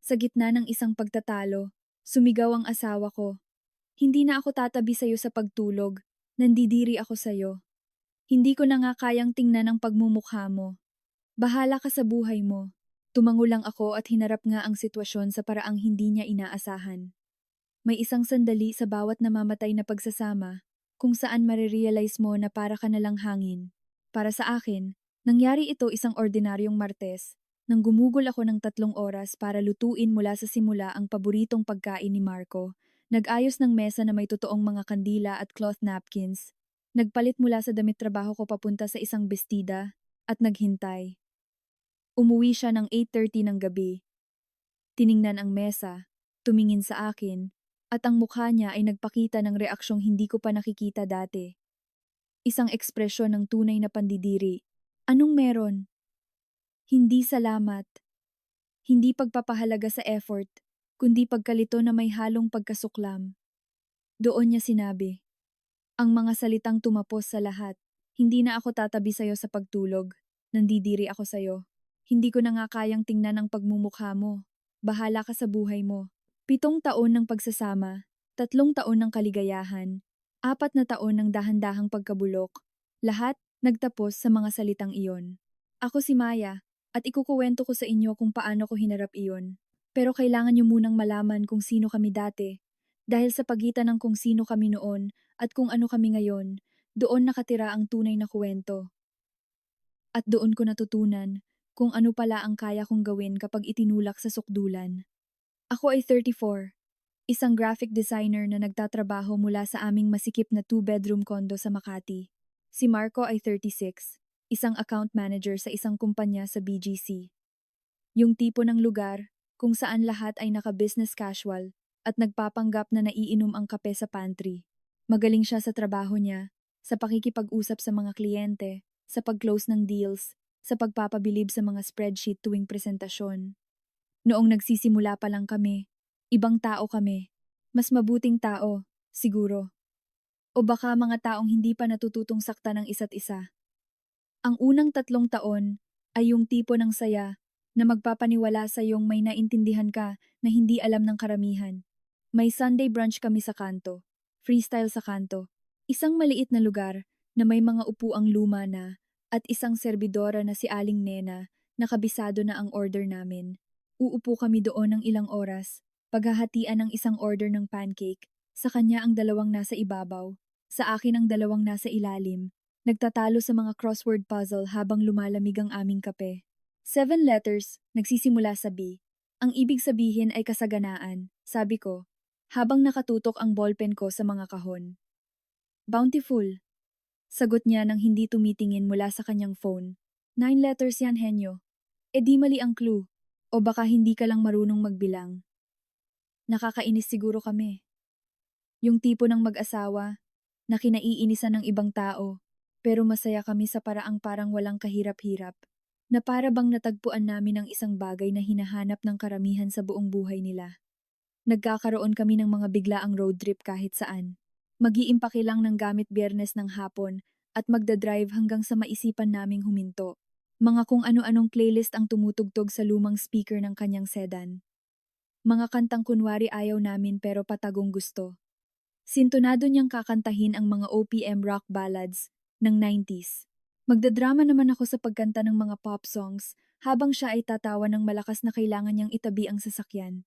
Sa gitna ng isang pagtatalo, sumigaw ang asawa ko. Hindi na ako tatabi sa'yo sa pagtulog. Nandidiri ako sa'yo. Hindi ko na nga kayang tingnan ang pagmumukha mo. Bahala ka sa buhay mo. Tumango lang ako at hinarap nga ang sitwasyon sa paraang hindi niya inaasahan. May isang sandali sa bawat namamatay na pagsasama kung saan marirealize mo na para ka nalang hangin. Para sa akin, nangyari ito isang ordinaryong Martes, nang gumugol ako ng 3 oras para lutuin mula sa simula ang paboritong pagkain ni Marco, nag-ayos ng mesa na may totoong mga kandila at cloth napkins, nagpalit mula sa damit trabaho ko papunta sa isang bestida, at naghintay. Umuwi siya ng 8:30 ng gabi. Tiningnan ang mesa, tumingin sa akin, at ang mukha niya ay nagpakita ng reaksyong hindi ko pa nakikita dati. Isang ekspresyon ng tunay na pandidiri. Anong meron? Hindi salamat. Hindi pagpapahalaga sa effort, kundi pagkalito na may halong pagkasuklam. Doon niya sinabi. Ang mga salitang tumapos sa lahat. Hindi na ako tatabi sa'yo sa pagtulog. Nandidiri ako sa'yo. Hindi ko na nga kayang tingnan ang pagmumukha mo. Bahala ka sa buhay mo. 7 taon ng pagsasama, 3 taon ng kaligayahan, 4 na taon ng dahan-dahang pagkabulok. Lahat nagtapos sa mga salitang iyon. Ako si Maya, at ikukuwento ko sa inyo kung paano ko hinarap iyon. Pero kailangan niyo munang malaman kung sino kami dati. Dahil sa pagitan ng kung sino kami noon at kung ano kami ngayon, doon nakatira ang tunay na kwento. At doon ko natutunan kung ano pala ang kaya kong gawin kapag itinulak sa sukdulan. Ako ay 34, isang graphic designer na nagtatrabaho mula sa aming masikip na 2-bedroom condo sa Makati. Si Marco ay 36, isang account manager sa isang kumpanya sa BGC. Yung tipo ng lugar kung saan lahat ay naka-business casual at nagpapanggap na naiinom ang kape sa pantry. Magaling siya sa trabaho niya, sa pakikipag-usap sa mga kliyente, sa pag-close ng deals, sa pagpapabilib sa mga spreadsheet tuwing presentasyon. Noong nagsisimula pa lang kami, ibang tao kami. Mas mabuting tao, siguro. O baka mga taong hindi pa natututong sakta ng isa't isa. Ang unang 3 taon ay yung tipo ng saya na magpapaniwala sa iyong may naintindihan ka na hindi alam ng karamihan. May Sunday brunch kami sa kanto, freestyle sa kanto, isang maliit na lugar na may mga upuang luma na at isang serbidora na si Aling Nena na kabisado na ang order namin. Uupo kami doon ng ilang oras, paghahatian ng isang order ng pancake, sa kanya ang 2 nasa ibabaw, sa akin ang 2 nasa ilalim, nagtatalo sa mga crossword puzzle habang lumalamig ang aming kape. 7 letters, nagsisimula sa B. Ang ibig sabihin ay kasaganaan, sabi ko, habang nakatutok ang ballpen ko sa mga kahon. Bountiful. Sagot niya nang hindi tumitingin mula sa kanyang phone. 9 letters yan, henyo. E di mali ang clue. O baka hindi ka lang marunong magbilang. Nakakainis siguro kami. Yung tipo ng mag-asawa na kinaiinisan ng ibang tao, pero masaya kami sa paraang parang walang kahirap-hirap, na para bang natagpuan namin ang isang bagay na hinahanap ng karamihan sa buong buhay nila. Nagkakaroon kami ng mga biglaang road trip kahit saan. Mag-iimpake lang ng gamit Biyernes ng hapon at magdadrive hanggang sa maisipan naming huminto. Mga kung ano-anong playlist ang tumutugtog sa lumang speaker ng kanyang sedan. Mga kantang kunwari ayaw namin pero patagong gusto. Sintonado niyang kakantahin ang mga OPM rock ballads ng 90s. Magdadrama naman ako sa pagkanta ng mga pop songs habang siya ay tatawa ng malakas na kailangan niyang itabi ang sasakyan.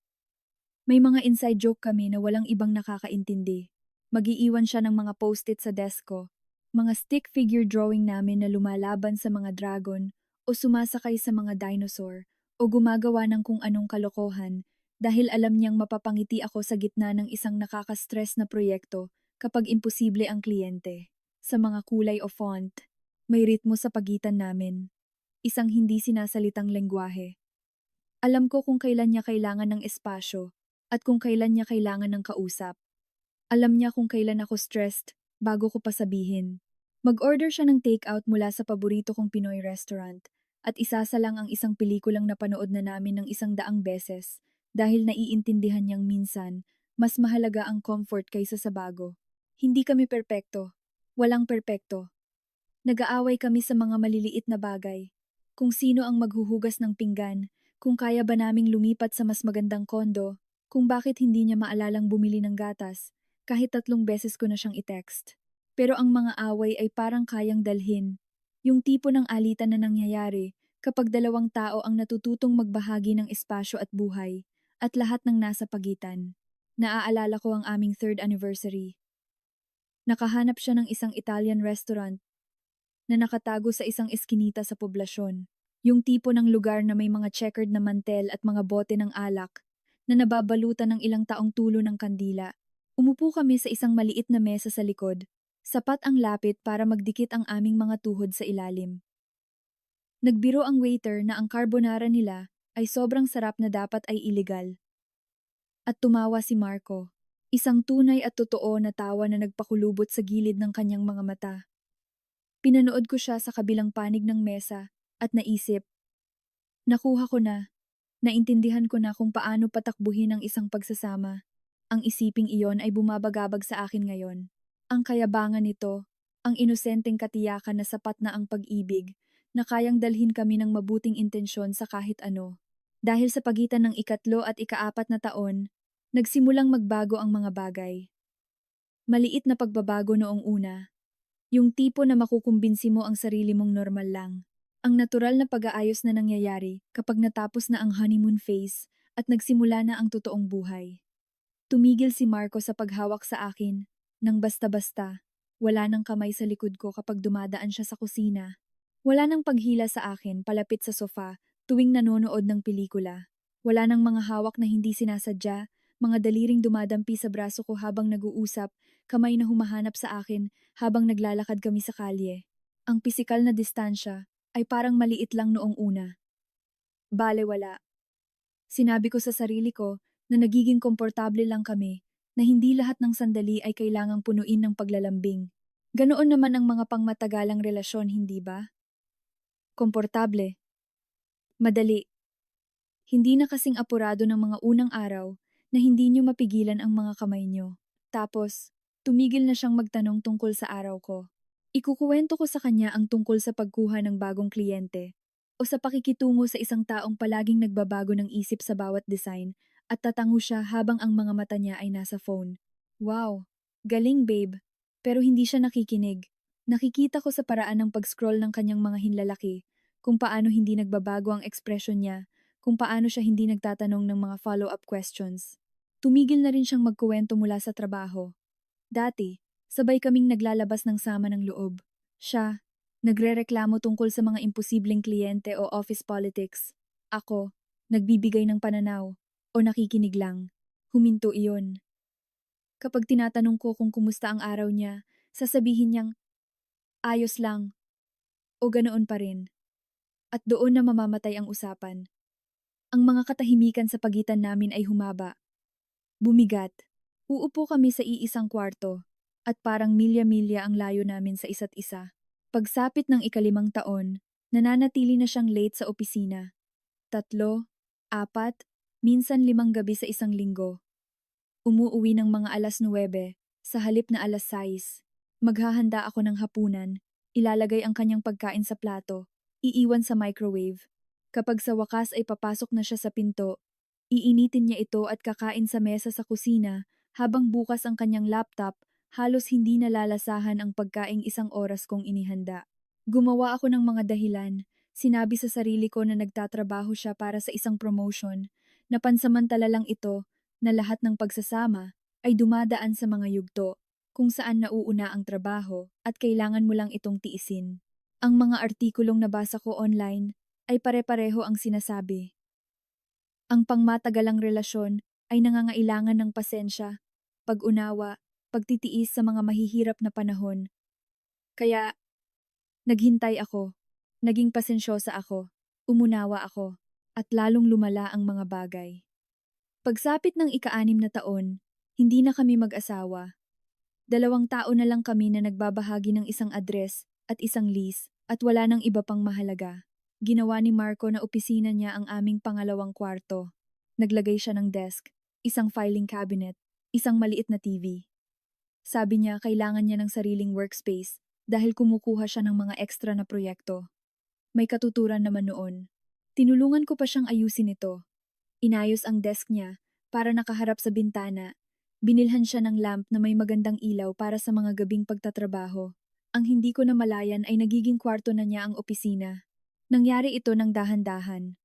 May mga inside joke kami na walang ibang nakakaintindi. Mag-iiwan siya ng mga post-it sa desk ko, mga stick figure drawing namin na lumalaban sa mga dragon o sumasakay sa mga dinosaur o gumagawa ng kung anong kalokohan dahil alam niyang mapapangiti ako sa gitna ng isang nakaka-stress na proyekto kapag imposible ang kliyente. Sa mga kulay o font, may ritmo sa pagitan namin. Isang hindi sinasalitang lengguwahe. Alam ko kung kailan niya kailangan ng espasyo at kung kailan niya kailangan ng kausap. Alam niya kung kailan ako stressed bago ko pa sabihin. Mag-order siya ng takeout mula sa paborito kong Pinoy restaurant at isasalang ang isang pelikulang napanood na namin ng 100 beses dahil naiintindihan niyang minsan mas mahalaga ang comfort kaysa sa bago. Hindi kami perpekto. Walang perpekto. Nag-aaway kami sa mga maliliit na bagay. Kung sino ang maghuhugas ng pinggan, kung kaya ba naming lumipat sa mas magandang kondo, kung bakit hindi niya maalalang bumili ng gatas, kahit 3 beses ko na siyang i-text. Pero ang mga away ay parang kayang dalhin. Yung tipo ng alitan na nangyayari kapag dalawang tao ang natututong magbahagi ng espasyo at buhay, at lahat ng nasa pagitan. Naaalala ko ang aming 3rd anniversary. Nakahanap siya ng isang Italian restaurant na nakatago sa isang eskinita sa poblasyon. Yung tipo ng lugar na may mga checkered na mantel at mga bote ng alak na nababalutan ng ilang taong tulo ng kandila. Umupo kami sa isang maliit na mesa sa likod. Sapat ang lapit para magdikit ang aming mga tuhod sa ilalim. Nagbiro ang waiter na ang carbonara nila ay sobrang sarap na dapat ay illegal. At tumawa si Marco. Isang tunay at totoo na tawa na nagpakulubot sa gilid ng kanyang mga mata. Pinanood ko siya sa kabilang panig ng mesa at naisip, nakuha ko na, naintindihan ko na kung paano patakbuhin ang isang pagsasama. Ang isiping iyon ay bumabagabag sa akin ngayon. Ang kayabangan nito, ang inosenteng katiyakan na sapat na ang pag-ibig, na kayang dalhin kami ng mabuting intensyon sa kahit ano. Dahil sa pagitan ng 3 at 4 na taon, nagsimulang magbago ang mga bagay. Maliit na pagbabago noong una. Yung tipo na makukumbinsi mo ang sarili mong normal lang. Ang natural na pag-aayos na nangyayari kapag natapos na ang honeymoon phase at nagsimula na ang totoong buhay. Tumigil si Marco sa paghawak sa akin, nang basta-basta. Wala nang kamay sa likod ko kapag dumadaan siya sa kusina. Wala nang paghila sa akin palapit sa sofa tuwing nanonood ng pelikula. Wala nang mga hawak na hindi sinasadya, mga daliring dumadampi sa braso ko habang nag-uusap, kamay na humahanap sa akin habang naglalakad kami sa kalye. Ang pisikal na distansya ay parang maliit lang noong una. Balewala. Sinabi ko sa sarili ko na nagiging komportable lang kami, na hindi lahat ng sandali ay kailangang punuin ng paglalambing. Ganoon naman ang mga pangmatagalang relasyon, hindi ba? Komportable. Madali. Hindi na kasing apurado ng mga unang araw na hindi nyo mapigilan ang mga kamay nyo. Tapos, tumigil na siyang magtanong tungkol sa araw ko. Ikukuwento ko sa kanya ang tungkol sa pagkuha ng bagong kliyente o sa pakikitungo sa isang taong palaging nagbabago ng isip sa bawat design at tatango siya habang ang mga mata niya ay nasa phone. Wow, galing babe. Pero hindi siya nakikinig. Nakikita ko sa paraan ng pag-scroll ng kanyang mga hinlalaki kung paano hindi nagbabago ang ekspresyon niya, kung paano siya hindi nagtatanong ng mga follow-up questions. Tumigil na rin siyang magkuwento mula sa trabaho. Dati, sabay kaming naglalabas ng sama ng loob. Siya, nagrereklamo tungkol sa mga imposibleng kliyente o office politics. Ako, nagbibigay ng pananaw o nakikinig lang. Huminto iyon. Kapag tinatanong ko kung kumusta ang araw niya, sasabihin niyang, ayos lang, o ganoon pa rin. At doon na mamamatay ang usapan. Ang mga katahimikan sa pagitan namin ay humaba. Bumigat. Uupo kami sa iisang kwarto, at parang milya-milya ang layo namin sa isa't isa. Pagsapit ng 5 taon, nananatili na siyang late sa opisina. 3, 4, minsan 5 gabi sa isang linggo. Umuuwi ng mga alas 9, sa halip na alas 6. Maghahanda ako ng hapunan, ilalagay ang kanyang pagkain sa plato, iiwan sa microwave. Kapag sa wakas ay papasok na siya sa pinto, iinitin niya ito at kakain sa mesa sa kusina habang bukas ang kanyang laptop, halos hindi nalalasahan ang pagkaing 1 oras kong inihanda. Gumawa ako ng mga dahilan, sinabi sa sarili ko na nagtatrabaho siya para sa isang promotion, na pansamantala lang ito, na lahat ng pagsasama ay dumadaan sa mga yugto, kung saan nauuna ang trabaho at kailangan mo lang itong tiisin. Ang mga artikulong nabasa ko online ay pare-pareho ang sinasabi. Ang pangmatagalang relasyon ay nangangailangan ng pasensya, pag-unawa, pagtitiis sa mga mahihirap na panahon. Kaya, naghintay ako, naging pasensyosa ako, umunawa ako, at lalong lumala ang mga bagay. Pagsapit ng 6 na taon, hindi na kami mag-asawa. 2 taon na lang kami na nagbabahagi ng isang address at isang lease at wala nang iba pang mahalaga. Ginawa ni Marco na opisina niya ang aming pangalawang kwarto. Naglagay siya ng desk, isang filing cabinet, isang maliit na TV. Sabi niya kailangan niya ng sariling workspace dahil kumukuha siya ng mga extra na proyekto. May katuturan naman noon. Tinulungan ko pa siyang ayusin ito. Inayos ang desk niya para nakaharap sa bintana. Binilhan siya ng lamp na may magandang ilaw para sa mga gabing pagtatrabaho. Ang hindi ko namalayan ay nagiging kwarto na niya ang opisina. Nangyari ito ng dahan-dahan.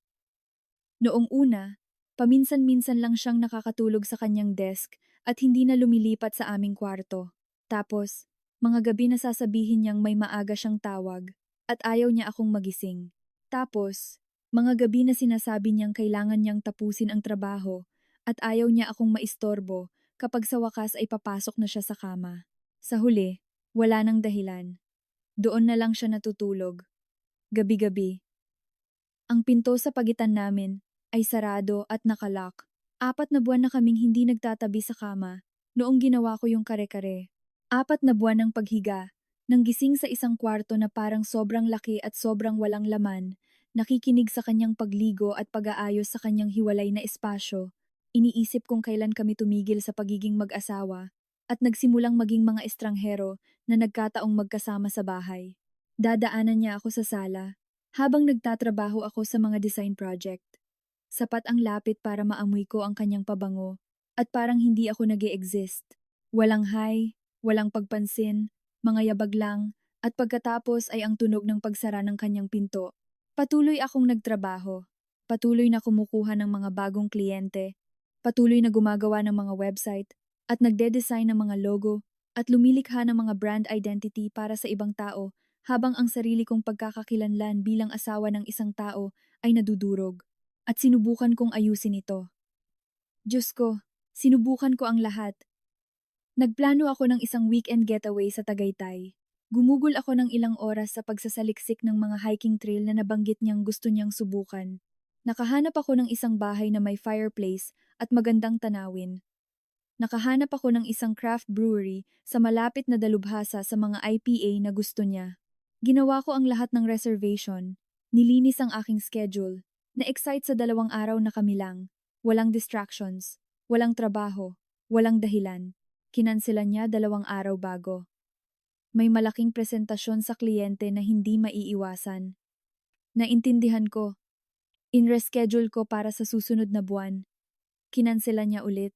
Noong una, paminsan-minsan lang siyang nakakatulog sa kanyang desk at hindi na lumilipat sa aming kwarto. Tapos, mga gabi na sasabihin niyang may maaga siyang tawag at ayaw niya akong magising. Tapos, mga gabi na sinasabi niyang kailangan niyang tapusin ang trabaho at ayaw niya akong maistorbo kapag sa wakas ay papasok na siya sa kama. Sa huli, wala nang dahilan. Doon na lang siya natutulog. Gabi-gabi. Ang pinto sa pagitan namin ay sarado at nakalock. 4 na buwan na kaming hindi nagtatabi sa kama noong ginawa ko yung kare-kare. 4 na buwan ng paghiga, nang gising sa isang kwarto na parang sobrang laki at sobrang walang laman, nakikinig sa kanyang pagligo at pag-aayos sa kanyang hiwalay na espasyo. Iniisip kung kailan kami tumigil sa pagiging mag-asawa at nagsimulang maging mga estranghero na nagkataong magkasama sa bahay. Dadaanan niya ako sa sala habang nagtatrabaho ako sa mga design project. Sapat ang lapit para maamoy ko ang kanyang pabango at parang hindi ako nag-e-exist. Walang hi, walang pagpansin, mga yabag lang, at pagkatapos ay ang tunog ng pagsara ng kanyang pinto. Patuloy akong nagtrabaho. Patuloy na kumukuha ng mga bagong kliyente. Patuloy na gumagawa ng mga website at nagde-design ng mga logo at lumilikha ng mga brand identity para sa ibang tao habang ang sarili kong pagkakakilanlan bilang asawa ng isang tao ay nadudurog. At sinubukan kong ayusin ito. Diyos ko, sinubukan ko ang lahat. Nagplano ako ng isang weekend getaway sa Tagaytay. Gumugol ako ng ilang oras sa pagsasaliksik ng mga hiking trail na nabanggit niyang gusto niyang subukan. Nakahanap ako ng isang bahay na may fireplace at magandang tanawin. Nakahanap ako ng isang craft brewery sa malapit na dalubhasa sa mga IPA na gusto niya. Ginawa ko ang lahat ng reservation. Nilinis ang aking schedule. Na-excite sa 2 araw na kami lang. Walang distractions. Walang trabaho. Walang dahilan. Kinanselan niya 2 araw bago. May malaking presentasyon sa kliyente na hindi maiiwasan. Naintindihan ko. In-reschedule ko para sa susunod na buwan. Kinanselan niya ulit.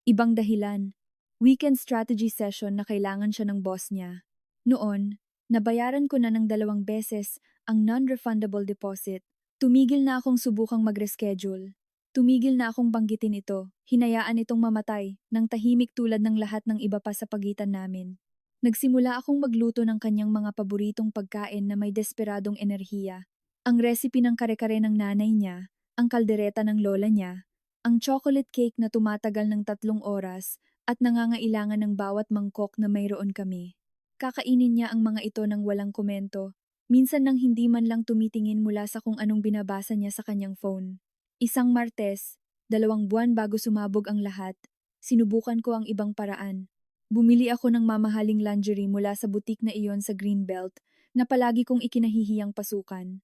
Ibang dahilan. Weekend strategy session na kailangan siya ng boss niya. Noon, nabayaran ko na ng 2 beses ang non-refundable deposit. Tumigil na akong subukang mag-reschedule. Tumigil na akong banggitin ito, hinayaan itong mamatay, nang tahimik tulad ng lahat ng iba pa sa pagitan namin. Nagsimula akong magluto ng kanyang mga paboritong pagkain na may desperadong enerhiya. Ang recipe ng kare-kare ng nanay niya, ang kaldereta ng lola niya, ang chocolate cake na tumatagal ng 3 oras at nangangailangan ng bawat mangkok na mayroon kami. Kakainin niya ang mga ito ng walang komento, minsan nang hindi man lang tumitingin mula sa kung anong binabasa niya sa kanyang phone. Isang Martes, 2 buwan bago sumabog ang lahat, sinubukan ko ang ibang paraan. Bumili ako ng mamahaling lingerie mula sa butik na iyon sa Greenbelt na palagi kong ikinahihiyang pasukan.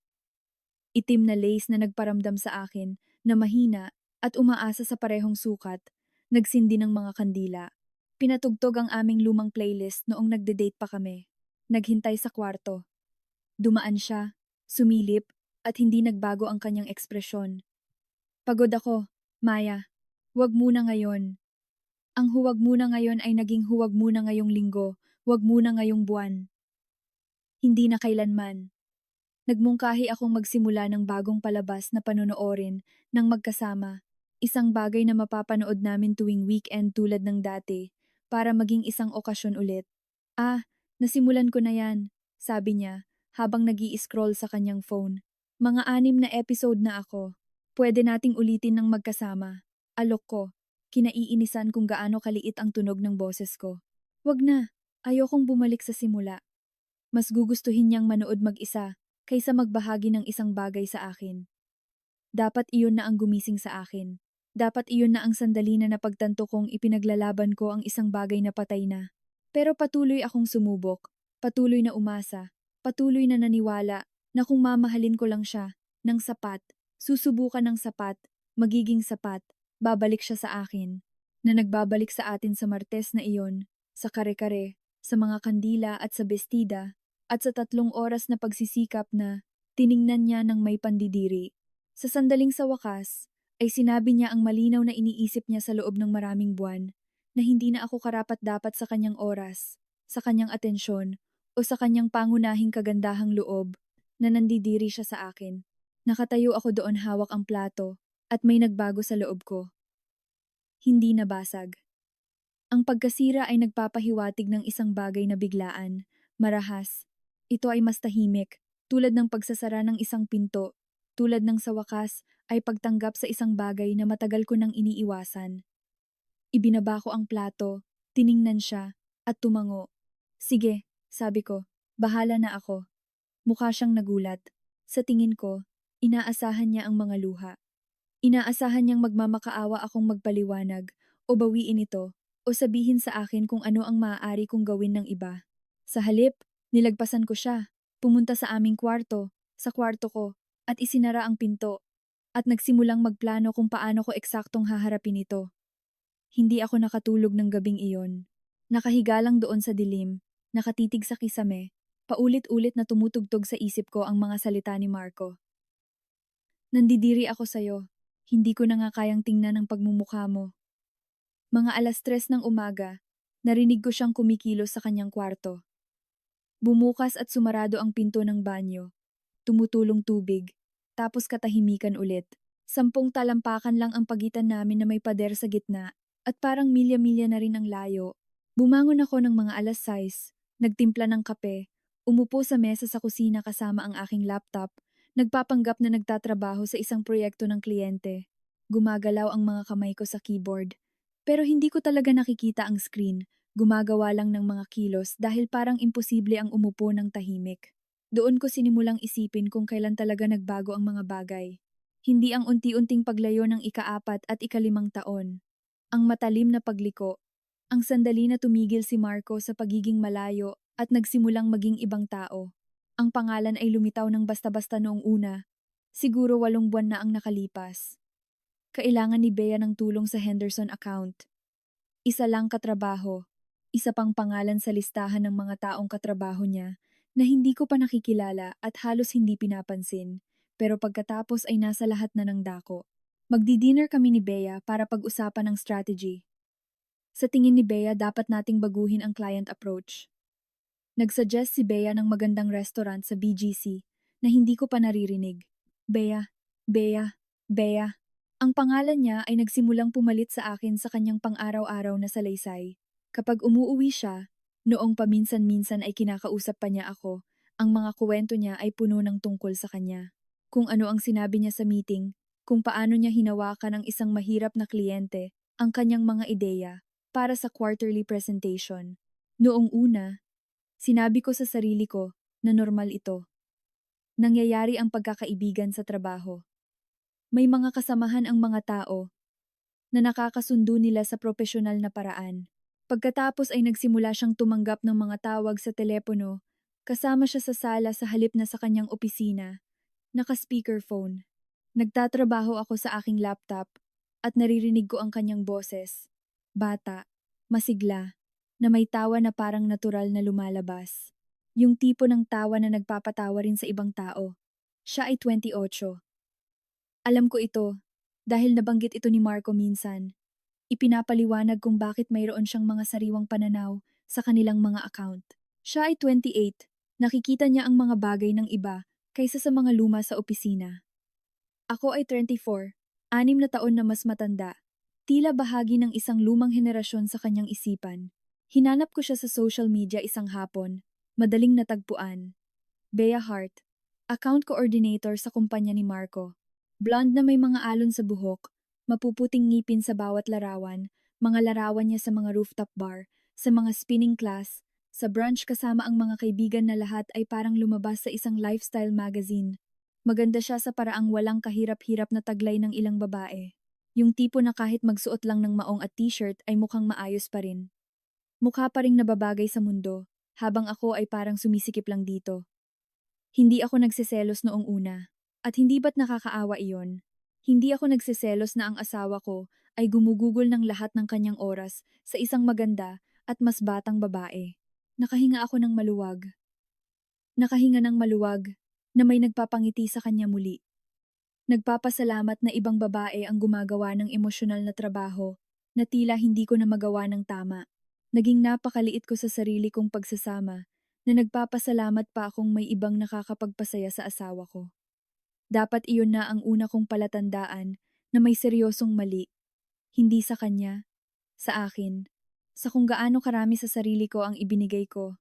Itim na lace na nagparamdam sa akin na mahina at umaasa sa parehong sukat, nagsindi ng mga kandila. Pinatugtog ang aming lumang playlist noong nagde-date pa kami. Naghintay sa kwarto. Dumaan siya, sumilip, at hindi nagbago ang kanyang ekspresyon. Pagod ako, Maya. Huwag muna ngayon. Ang huwag muna ngayon ay naging huwag muna ngayong linggo, huwag muna ngayong buwan. Hindi na kailanman. Nagmungkahi akong magsimula ng bagong palabas na panonoorin ng magkasama, isang bagay na mapapanood namin tuwing weekend tulad ng dati, para maging isang okasyon ulit. Nasimulan ko na yan, sabi niya, habang nag-i-scroll sa kanyang phone. Mga 6 na episode na ako. Pwede nating ulitin ng magkasama. Alok ko. Kinaiinisan kung gaano kaliit ang tunog ng boses ko. Wag na. Ayokong bumalik sa simula. Mas gugustuhin niyang manood mag-isa kaysa magbahagi ng isang bagay sa akin. Dapat iyon na ang gumising sa akin. Dapat iyon na ang sandali na napagtanto kong ipinaglalaban ko ang isang bagay na patay na. Pero patuloy akong sumubok. Patuloy na umasa. Patuloy na naniwala na kung mamahalin ko lang siya, ng sapat, susubukan ng sapat, magiging sapat, babalik siya sa akin. Na nagbabalik sa atin sa Martes na iyon, sa kare-kare, sa mga kandila at sa bestida, at sa 3 oras na pagsisikap na tiningnan niya ng may pandidiri. Sa sandaling sa wakas, ay sinabi niya ang malinaw na iniisip niya sa loob ng maraming buwan, na hindi na ako karapat-dapat sa kanyang oras, sa kanyang atensyon, o sa kanyang pangunahing kagandahang loob, na nandidiri siya sa akin. Nakatayo ako doon hawak ang plato, at may nagbago sa loob ko. Hindi nabasag. Ang pagkasira ay nagpapahiwatig ng isang bagay na biglaan, marahas. Ito ay mas tahimik, tulad ng pagsasara ng isang pinto, tulad ng sa wakas ay pagtanggap sa isang bagay na matagal ko nang iniiwasan. Ibinaba ko ang plato, tiningnan siya, at tumango. Sige, sabi ko, bahala na ako. Mukha siyang nagulat. Sa tingin ko, inaasahan niya ang mga luha. Inaasahan niyang magmamakaawa akong magpaliwanag, o bawiin ito, o sabihin sa akin kung ano ang maaari kong gawin ng iba. Sa halip, nilagpasan ko siya, pumunta sa aming kwarto, sa kwarto ko, at isinara ang pinto, at nagsimulang magplano kung paano ko eksaktong haharapin ito. Hindi ako nakatulog ng gabing iyon. Nakahiga lang doon sa dilim, nakatitig sa kisame, paulit-ulit na tumutugtog sa isip ko ang mga salita ni Marco. Nandidiri ako sa'yo. Hindi ko na nga kayang tingnan ang pagmumukha mo. Mga 3:00 ng umaga, narinig ko siyang kumikilos sa kanyang kwarto. Bumukas at sumarado ang pinto ng banyo. Tumutulong tubig. Tapos katahimikan ulit. 10 talampakan lang ang pagitan namin na may pader sa gitna. At parang milya-milya na rin ang layo. Bumangon ako ng mga 6:00. Nagtimpla ng kape. Umupo sa mesa sa kusina kasama ang aking laptop. Nagpapanggap na nagtatrabaho sa isang proyekto ng kliyente. Gumagalaw ang mga kamay ko sa keyboard. Pero hindi ko talaga nakikita ang screen. Gumagawa lang ng mga kilos dahil parang imposible ang umupo ng tahimik. Doon ko sinimulang isipin kung kailan talaga nagbago ang mga bagay. Hindi ang unti-unting paglayo ng ika-4 at ika-5 taon. Ang matalim na pagliko. Ang sandali na tumigil si Marco sa pagiging malayo at nagsimulang maging ibang tao. Ang pangalan ay lumitaw ng basta-basta noong una. Siguro 8 buwan na ang nakalipas. Kailangan ni Bea ng tulong sa Henderson account. Isa lang katrabaho. Isa pang pangalan sa listahan ng mga taong katrabaho niya na hindi ko pa nakikilala at halos hindi pinapansin. Pero pagkatapos ay nasa lahat na ng dako. Magdi-dinner kami ni Bea para pag-usapan ng strategy. Sa tingin ni Bea dapat nating baguhin ang client approach. Nagsuggest si Bea ng magandang restaurant sa BGC na hindi ko pa naririnig. Bea, Bea, Bea. Ang pangalan niya ay nagsimulang pumalit sa akin sa kanyang pang-araw-araw na salaysay. Kapag umuuwi siya, noong paminsan-minsan ay kinakausap pa niya ako, ang mga kuwento niya ay puno ng tungkol sa kanya. Kung ano ang sinabi niya sa meeting, kung paano niya hinawakan ang isang mahirap na kliyente, ang kanyang mga ideya, para sa quarterly presentation. Noong una, sinabi ko sa sarili ko na normal ito. Nangyayari ang pagkakaibigan sa trabaho. May mga kasamahan ang mga tao na nakakasundo nila sa propesyonal na paraan. Pagkatapos ay nagsimula siyang tumanggap ng mga tawag sa telepono, kasama siya sa sala sa halip na sa kanyang opisina, naka-speakerphone. Nagtatrabaho ako sa aking laptop at naririnig ko ang kanyang boses. Bata, masigla, na may tawa na parang natural na lumalabas. Yung tipo ng tawa na nagpapatawa rin sa ibang tao. Siya ay 28. Alam ko ito dahil nabanggit ito ni Marco minsan. Ipinapaliwanag kung bakit mayroon siyang mga sariwang pananaw sa kanilang mga account. Siya ay 28. Nakikita niya ang mga bagay ng iba kaysa sa mga luma sa opisina. Ako ay 34. 6 na taon na mas matanda. Tila bahagi ng isang lumang henerasyon sa kanyang isipan. Hinanap ko siya sa social media isang hapon. Madaling natagpuan. Bea Hart, account coordinator sa kumpanya ni Marco. Blonde na may mga alon sa buhok, mapuputing ngipin sa bawat larawan, mga larawan niya sa mga rooftop bar, sa mga spinning class, sa brunch kasama ang mga kaibigan na lahat ay parang lumabas sa isang lifestyle magazine. Maganda siya sa paraang walang kahirap-hirap na taglay ng ilang babae. Yung tipo na kahit magsuot lang ng maong at t-shirt ay mukhang maayos pa rin. Mukha pa ring nababagay sa mundo, habang ako ay parang sumisikip lang dito. Hindi ako nagseselos noong una. At hindi ba't nakakaawa iyon? Hindi ako nagseselos na ang asawa ko ay gumugugol ng lahat ng kanyang oras sa isang maganda at mas batang babae. Nakahinga ako ng maluwag. Nakahinga ng maluwag na may nagpapangiti sa kanya muli. Nagpapasalamat na ibang babae ang gumagawa ng emosyonal na trabaho na tila hindi ko na magawa ng tama. Naging napakaliit ko sa sarili kong pagsasama na nagpapasalamat pa akong may ibang nakakapagpasaya sa asawa ko. Dapat iyon na ang una kong palatandaan na may seryosong mali, hindi sa kanya, sa akin, sa kung gaano karami sa sarili ko ang ibinigay ko.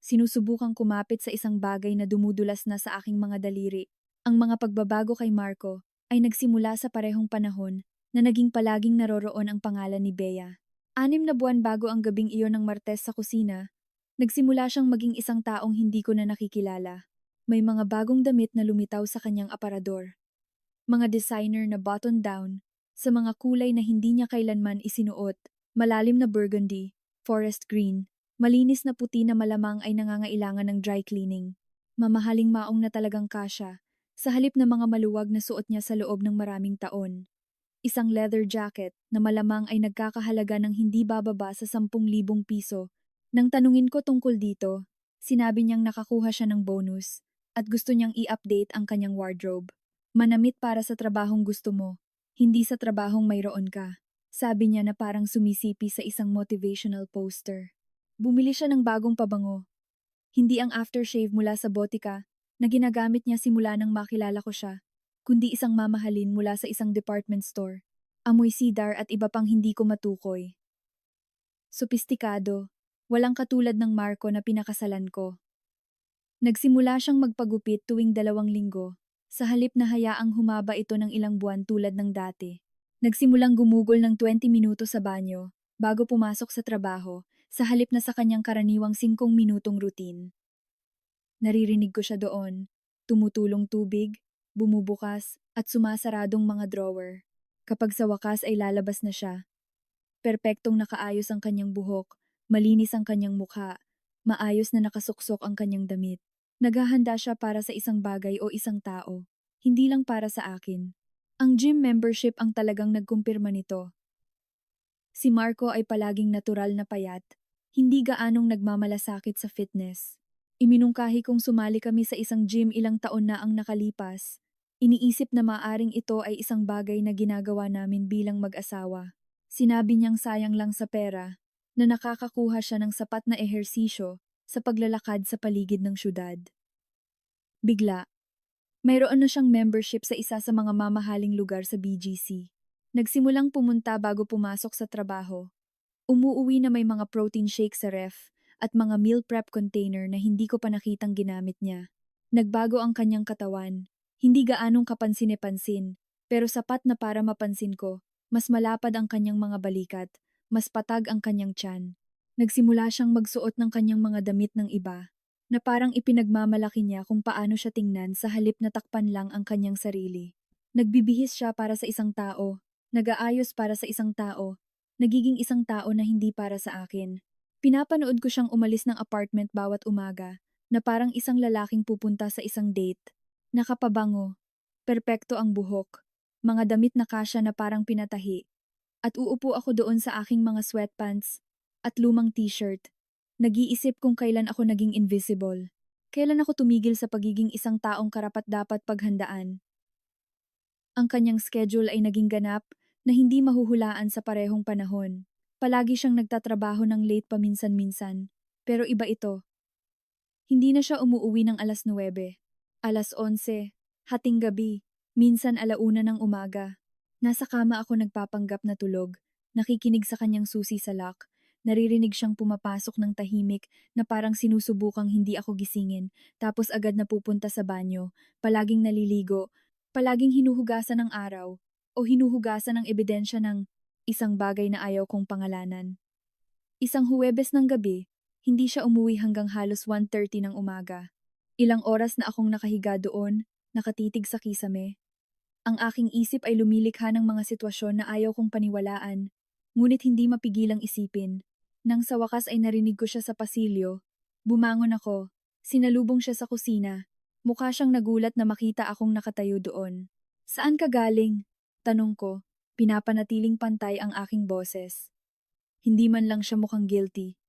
Sinusubukang kumapit sa isang bagay na dumudulas na sa aking mga daliri. Ang mga pagbabago kay Marco ay nagsimula sa parehong panahon na naging palaging naroroon ang pangalan ni Bea. 6 na buwan bago ang gabing iyon ng Martes sa kusina, nagsimula siyang maging isang taong hindi ko na nakikilala. May mga bagong damit na lumitaw sa kanyang aparador. Mga designer na button-down sa mga kulay na hindi niya kailanman isinuot, malalim na burgundy, forest green, malinis na puti na malamang ay nangangailangan ng dry cleaning. Mamahaling maong na talagang kasya, sa halip na mga maluwag na suot niya sa loob ng maraming taon. Isang leather jacket na malamang ay nagkakahalaga ng hindi bababa sa 10,000 piso. Nang tanungin ko tungkol dito, sinabi niyang nakakuha siya ng bonus at gusto niyang i-update ang kanyang wardrobe. Manamit para sa trabahong gusto mo, hindi sa trabahong mayroon ka. Sabi niya na parang sumisipi sa isang motivational poster. Bumili siya ng bagong pabango. Hindi ang aftershave mula sa botika na ginagamit niya simula nang makilala ko siya, kundi isang mamahalin mula sa isang department store. Amoy cedar at iba pang hindi ko matukoy. Sopistikado, walang katulad ng Marco na pinakasalan ko. Nagsimula siyang magpagupit tuwing 2 linggo, sa halip na hayaang humaba ito ng ilang buwan tulad ng dati. Nagsimulang gumugol ng 20 minuto sa banyo, bago pumasok sa trabaho, sa halip na sa kanyang karaniwang 5 minutong routine. Naririnig ko siya doon, tumutulong tubig, bumubukas, at sumasaradong mga drawer. Kapag sa wakas ay lalabas na siya. Perpektong nakaayos ang kanyang buhok, malinis ang kanyang mukha, maayos na nakasuksok ang kanyang damit. Naghahanda siya para sa isang bagay o isang tao, hindi lang para sa akin. Ang gym membership ang talagang nagkumpirma nito. Si Marco ay palaging natural na payat, hindi gaanong nagmamalasakit sa fitness. Iminungkahi kong sumali kami sa isang gym ilang taon na ang nakalipas. Iniisip na maaring ito ay isang bagay na ginagawa namin bilang mag-asawa. Sinabi niyang sayang lang sa pera, na nakakakuha siya ng sapat na ehersisyo sa paglalakad sa paligid ng syudad. Bigla, mayroon na siyang membership sa isa sa mga mamahaling lugar sa BGC. Nagsimulang pumunta bago pumasok sa trabaho. Umuuwi na may mga protein shake sa ref at mga meal prep container na hindi ko pa nakitang ginamit niya. Nagbago ang kanyang katawan. Hindi gaanong kapansin-pansin, pero sapat na para mapansin ko. Mas malapad ang kanyang mga balikat, mas patag ang kanyang tiyan. Nagsimula siyang magsuot ng kanyang mga damit ng iba, na parang ipinagmamalaki niya kung paano siya tingnan sa halip na takpan lang ang kanyang sarili. Nagbibihis siya para sa isang tao, nag-aayos para sa isang tao, nagiging isang tao na hindi para sa akin. Pinapanood ko siyang umalis ng apartment bawat umaga, na parang isang lalaking pupunta sa isang date. Nakapabango, perpekto ang buhok, mga damit na kasya na parang pinatahi. At uupo ako doon sa aking mga sweatpants at lumang t-shirt. Nag-iisip kung kailan ako naging invisible. Kailan ako tumigil sa pagiging isang taong karapat-dapat paghandaan. Ang kanyang schedule ay naging ganap na hindi mahuhulaan sa parehong panahon. Palagi siyang nagtatrabaho ng late paminsan-minsan. Pero iba ito. Hindi na siya umuuwi ng alas 9, alas 11, hating gabi, minsan 1:00 ng umaga. Nasa kama ako nagpapanggap na tulog, nakikinig sa kanyang susi sa lock. Naririnig siyang pumapasok ng tahimik na parang sinusubukang hindi ako gisingin, tapos agad na pupunta sa banyo, palaging naliligo, palaging hinuhugasan ng araw, o hinuhugasan ng ebidensya ng isang bagay na ayaw kong pangalanan. Isang Huwebes ng gabi, hindi siya umuwi hanggang halos 1:30 ng umaga. Ilang oras na akong nakahiga doon, nakatitig sa kisame. Ang aking isip ay lumilikha ng mga sitwasyon na ayaw kong paniwalaan, ngunit hindi mapigilang isipin. Nang sa wakas ay narinig ko siya sa pasilyo, bumangon ako, sinalubong siya sa kusina. Mukha siyang nagulat na makita akong nakatayo doon. Saan ka galing? Tanong ko, pinapanatiling pantay ang aking boses. Hindi man lang siya mukhang guilty.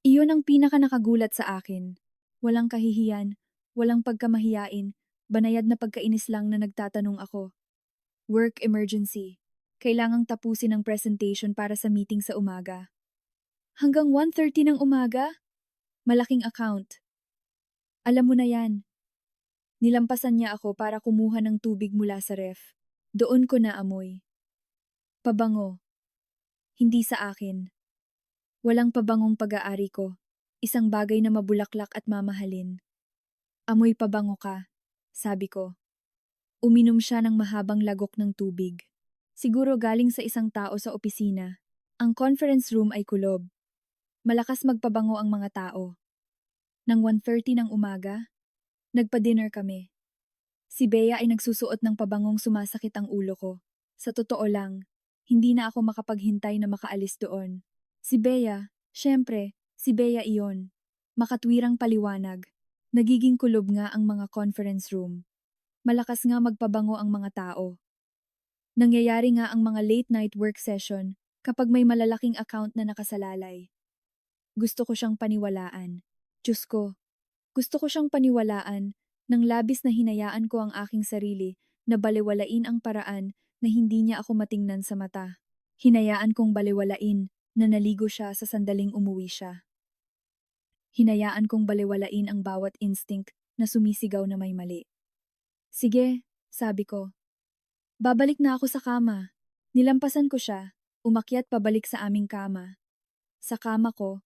Iyon ang pinaka nakagulat sa akin. Walang kahihiyan, walang pagkamahiyain, Banayad na pagkainis lang na nagtatanong ako. Work emergency. Kailangang tapusin ang presentation para sa meeting sa umaga. Hanggang 1:30 ng umaga? Malaking account. Alam mo na yan. Nilampasan niya ako para kumuha ng tubig mula sa ref. Doon ko naamoy. Pabango. Hindi sa akin. Walang pabangong pag-aari ko. Isang bagay na mabulaklak at mamahalin. Amoy pabango ka, sabi ko. Uminom siya ng mahabang lagok ng tubig. Siguro galing sa isang tao sa opisina. Ang conference room ay kulob. Malakas magpabango ang mga tao. Nang 1:30 ng umaga, nagpa-dinner kami. Si Bea ay nagsusuot ng pabangong sumasakit ang ulo ko. Sa totoo lang, hindi na ako makapaghintay na makaalis doon. Si Bea, syempre, si Bea iyon. Makatwirang paliwanag. Nagiging kulob nga ang mga conference room. Malakas nga magpabango ang mga tao. Nangyayari nga ang mga late night work session kapag may malalaking account na nakasalalay. Gusto ko siyang paniwalaan. Diyos ko, gusto ko siyang paniwalaan nang labis na hinayaan ko ang aking sarili na balewalain ang paraan na hindi niya ako matingnan sa mata. Hinayaan kong balewalain na naligo siya sa sandaling umuwi siya. Hinayaan kong balewalain ang bawat instinct na sumisigaw na may mali. Sige, sabi ko. Babalik na ako sa kama. Nilampasan ko siya, umakyat pabalik sa aming kama. Sa kama ko,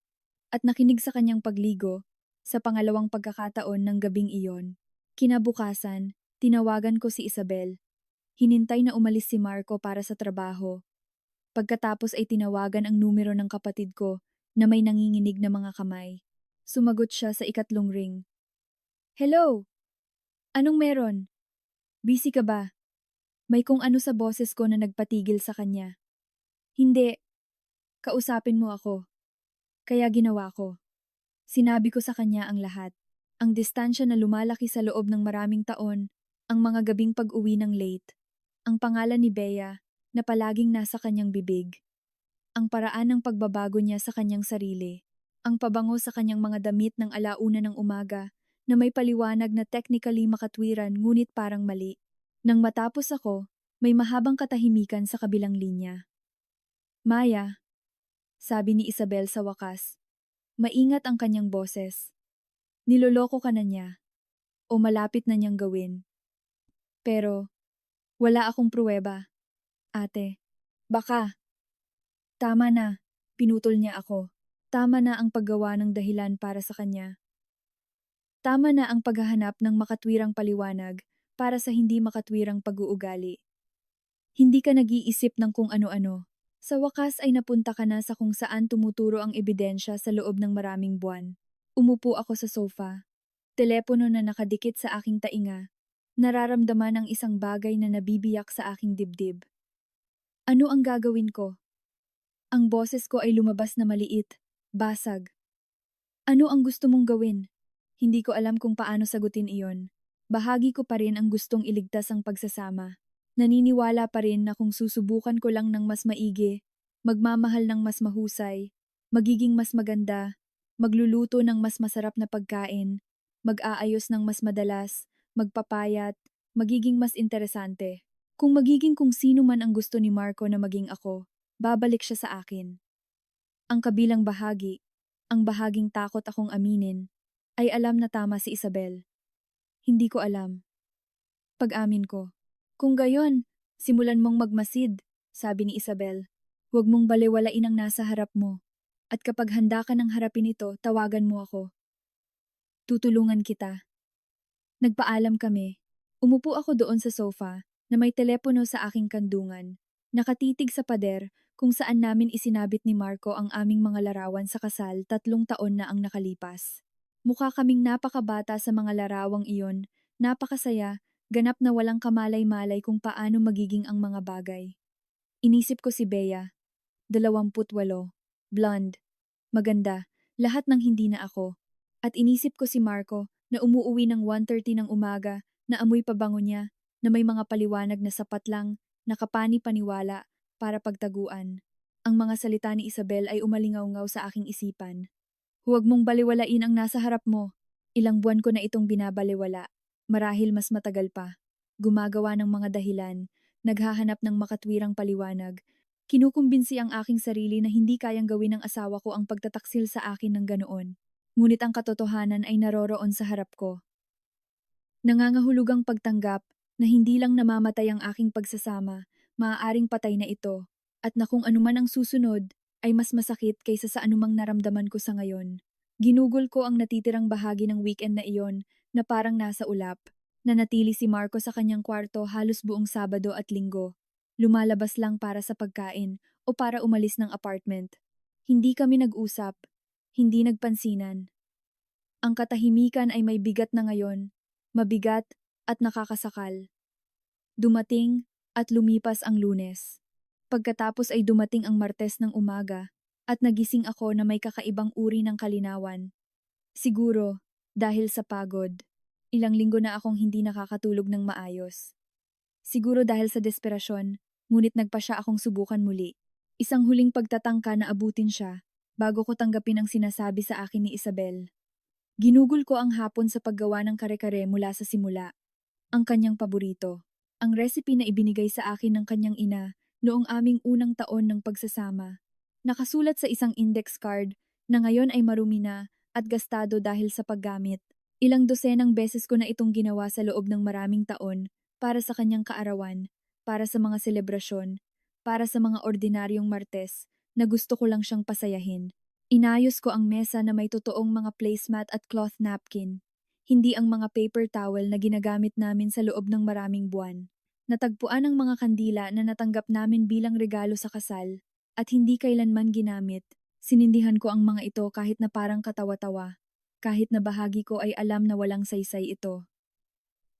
at nakinig sa kanyang pagligo, sa pangalawang pagkakataon ng gabing iyon. Kinabukasan, tinawagan ko si Isabel. Hinintay na umalis si Marco para sa trabaho. Pagkatapos ay tinawagan ang numero ng kapatid ko na may nanginginig na mga kamay. Sumagot siya sa ikatlong ring. Hello! Anong meron? Busy ka ba? May kung ano sa boses ko na nagpatigil sa kanya. Hindi. Kausapin mo ako. Kaya ginawa ko. Sinabi ko sa kanya ang lahat. Ang distansya na lumalaki sa loob ng maraming taon, ang mga gabing pag-uwi ng late, ang pangalan ni Bea na palaging nasa kanyang bibig, ang paraan ng pagbabago niya sa kanyang sarili, ang pabango sa kanyang mga damit ng alauna ng umaga na may paliwanag na technically makatwiran ngunit parang mali. Nang matapos ako, may mahabang katahimikan sa kabilang linya. Maya, sabi ni Isabel sa wakas, maingat ang kanyang boses. Niloloko ka na niya, o malapit na niyang gawin. Pero, wala akong pruweba. Ate, baka. Tama na, pinutol niya ako. Tama na ang paggawa ng dahilan para sa kanya. Tama na ang paghahanap ng makatwirang paliwanag para sa hindi makatwirang pag-uugali. Hindi ka nag-iisip ng kung ano-ano. Sa wakas ay napunta ka na sa kung saan tumuturo ang ebidensya sa loob ng maraming buwan. Umupo ako sa sofa. Telepono na nakadikit sa aking tainga. Nararamdaman ang isang bagay na nabibiyak sa aking dibdib. Ano ang gagawin ko? Ang boses ko ay lumabas na maliit, basag. Ano ang gusto mong gawin? Hindi ko alam kung paano sagutin iyon. Bahagi ko pa rin ang gustong iligtas ang pagsasama. Naniniwala pa rin na kung susubukan ko lang ng mas maigi, magmamahal ng mas mahusay, magiging mas maganda, magluluto ng mas masarap na pagkain, mag-aayos ng mas madalas, magpapayat, magiging mas interesante. Kung magiging kung sino man ang gusto ni Marco na maging ako, babalik siya sa akin. Ang kabilang bahagi, ang bahaging takot akong aminin, ay alam na tama si Isabel. Hindi ko alam. Pag-amin ko. Kung gayon, simulan mong magmasid, sabi ni Isabel. Huwag mong balewalain ang nasa harap mo. At kapag handa ka ng harapin ito, tawagan mo ako. Tutulungan kita. Nagpaalam kami. Umupo ako doon sa sofa na may telepono sa aking kandungan. Nakatitig sa pader kung saan namin isinabit ni Marco ang aming mga larawan sa kasal 3 taon na ang nakalipas. Mukha kaming napakabata sa mga larawang iyon, napakasaya, ganap na walang kamalay-malay kung paano magiging ang mga bagay. Inisip ko si Bea, 28, blonde, maganda, lahat ng hindi na ako. At inisip ko si Marco na umuuwi ng 1:30 ng umaga, na amoy pabango niya, na may mga paliwanag na sapat lang, nakapani-paniwala, para pagtaguan. Ang mga salita ni Isabel ay umalingaw-ngaw sa aking isipan. Huwag mong baliwalain ang nasa harap mo. Ilang buwan ko na itong binabaliwala. Marahil mas matagal pa. Gumagawa ng mga dahilan, naghahanap ng makatwirang paliwanag. Kinukumbinsi ang aking sarili na hindi kayang gawin ng asawa ko ang pagtataksil sa akin ng ganoon. Ngunit ang katotohanan ay naroroon sa harap ko. Nangangahulugang pagtanggap na hindi lang namamatay ang aking pagsasama, maaaring patay na ito, at na kung anuman ang susunod ay mas masakit kaysa sa anumang naramdaman ko sa ngayon. Ginugol ko ang natitirang bahagi ng weekend na iyon na parang nasa ulap. Nanatili si Marco sa kanyang kwarto halos buong Sabado at Linggo. Lumalabas lang para sa pagkain o para umalis ng apartment. Hindi kami nag-usap, hindi nagpansinan. Ang katahimikan ay may bigat na ngayon, mabigat at nakakasakal. Dumating at lumipas ang Lunes. Pagkatapos ay dumating ang Martes ng umaga at nagising ako na may kakaibang uri ng kalinawan. Siguro, dahil sa pagod. Ilang linggo na akong hindi nakakatulog ng maayos. Siguro dahil sa desperasyon, ngunit nagpa siya akong subukan muli. Isang huling pagtatangka na abutin siya bago ko tanggapin ang sinasabi sa akin ni Isabel. Ginugol ko ang hapon sa paggawa ng kare-kare mula sa simula. Ang kanyang paborito. Ang recipe na ibinigay sa akin ng kanyang ina noong aming unang taon ng pagsasama. Nakasulat sa isang index card na ngayon ay marumi na at gastado dahil sa paggamit. Ilang dosenang beses ko na itong ginawa sa loob ng maraming taon para sa kanyang kaarawan, para sa mga selebrasyon, para sa mga ordinaryong Martes na gusto ko lang siyang pasayahin. Inayos ko ang mesa na may totoong mga placemat at cloth napkin, hindi ang mga paper towel na ginagamit namin sa loob ng maraming buwan. Natagpuan ang mga kandila na natanggap namin bilang regalo sa kasal at hindi kailanman ginamit. Sinindihan ko ang mga ito kahit na parang katawa-tawa, kahit na bahagi ko ay alam na walang saysay ito.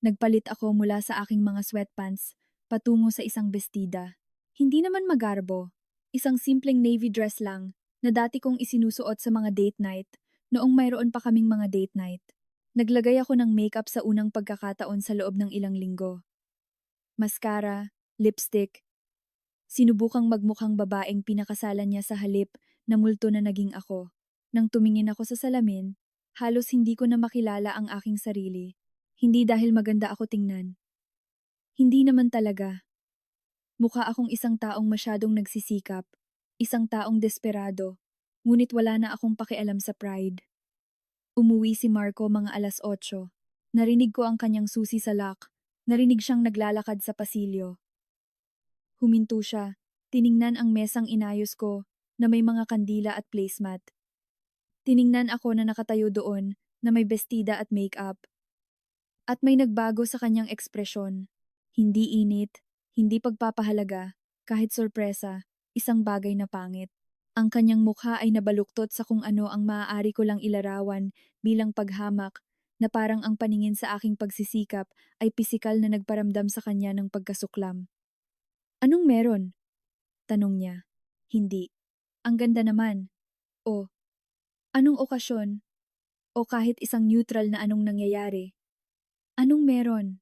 Nagpalit ako mula sa aking mga sweatpants patungo sa isang bestida. Hindi naman magarbo, isang simpleng navy dress lang na dati kong isinusuot sa mga date night noong mayroon pa kaming mga date night. Naglagay ako ng makeup sa unang pagkakataon sa loob ng ilang linggo. Mascara, lipstick. Sinubukang magmukhang babaeng pinakasalan niya sa halip na multo na naging ako. Nang tumingin ako sa salamin, halos hindi ko na makilala ang aking sarili. Hindi dahil maganda ako tingnan. Hindi naman talaga. Mukha akong isang taong masyadong nagsisikap, isang taong desperado, ngunit wala na akong pakialam sa pride. Umuwi si Marco mga 8:00. Narinig ko ang kanyang susi sa lock. Narinig siyang naglalakad sa pasilyo. Huminto siya. Tiningnan ang mesang inayos ko na may mga kandila at placemat. Tiningnan ako na nakatayo doon na may bestida at makeup. At may nagbago sa kanyang ekspresyon. Hindi init, hindi pagpapahalaga, kahit sorpresa, isang bagay na pangit. Ang kanyang mukha ay nabaluktot sa kung ano ang maaari ko lang ilarawan bilang paghamak na parang ang paningin sa aking pagsisikap ay pisikal na nagparamdam sa kanya ng pagkasuklam. Anong meron? Tanong niya. Hindi. Ang ganda naman. O, anong okasyon? O kahit isang neutral na anong nangyayari? Anong meron?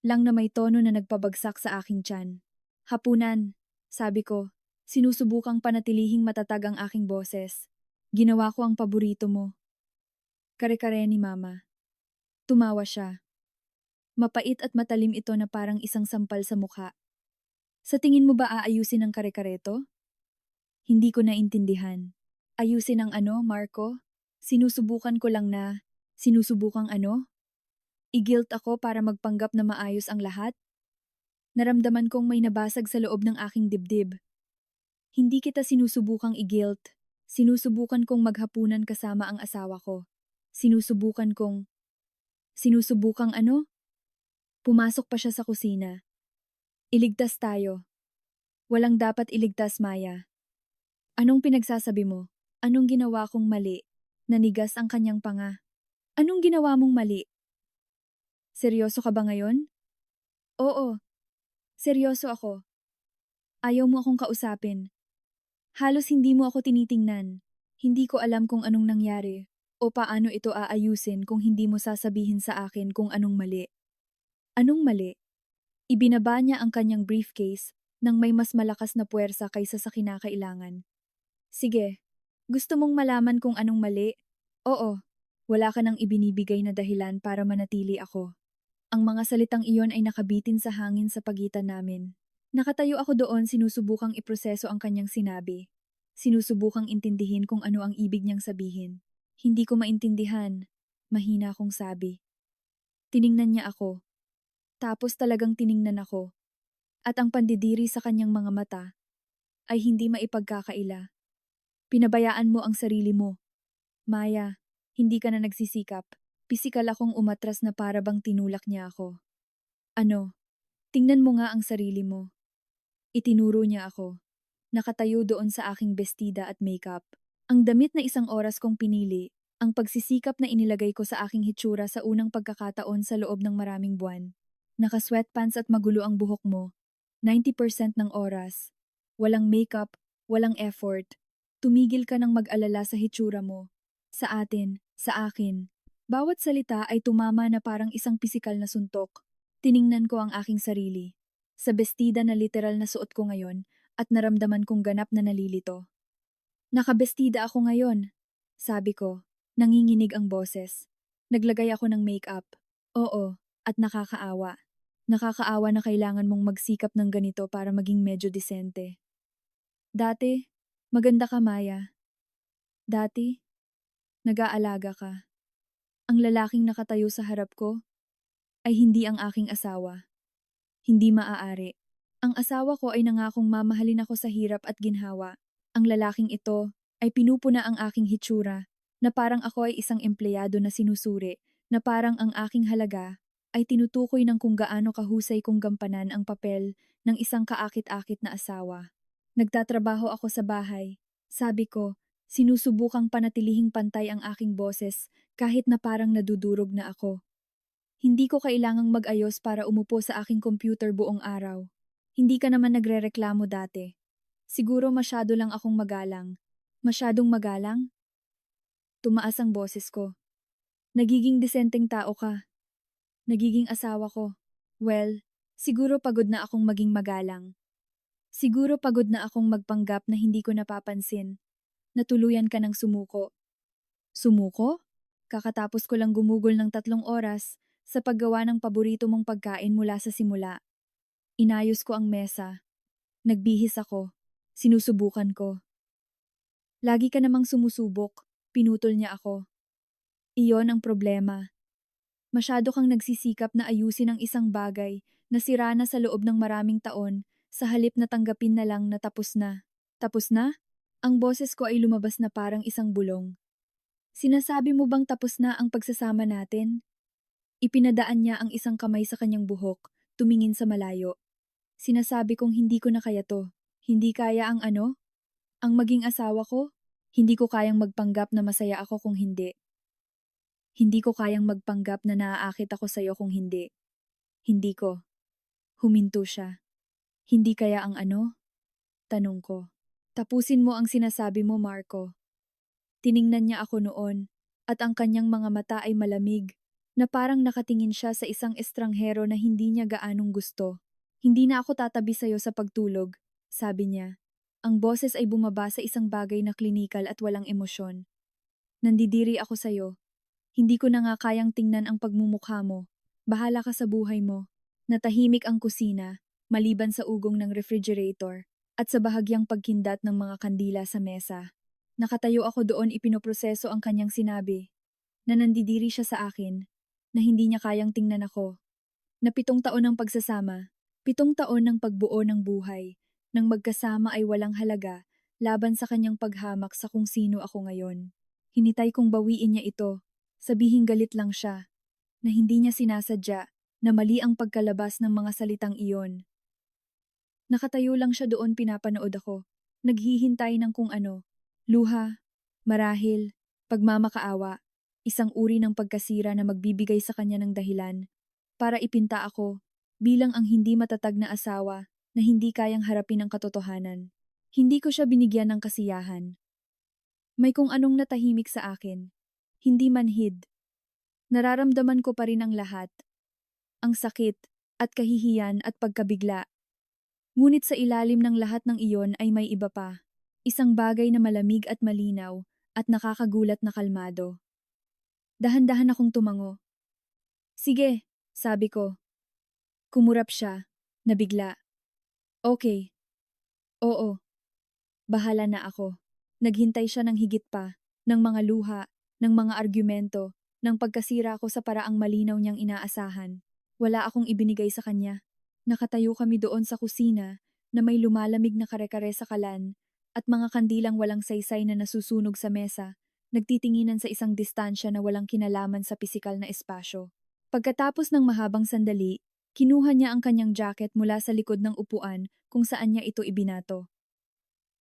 Lang na may tono na nagpabagsak sa aking tiyan. Hapunan, sabi ko, sinusubukang panatilihing matatag ang aking boses. Ginawa ko ang paborito mo. Kare-kare ni Mama. Tumawa siya. Mapait at matalim ito na parang isang sampal sa mukha. Sa tingin mo ba aayusin ang kare-kareto? Hindi ko naintindihan. Ayusin ang ano, Marco? Sinusubukan ko lang na, sinusubukang ano? I-guilt ako para magpanggap na maayos ang lahat? Naramdaman kong may nabasag sa loob ng aking dibdib. Hindi kita sinusubukang i-guilt. Sinusubukan kong maghapunan kasama ang asawa ko. Sinusubukang ano? Pumasok pa siya sa kusina. Iligtas tayo. Walang dapat iligtas, Maya. Anong pinagsasabi mo? Anong ginawa kong mali? Nanigas ang kanyang panga. Anong ginawa mong mali? Seryoso ka ba ngayon? Oo, seryoso ako. Ayaw mo akong kausapin. Halos hindi mo ako tinitingnan. Hindi ko alam kung anong nangyari o paano ito aayusin kung hindi mo sasabihin sa akin kung anong mali. Anong mali? Ibinaba niya ang kanyang briefcase nang may mas malakas na puwersa kaysa sa kinakailangan. Sige, gusto mong malaman kung anong mali? Oo, wala ka nang ibinibigay na dahilan para manatili ako. Ang mga salitang iyon ay nakabitin sa hangin sa pagitan namin. Nakatayo ako doon, sinusubukang iproseso ang kanyang sinabi. Sinusubukang intindihin kung ano ang ibig niyang sabihin. Hindi ko maintindihan. Mahina akong sabi. Tiningnan niya ako. Tapos talagang tiningnan ako. At ang pandidiri sa kanyang mga mata ay hindi maipagkakaila. Pinabayaan mo ang sarili mo. Maya, hindi ka na nagsisikap. Pisikal akong umatras na para bang tinulak niya ako. Ano? Tingnan mo nga ang sarili mo. Itinuro niya ako. Nakatayo doon sa aking bestida at makeup. Ang damit na isang oras kong pinili, ang pagsisikap na inilagay ko sa aking hitsura sa unang pagkakataon sa loob ng maraming buwan. Naka-sweatpants at magulo ang buhok mo. 90% ng oras. Walang makeup, walang effort. Tumigil ka ng mag-alala sa hitsura mo. Sa atin, sa akin. Bawat salita ay tumama na parang isang pisikal na suntok. Tiningnan ko ang aking sarili. Sa bestida na literal na suot ko ngayon at naramdaman kong ganap na nalilito. Nakabestida ako ngayon, sabi ko. Nanginginig ang boses. Naglagay ako ng makeup. Oo, at nakakaawa. Nakakaawa na kailangan mong magsikap ng ganito para maging medyo disente. Dati, maganda ka, Maya. Dati, nag-aalaga ka. Ang lalaking nakatayo sa harap ko ay hindi ang aking asawa. Hindi maaari. Ang asawa ko ay nangakong mamahalin ako sa hirap at ginhawa. Ang lalaking ito ay pinupuna ang aking hitsura, na parang ako ay isang empleyado na sinusuri, na parang ang aking halaga ay tinutukoy ng kung gaano kahusay kong gampanan ang papel ng isang kaakit-akit na asawa. Nagtatrabaho ako sa bahay. Sabi ko, sinusubukang panatilihing pantay ang aking boses kahit na parang nadudurog na ako. Hindi ko kailangang mag-ayos para umupo sa aking computer buong araw. Hindi ka naman nagrereklamo dati. Siguro masyado lang akong magalang. Masyadong magalang? Tumaas ang boses ko. Nagiging disenteng tao ka. Nagiging asawa ko. Well, siguro pagod na akong maging magalang. Siguro pagod na akong magpanggap na hindi ko napapansin. Natuluyan ka ng sumuko. Sumuko? Kakatapos ko lang gumugol ng 3 oras sa paggawa ng paborito mong pagkain mula sa simula. Inayos ko ang mesa. Nagbihis ako. Sinusubukan ko. Lagi ka namang sumusubok. Pinutol niya ako. Iyon ang problema. Masyado kang nagsisikap na ayusin ang isang bagay na sira na sa loob ng maraming taon sa halip na tanggapin na lang na tapos na. Tapos na? Ang boses ko ay lumabas na parang isang bulong. Sinasabi mo bang tapos na ang pagsasama natin? Ipinadaan niya ang isang kamay sa kanyang buhok, tumingin sa malayo. Sinasabi kong hindi ko na kaya to. Hindi kaya ang ano? Ang maging asawa ko? Hindi ko kayang magpanggap na masaya ako kung hindi. Hindi ko kayang magpanggap na naaakit ako sa'yo kung hindi. Hindi ko. Huminto siya. Hindi kaya ang ano? Tanong ko. Tapusin mo ang sinasabi mo, Marco. Tiningnan niya ako noon, at ang kanyang mga mata ay malamig, na parang nakatingin siya sa isang estranghero na hindi niya gaanong gusto. Hindi na ako tatabi sa'yo sa pagtulog, sabi niya. Ang boses ay bumaba sa isang bagay na klinikal at walang emosyon. Nandidiri ako sa'yo. Hindi ko na nga kayang tingnan ang pagmumukha mo. Bahala ka sa buhay mo. Natahimik ang kusina, maliban sa ugong ng refrigerator, at sa bahagyang pagkindat ng mga kandila sa mesa. Nakatayo ako doon, ipinoproseso ang kanyang sinabi, na nandidiri siya sa akin, na hindi niya kayang tingnan ako. Na 7 taon ng pagsasama, 7 taon ng pagbuo ng buhay, nang magkasama ay walang halaga, laban sa kanyang paghamak sa kung sino ako ngayon. Hinitay kong bawiin niya ito, sabihing galit lang siya, na hindi niya sinasadya, na mali ang pagkalabas ng mga salitang iyon. Nakatayo lang siya doon, pinapanood ako, naghihintay ng kung ano, luha, marahil, pagmamakaawa, isang uri ng pagkasira na magbibigay sa kanya ng dahilan, para ipinta ako, bilang ang hindi matatag na asawa, na hindi kayang harapin ang katotohanan. Hindi ko siya binigyan ng kasiyahan. May kung anong natahimik sa akin. Hindi manhid. Nararamdaman ko pa rin ang lahat. Ang sakit, at kahihiyan at pagkabigla. Ngunit sa ilalim ng lahat ng iyon ay may iba pa. Isang bagay na malamig at malinaw, at nakakagulat na kalmado. Dahan-dahan akong tumango. Sige, Sabi ko. Kumurap siya, nabigla. Okay, oo, bahala na ako. Naghintay siya ng higit pa, ng mga luha, ng mga argumento, ng pagkasira ko sa paraang malinaw niyang inaasahan. Wala akong ibinigay sa kanya. Nakatayo kami doon sa kusina na may lumalamig na kare-kare sa kalan at mga kandilang walang saysay na nasusunog sa mesa, nagtitinginan sa isang distansya na walang kinalaman sa pisikal na espasyo. Pagkatapos ng mahabang sandali, kinuha niya ang kanyang jacket mula sa likod ng upuan kung saan niya ito ibinato.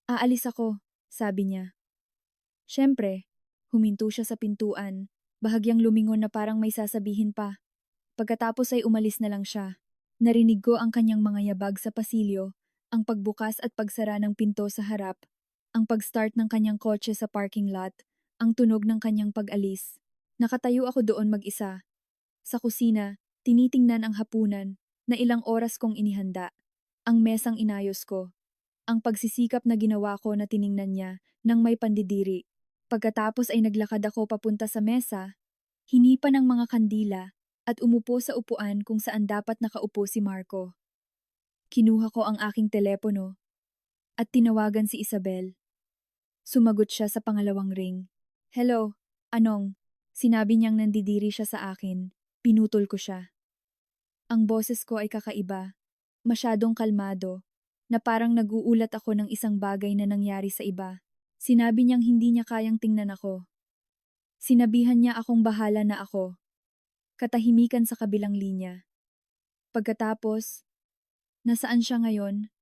Aalis ako, sabi niya. Siyempre, huminto siya sa pintuan, bahagyang lumingon na parang may sasabihin pa. Pagkatapos ay umalis na lang siya. Narinig ko ang kanyang mga yabag sa pasilyo, ang pagbukas at pagsara ng pinto sa harap, ang pag-start ng kanyang kotse sa parking lot, ang tunog ng kanyang pag-alis. Nakatayo ako doon mag-isa. Sa kusina, tinitingnan ang hapunan na ilang oras kong inihanda. Ang mesang inayos ko. Ang pagsisikap na ginawa ko na tiningnan niya nang may pandidiri. Pagkatapos ay naglakad ako papunta sa mesa, hinipa ng mga kandila at umupo sa upuan kung saan dapat nakaupo si Marco. Kinuha ko ang aking telepono at tinawagan si Isabel. Sumagot siya sa pangalawang ring. Hello, anong? Sinabi niyang nandidiri siya sa akin. Pinutol ko siya. Ang boses ko ay kakaiba, masyadong kalmado, na parang naguulat ako ng isang bagay na nangyari sa iba. Sinabi niyang hindi niya kayang tingnan ako. Sinabihan niya akong bahala na ako. Katahimikan sa kabilang linya. Pagkatapos, nasaan siya ngayon?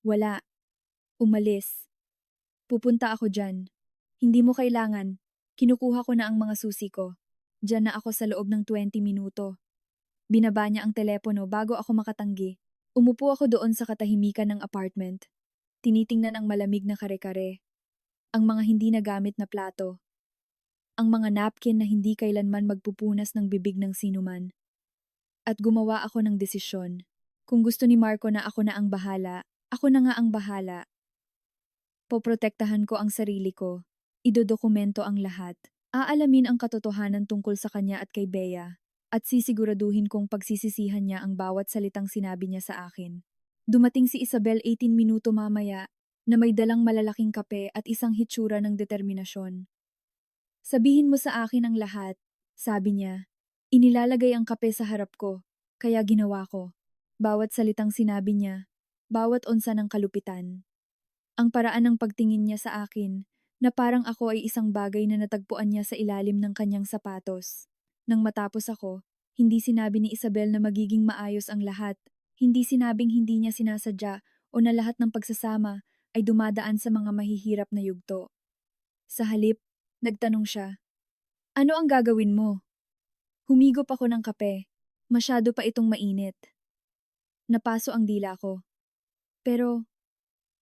Wala. Umalis. Pupunta ako dyan. Hindi mo kailangan. Kinukuha ko na ang mga susi ko. Diyan na ako sa loob ng 20 minuto. Binaba niya ang telepono bago ako makatanggi. Umupo ako doon sa katahimikan ng apartment. Tinitingnan ang malamig na kare-kare. Ang mga hindi nagamit na plato. Ang mga napkin na hindi kailanman magpupunas ng bibig ng sinuman. At gumawa ako ng desisyon. Kung gusto ni Marco na ako na ang bahala, ako na nga ang bahala. Poprotektahan ko ang sarili ko. Idodokumento ang lahat. Aalamin ang katotohanan tungkol sa kanya at kay Bea. At sisiguraduhin kong pagsisisihan niya ang bawat salitang sinabi niya sa akin. Dumating si Isabel 18 minuto mamaya na may dalang malalaking kape at isang hitsura ng determinasyon. Sabihin mo sa akin ang lahat, sabi niya. Inilalagay ang kape sa harap ko, kaya ginawa ko. Bawat salitang sinabi niya, bawat onsa ng kalupitan. Ang paraan ng pagtingin niya sa akin, na parang ako ay isang bagay na natagpuan niya sa ilalim ng kanyang sapatos. Nang matapos ako, hindi sinabi ni Isabel na magiging maayos ang lahat. Hindi sinabing hindi niya sinasadya o na lahat ng pagsasama ay dumadaan sa mga mahihirap na yugto. Sa halip, nagtanong siya, ano ang gagawin mo? Humigop ako ng kape. Masyado pa itong mainit. Napaso ang dila ko. Pero,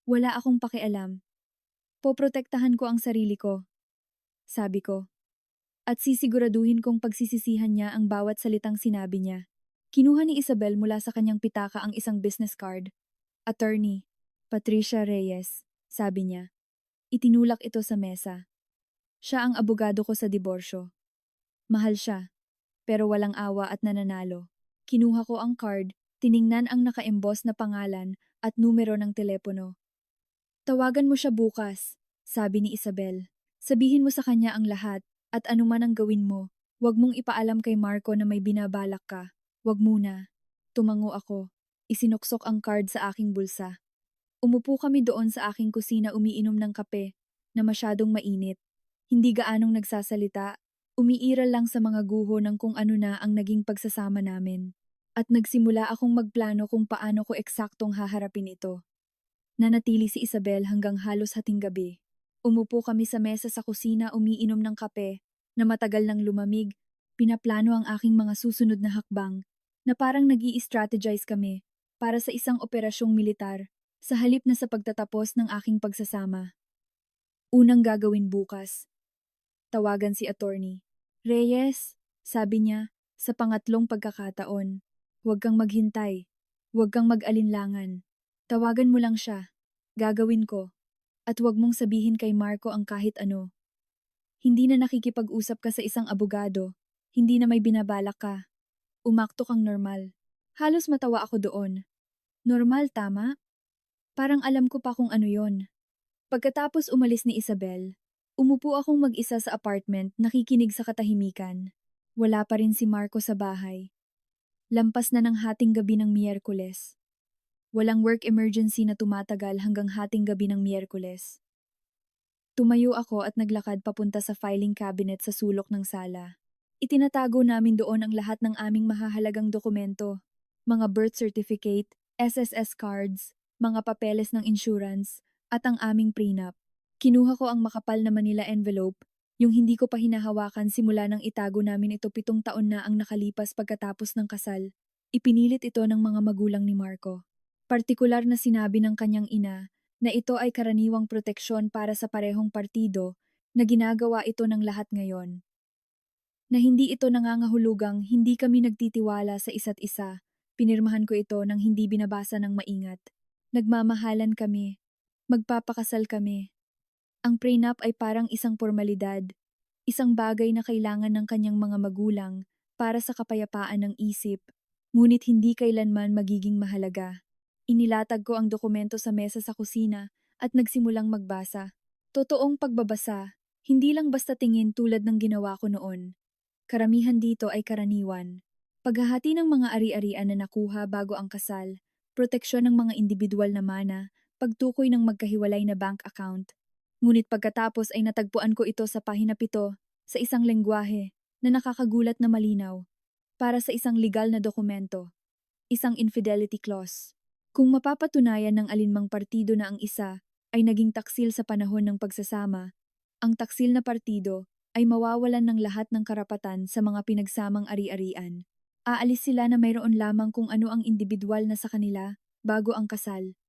wala akong pakialam. Poprotektahan ko ang sarili ko. Sabi ko. At sisiguraduhin kong pagsisisihan niya ang bawat salitang sinabi niya. Kinuha ni Isabel mula sa kanyang pitaka ang isang business card. Attorney, Patricia Reyes, sabi niya. Itinulak ito sa mesa. Siya ang abogado ko sa diborsyo. Mahal siya, pero walang awa at nananalo. Kinuha ko ang card, tiningnan ang naka-emboss na pangalan at numero ng telepono. Tawagan mo siya bukas, sabi ni Isabel. Sabihin mo sa kanya ang lahat at anuman ang gawin mo, huwag mong ipaalam kay Marco na may binabalak ka. Huwag muna. Tumango ako. Isinuksok ang card sa aking bulsa. Umupo kami doon sa aking kusina umiinom ng kape na masyadong mainit. Hindi gaanong nagsasalita, umiiral lang sa mga guho ng kung ano na ang naging pagsasama namin. At nagsimula akong magplano kung paano ko eksaktong haharapin ito. Nanatili si Isabel hanggang halos hating gabi. Umupo kami sa mesa sa kusina umiinom ng kape na matagal nang lumamig, pinaplano ang aking mga susunod na hakbang na parang nag-i-strategize kami para sa isang operasyong militar sa halip na sa pagtatapos ng aking pagsasama. Unang gagawin bukas. Tawagan si attorney. Reyes, sabi niya, sa pangatlong pagkakataon. Huwag kang maghintay. Huwag kang mag-alinlangan. Tawagan mo lang siya. Gagawin ko. At huwag mong sabihin kay Marco ang kahit ano. Hindi na nakikipag-usap ka sa isang abogado. Hindi na may binabalak ka. umakto kang normal. Halos matawa ako doon. Normal, tama? Parang alam ko pa kung ano yon. Pagkatapos umalis ni Isabel, umupo akong mag-isa sa apartment nakikinig sa katahimikan. Wala pa rin si Marco sa bahay. Lampas na ng hating gabi ng Miyerkules. Walang work emergency na tumatagal hanggang hating gabi ng Miyerkules. Tumayo ako at naglakad papunta sa filing cabinet sa sulok ng sala. Itinatago namin doon ang lahat ng aming mahahalagang dokumento. Mga birth certificate, SSS cards, mga papeles ng insurance, at ang aming prenup. Kinuha ko ang makapal na Manila envelope, yung hindi ko pa hinahawakan simula nang itago namin ito 7 taon na ang nakalipas pagkatapos ng kasal. Ipinilit ito ng mga magulang ni Marco. Partikular na sinabi ng kanyang ina na ito ay karaniwang proteksyon para sa parehong partido na ginagawa ito ng lahat ngayon. Na hindi ito nangangahulugang hindi kami nagtitiwala sa isa't isa, pinirmahan ko ito nang hindi binabasa ng maingat. Nagmamahalan kami. Magpapakasal kami. Ang prenup ay parang isang formalidad, isang bagay na kailangan ng kanyang mga magulang para sa kapayapaan ng isip, ngunit hindi kailanman magiging mahalaga. Inilatag ko ang dokumento sa mesa sa kusina at nagsimulang magbasa. Totoong pagbabasa, hindi lang basta tingin tulad ng ginawa ko noon. Karamihan dito ay karaniwan. Paghahati ng mga ari-arian na nakuha bago ang kasal, proteksyon ng mga individual na mana, pagtukoy ng magkahiwalay na bank account. Ngunit pagkatapos ay natagpuan ko ito sa pahina 7 sa isang lengguwahe na nakakagulat na malinaw para sa isang legal na dokumento, isang infidelity clause. Kung mapapatunayan ng alinmang partido na ang isa ay naging taksil sa panahon ng pagsasama, ang taksil na partido ay mawawalan ng lahat ng karapatan sa mga pinagsamang ari-arian. Aalis sila na mayroon lamang kung ano ang individual na sa kanila bago ang kasal.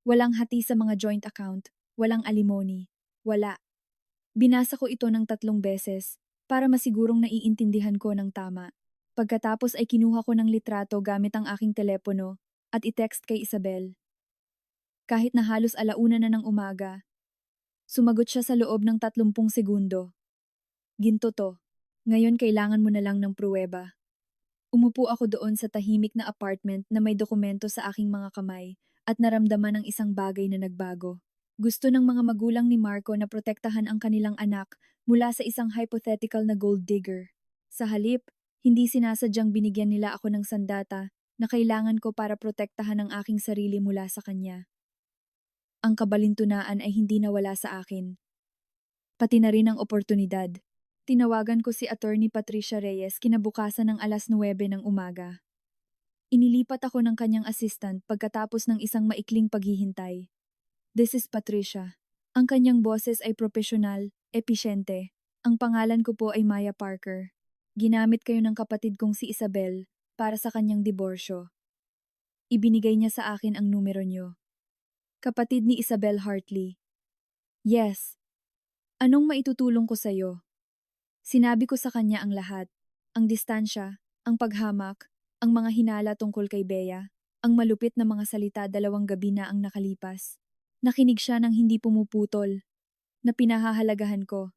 Walang hati sa mga joint account, walang alimony, wala. Binasa ko ito ng 3 beses para masigurong naiintindihan ko ng tama. Pagkatapos ay kinuha ko ng litrato gamit ang aking telepono at i-text kay Isabel. Kahit na halos 1:00 na ng umaga, sumagot siya sa loob ng 30 segundo. Ginto to. Ngayon kailangan mo na lang ng pruweba. Umupo ako doon sa tahimik na apartment na may dokumento sa aking mga kamay at naramdaman ang isang bagay na nagbago. Gusto ng mga magulang ni Marco na protektahan ang kanilang anak mula sa isang hypothetical na gold digger. Sa halip, hindi sinasadyang binigyan nila ako ng sandata na kailangan ko para protektahan ang aking sarili mula sa kanya. Ang kabalintunaan ay hindi nawala sa akin. Pati na rin ang oportunidad. Tinawagan ko si Attorney Patricia Reyes kinabukasan ng 9:00 ng umaga. Inilipat ako ng kanyang assistant pagkatapos ng isang maikling paghihintay. This is Patricia. Ang kanyang boses ay profesional, episyente. Ang pangalan ko po ay Maya Parker. Ginamit kayo ng kapatid kong si Isabel para sa kanyang diborsyo. Ibinigay niya sa akin ang numero niyo. Kapatid ni Isabel Hartley. Yes. Anong maitutulong ko sa'yo? Sinabi ko sa kanya ang lahat. Ang distansya, ang paghamak, ang mga hinala tungkol kay Bea, ang malupit na mga salita 2 gabi na ang nakalipas. Nakinig siya ng hindi pumuputol, na pinahahalagahan ko.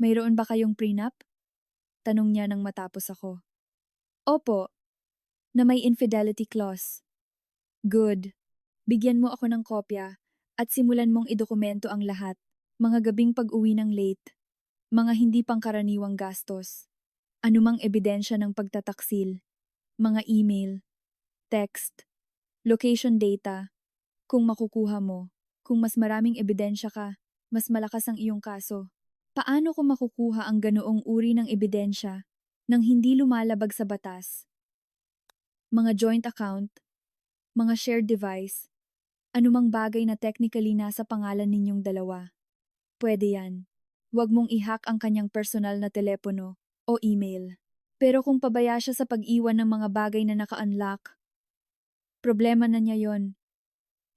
Mayroon ba kayong prenup? Tanong niya nang matapos ako. Opo, na may infidelity clause. Good. Bigyan mo ako ng kopya at simulan mong idokumento ang lahat. Mga gabing pag-uwi ng late, mga hindi pangkaraniwang gastos, anumang ebidensya ng pagtataksil, mga email, text, location data, kung makukuha mo. Kung mas maraming ebidensya ka, mas malakas ang iyong kaso. Paano ko makukuha ang ganoong uri ng ebidensya nang hindi lumalabag sa batas? Mga joint account, mga shared device, anumang bagay na technically nasa pangalan ninyong dalawa. Pwede yan. Huwag mong i-hack ang kanyang personal na telepono o email. Pero kung pabaya siya sa pag-iwan ng mga bagay na naka-unlock, problema na niya yon,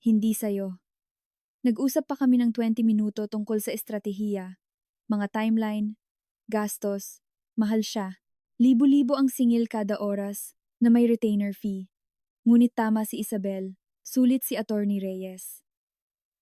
hindi sa'yo. Nag-usap pa kami ng 20 minuto tungkol sa estratehiya, mga timeline, gastos, mahal siya. Libo-libo ang singil kada oras na may retainer fee. Ngunit tama si Isabel, sulit si Attorney Reyes.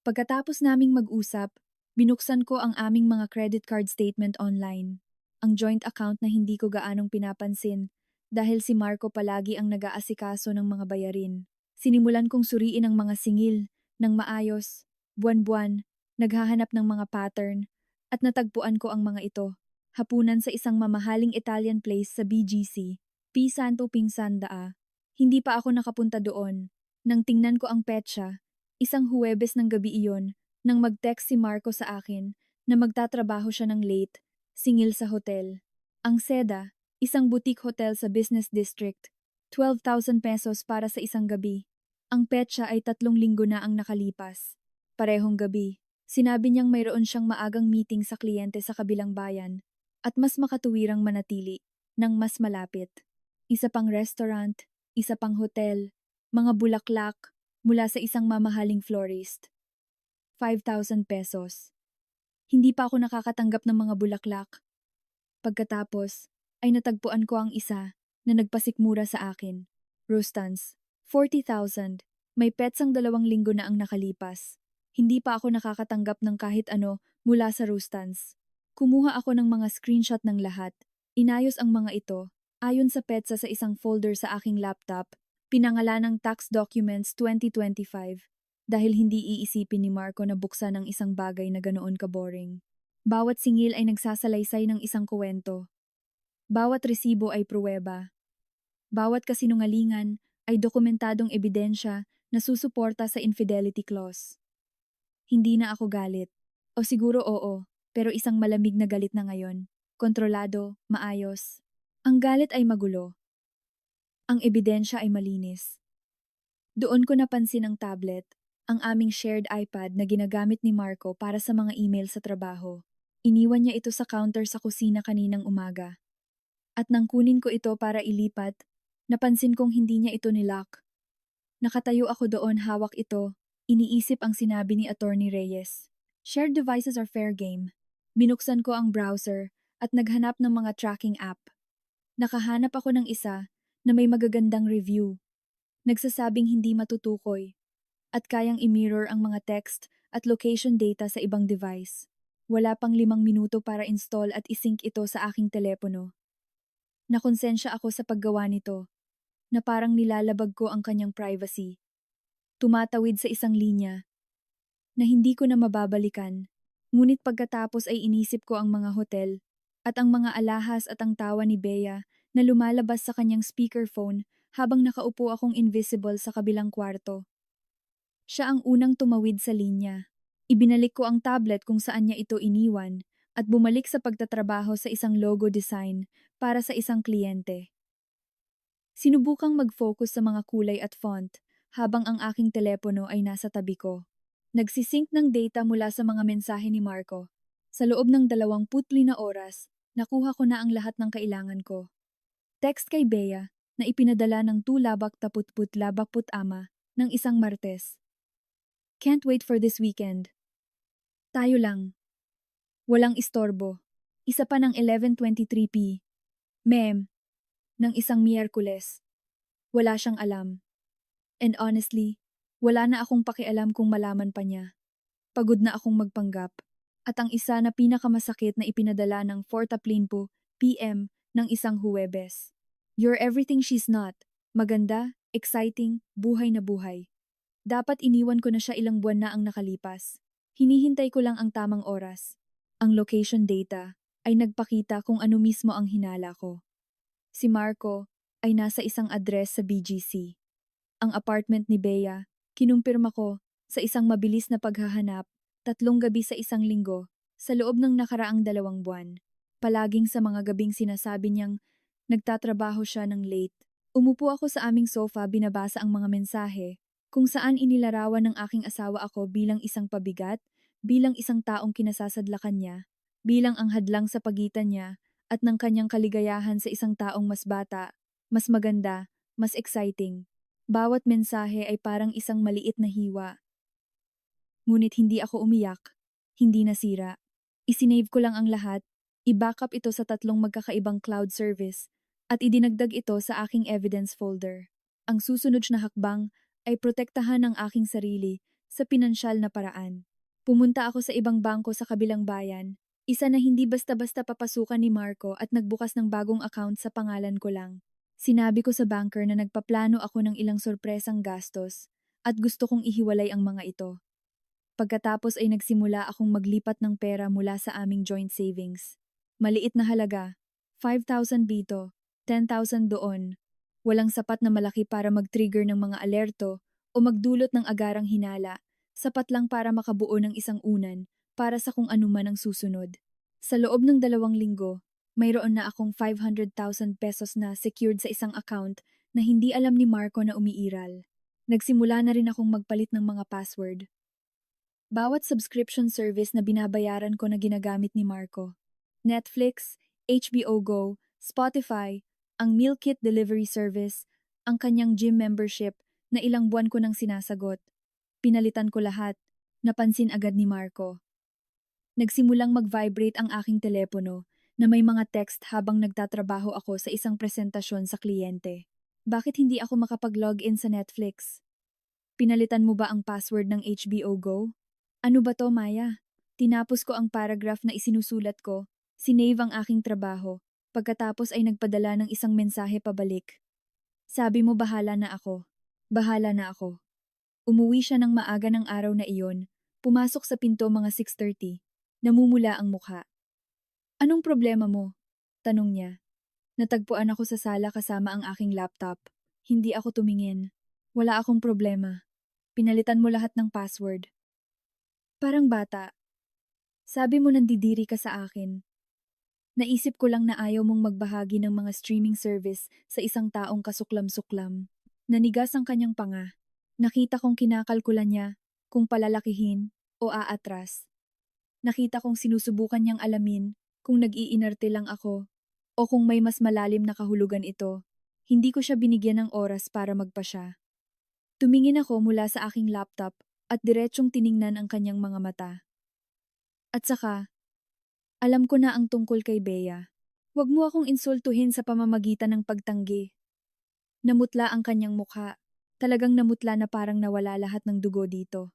Pagkatapos naming mag-usap, binuksan ko ang aming mga credit card statement online. Ang joint account na hindi ko gaanong pinapansin, Dahil si Marco palagi ang nag-aasikaso ng mga bayarin. Sinimulan kong suriin ang mga singil ng maayos, buwan-buwan, naghahanap ng mga pattern, at natagpuan ko ang mga ito. Hapunan sa isang mamahaling Italian place sa BGC, P. Santo Pingsandaa. Hindi pa ako nakapunta doon. Nang tingnan ko ang petsa, isang Huwebes ng gabi iyon, nang mag-text si Marco sa akin na magtatrabaho siya ng late, singil sa hotel. Ang Seda, isang boutique hotel sa business district, 12,000 pesos para sa isang gabi. Ang petsa ay 3 linggo na ang nakalipas. Parehong gabi, sinabi niyang mayroon siyang maagang meeting sa kliyente sa kabilang bayan at mas makatuwirang manatili ng mas malapit. Isa pang restaurant, isa pang hotel, mga bulaklak mula sa isang mamahaling florist. 5,000 pesos. Hindi pa ako nakakatanggap ng mga bulaklak. Pagkatapos, ay natagpuan ko ang isa na nagpasikmura sa akin. Rustans, 40,000. May petsang 2 linggo na ang nakalipas. Hindi pa ako nakakatanggap ng kahit ano mula sa Rustans. Kumuha ako ng mga screenshot ng lahat. Inayos ang mga ito, ayon sa petsa sa isang folder sa aking laptop, pinangalanang Tax Documents 2025. Dahil hindi iisipin ni Marco na buksan ang isang bagay na ganoon ka-boring. Bawat singil ay nagsasalaysay ng isang kuwento. Bawat resibo ay pruweba. Bawat kasinungalingan ay dokumentadong ebidensya na susuporta sa infidelity clause. Hindi na ako galit. O siguro oo, pero isang malamig na galit na ngayon. Kontrolado, maayos. Ang galit ay magulo. Ang ebidensya ay malinis. Doon ko napansin ang tablet, ang aming shared iPad na ginagamit ni Marco para sa mga email sa trabaho. Iniwan niya ito sa counter sa kusina kaninang umaga. At nang kunin ko ito para ilipat, napansin kong hindi niya ito nilock. Nakatayo ako doon, hawak ito, iniisip ang sinabi ni Attorney Reyes. Shared devices are fair game. Binuksan ko ang browser at naghanap ng mga tracking app. Nakahanap ako ng isa na may magagandang review. Nagsasabing hindi matutukoy at kayang i-mirror ang mga text at location data sa ibang device. Wala pang 5 minuto para install at isync ito sa aking telepono. Nakonsensya ako sa paggawa nito, na parang nilalabag ko ang kanyang privacy. Tumatawid sa isang linya, na hindi ko na mababalikan. Ngunit pagkatapos ay inisip ko ang mga hotel, at ang mga alahas at ang tawa ni Bea na lumalabas sa kanyang speakerphone habang nakaupo akong invisible sa kabilang kwarto. Siya ang unang tumawid sa linya. Ibinalik ko ang tablet kung saan niya ito iniwan at bumalik sa pagtatrabaho sa isang logo design para sa isang kliyente. Sinubukang mag-focus sa mga kulay at font habang ang aking telepono ay nasa tabi ko. Nagsisync ng data mula sa mga mensahe ni Marco. Sa loob ng 25 na oras, nakuha ko na ang lahat ng kailangan ko. Text kay Bea na ipinadala ng tulabak taputput labakput ama ng isang Martes. Can't wait for this weekend. Tayo lang. Walang istorbo. Isa pa ng 11:23 p. Mem. Ng isang Miyerkules. Wala siyang alam. And honestly, wala na akong pakialam kung malaman pa niya. Pagod na akong magpanggap. At ang isa na pinakamasakit na ipinadala ng 4:10 p.m. ng isang Huwebes. You're everything she's not. Maganda, exciting, buhay na buhay. Dapat iniwan ko na siya ilang buwan na ang nakalipas. Hinihintay ko lang ang tamang oras. Ang location data ay nagpakita kung ano mismo ang hinala ko. Si Marco ay nasa isang address sa BGC. Ang apartment ni Bea, kinumpirma ko sa isang mabilis na paghahanap, 3 gabi sa isang linggo, sa loob ng nakaraang 2 buwan. Palaging sa mga gabing sinasabi niyang nagtatrabaho siya ng late. Umupo ako sa aming sofa, binabasa ang mga mensahe, kung saan inilarawan ng aking asawa ako bilang isang pabigat, bilang isang taong kinasasadlakan niya, bilang ang hadlang sa pagitan niya at ng kanyang kaligayahan sa isang taong mas bata, mas maganda, mas exciting. Bawat mensahe ay parang isang maliit na hiwa. Ngunit hindi ako umiyak, hindi nasira. Isinave ko lang ang lahat, i-backup ito sa 3 magkakaibang cloud service, at idinagdag ito sa aking evidence folder. Ang susunod na hakbang ay protektahan ang aking sarili sa pinansyal na paraan. Pumunta ako sa ibang bangko sa kabilang bayan, isa na hindi basta-basta papasukan ni Marco, at nagbukas ng bagong account sa pangalan ko lang. Sinabi ko sa banker na nagpaplano ako ng ilang sorpresang gastos at gusto kong ihiwalay ang mga ito. Pagkatapos ay nagsimula akong maglipat ng pera mula sa aming joint savings. Maliit na halaga, 5,000 dito, 10,000 doon. Walang sapat na malaki para mag-trigger ng mga alerto o magdulot ng agarang hinala, sapat lang para makabuo ng isang unan para sa kung anuman ang susunod. Sa loob ng 2 linggo, mayroon na akong 500,000 pesos na secured sa isang account na hindi alam ni Marco na umiiral. Nagsimula na rin akong magpalit ng mga password. Bawat subscription service na binabayaran ko na ginagamit ni Marco. Netflix, HBO Go, Spotify, ang meal kit delivery service, ang kanyang gym membership na ilang buwan ko nang sinasagot. Pinalitan ko lahat. Napansin agad ni Marco. Nagsimulang mag-vibrate ang aking telepono na may mga text habang nagtatrabaho ako sa isang presentasyon sa kliyente. Bakit hindi ako makapag-login sa Netflix? Pinalitan mo ba ang password ng HBO Go? Ano ba to, Maya? Tinapos ko ang paragraph na isinusulat ko, sinave ang aking trabaho, pagkatapos ay nagpadala ng isang mensahe pabalik. Sabi mo bahala na ako. Bahala na ako. Umuwi siya ng maaga ng araw na iyon, pumasok sa pinto mga 6:30, namumula ang mukha. Anong problema mo? Tanong niya. Natagpuan ako sa sala kasama ang aking laptop. Hindi ako tumingin. Wala akong problema. Pinalitan mo lahat ng password. Parang bata. Sabi mo nandidiri ka sa akin. Naisip ko lang na ayaw mong magbahagi ng mga streaming service sa isang taong kasuklam-suklam. Nanigas ang kanyang panga. Nakita kong kinakalkulan niya kung palalakihin o aatras. Nakita kong sinusubukan niyang alamin kung nag-iinarte lang ako o kung may mas malalim na kahulugan ito. Hindi ko siya binigyan ng oras para magpasya. Tumingin ako mula sa aking laptop at diretsyong tiningnan ang kanyang mga mata. At saka, alam ko na ang tungkol kay Bea. Huwag mo akong insultuhin sa pamamagitan ng pagtanggi. Namutla ang kanyang mukha. Talagang namutla na parang nawala lahat ng dugo dito.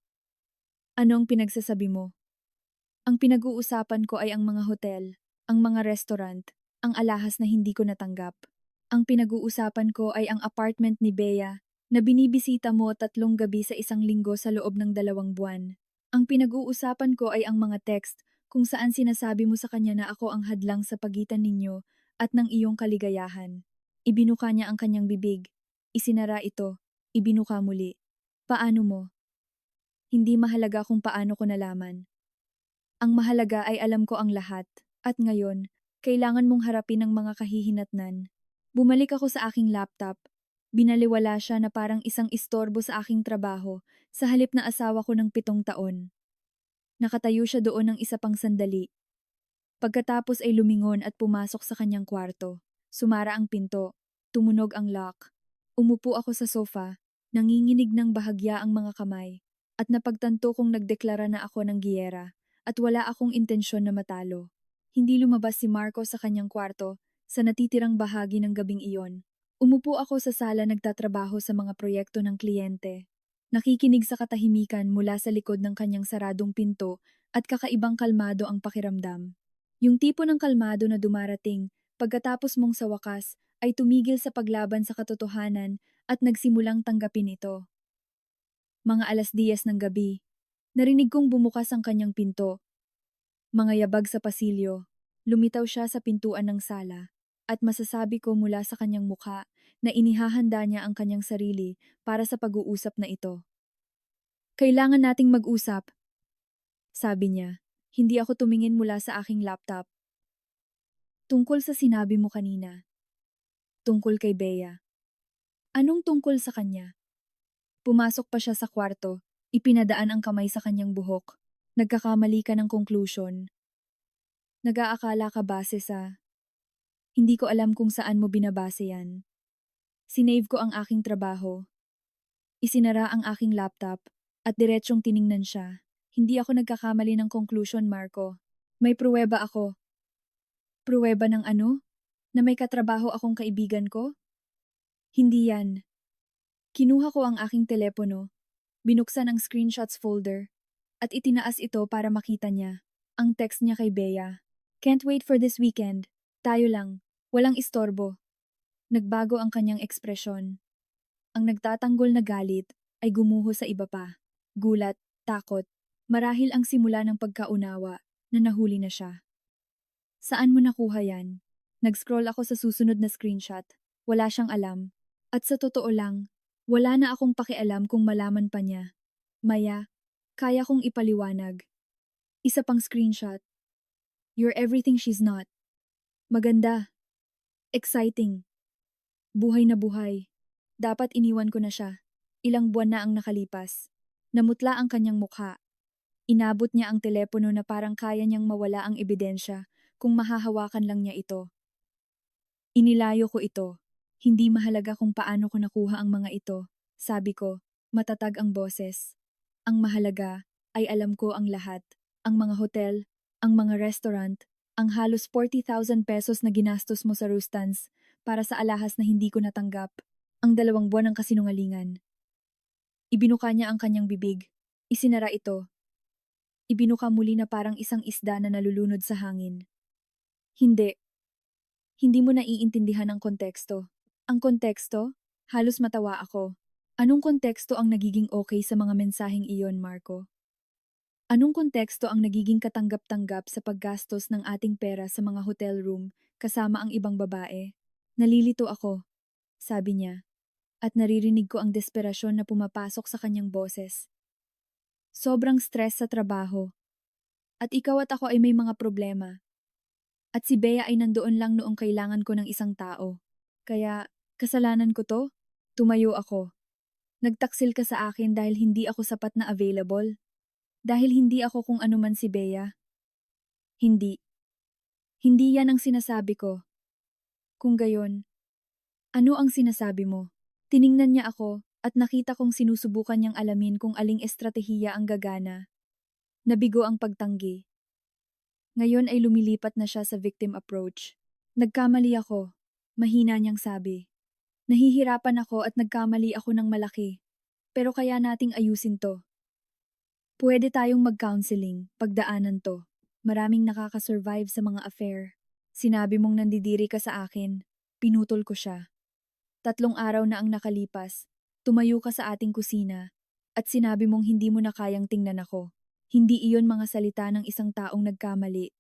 Ano ang pinagsasabi mo? Ang pinag-uusapan ko ay ang mga hotel, ang mga restaurant, ang alahas na hindi ko natanggap. Ang pinag-uusapan ko ay ang apartment ni Bea na binibisita mo 3 gabi sa isang linggo sa loob ng 2 buwan. Ang pinag-uusapan ko ay ang mga text kung saan sinasabi mo sa kanya na ako ang hadlang sa pagitan ninyo at ng iyong kaligayahan. Ibinuka niya ang kanyang bibig. Isinara ito. Ibinuka muli. Paano mo? Hindi mahalaga kung paano ko nalaman. Ang mahalaga ay alam ko ang lahat. At ngayon, kailangan mong harapin ang mga kahihinatnan. Bumalik ako sa aking laptop. Binaliwala siya na parang isang istorbo sa aking trabaho sa halip na asawa ko ng 7 taon. Nakatayo siya doon ng isa pang sandali. Pagkatapos ay lumingon at pumasok sa kanyang kwarto. Sumara ang pinto. Tumunog ang lock. Umupo ako sa sofa, nanginginig ng bahagya ang mga kamay, at napagtanto kong nagdeklara na ako ng giyera, at wala akong intensyon na matalo. Hindi lumabas si Marco sa kanyang kwarto sa natitirang bahagi ng gabing iyon. Umupo ako sa sala nagtatrabaho sa mga proyekto ng kliyente. Nakikinig sa katahimikan mula sa likod ng kanyang saradong pinto at kakaibang kalmado ang pakiramdam. Yung tipo ng kalmado na dumarating pagkatapos mong sa wakas ay tumigil sa paglaban sa katotohanan at nagsimulang tanggapin ito. Mga 10:00 ng gabi, narinig kong bumukas ang kanyang pinto. Mga yabag sa pasilyo, lumitaw siya sa pintuan ng sala, at masasabi ko mula sa kanyang mukha na inihahanda niya ang kanyang sarili para sa pag-uusap na ito. Kailangan nating mag-usap, sabi niya. Hindi ako tumingin mula sa aking laptop. Tungkol sa sinabi mo kanina. Tungkol kay Bea. Anong tungkol sa kanya? Pumasok pa siya sa kwarto, ipinadaan ang kamay sa kanyang buhok. Nagkakamali ka ng conclusion. Nag-aakala ka base sa... Hindi ko alam kung saan mo binabase yan. Sinave ko ang aking trabaho. Isinara ang aking laptop at diretsyong tiningnan siya. Hindi ako nagkakamali ng conclusion, Marco. May pruweba ako. Pruweba ng ano? Na may katrabaho akong kaibigan ko? Hindi yan. Kinuha ko ang aking telepono, binuksan ang screenshots folder, at itinaas ito para makita niya. Ang text niya kay Bea. Can't wait for this weekend. Tayo lang. Walang istorbo. Nagbago ang kanyang ekspresyon. Ang nagtatanggol na galit ay gumuho sa iba pa. Gulat, takot, marahil ang simula ng pagkaunawa na nahuli na siya. Saan mo nakuha yan? Nag-scroll ako sa susunod na screenshot. Wala siyang alam. At sa totoo lang, wala na akong pakialam kung malaman pa niya. Maya, kaya kong ipaliwanag. Isa pang screenshot. You're everything she's not. Maganda. Exciting. Buhay na buhay. Dapat iniwan ko na siya. Ilang buwan na ang nakalipas. Namutla ang kanyang mukha. Inabot niya ang telepono na parang kaya niyang mawala ang ebidensya kung mahahawakan lang niya ito. Inilayo ko ito. Hindi mahalaga kung paano ko nakuha ang mga ito. Sabi ko, matatag ang boses. Ang mahalaga ay alam ko ang lahat. Ang mga hotel, ang mga restaurant, ang halos 40,000 pesos na ginastos mo sa Rustans para sa alahas na hindi ko natanggap. Ang 2 buwan ng kasinungalingan. Ibinuka niya ang kanyang bibig. Isinara ito. Ibinuka muli na parang isang isda na nalulunod sa hangin. Hindi. Hindi mo naiintindihan ang konteksto. Ang konteksto? Halos matawa ako. Anong konteksto ang nagiging okay sa mga mensaheng iyon, Marco? Anong konteksto ang nagiging katanggap-tanggap sa paggastos ng ating pera sa mga hotel room kasama ang ibang babae? Nalilito ako, sabi niya, at naririnig ko ang desperasyon na pumapasok sa kanyang boses. Sobrang stress sa trabaho. At ikaw at ako ay may mga problema. At si Bea ay nandoon lang noong kailangan ko ng isang tao. Kaya, kasalanan ko to? Tumayo ako. Nagtaksil ka sa akin dahil hindi ako sapat na available. Dahil hindi ako kung ano man si Bea. Hindi. Hindi yan ang sinasabi ko. Kung gayon, ano ang sinasabi mo? Tiningnan niya ako at nakita kong sinusubukan niyang alamin kung aling estratehiya ang gagana. Nabigo ang pagtanggi. Ngayon ay lumilipat na siya sa victim approach. Nagkamali ako, mahina niyang sabi. Nahihirapan ako at nagkamali ako ng malaki. Pero kaya nating ayusin to. Pwede tayong mag-counseling, pagdaanan to. Maraming nakakasurvive sa mga affair. Sinabi mong nandidiri ka sa akin. Pinutol ko siya. 3 araw na ang nakalipas. Tumayo ka sa ating kusina. At sinabi mong hindi mo na kayang tingnan ako. Hindi iyon mga salita ng isang taong nagkamali.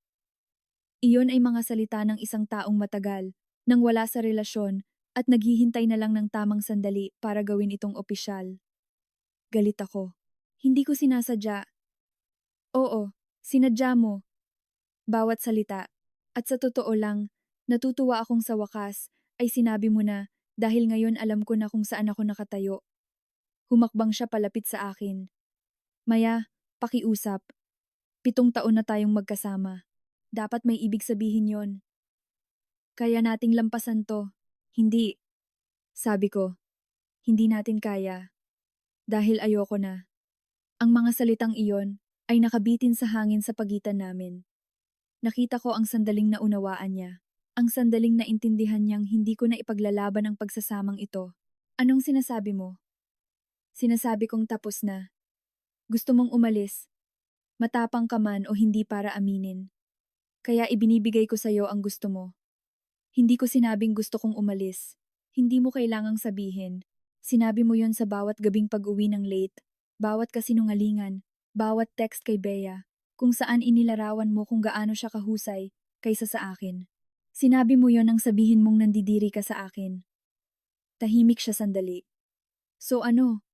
Iyon ay mga salita ng isang taong matagal, nang wala sa relasyon, at naghihintay na lang ng tamang sandali para gawin itong opisyal. Galit ako. Hindi ko sinasadya. Oo, sinadya mo. Bawat salita. At sa totoo lang, natutuwa akong sa wakas ay sinabi mo na dahil ngayon alam ko na kung saan ako nakatayo. Humakbang siya palapit sa akin. Maya, pakiusap. 7 taon na tayong magkasama. Dapat may ibig sabihin yon. Kaya nating lampasan to. Hindi. Sabi ko, hindi natin kaya. Dahil ayoko na. Ang mga salitang iyon ay nakabitin sa hangin sa pagitan namin. Nakita ko ang sandaling naunawaan niya. Ang sandaling naintindihan niyang hindi ko na ipaglalaban ang pagsasamang ito. Anong sinasabi mo? Sinasabi kong tapos na. Gusto mong umalis. Matapang ka man o hindi para aminin. Kaya ibinibigay ko sa'yo ang gusto mo. Hindi ko sinabing gusto kong umalis. Hindi mo kailangang sabihin. Sinabi mo yon sa bawat gabing pag-uwi ng late, bawat kasinungalingan, bawat text kay Bea, kung saan inilarawan mo kung gaano siya kahusay kaysa sa akin. Sinabi mo yon nang sabihin mong nandidiri ka sa akin. Tahimik siya sandali. So ano?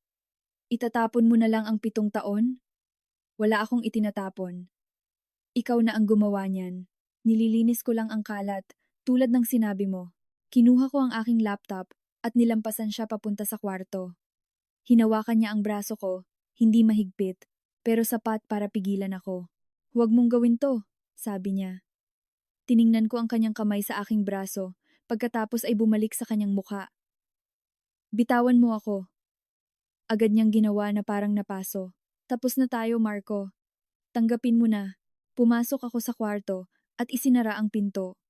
Itatapon mo na lang ang 7 taon? Wala akong itinatapon. Ikaw na ang gumawa niyan. Nililinis ko lang ang kalat, tulad ng sinabi mo. Kinuha ko ang aking laptop at nilampasan siya papunta sa kwarto. Hinawakan niya ang braso ko, hindi mahigpit, pero sapat para pigilan ako. Huwag mong gawin to, sabi niya. Tiningnan ko ang kanyang kamay sa aking braso, pagkatapos ay bumalik sa kanyang mukha. Bitawan mo ako. Agad niyang ginawa na parang napaso. Tapos na tayo, Marco. Tanggapin mo na. Pumasok ako sa kwarto at isinara ang pinto.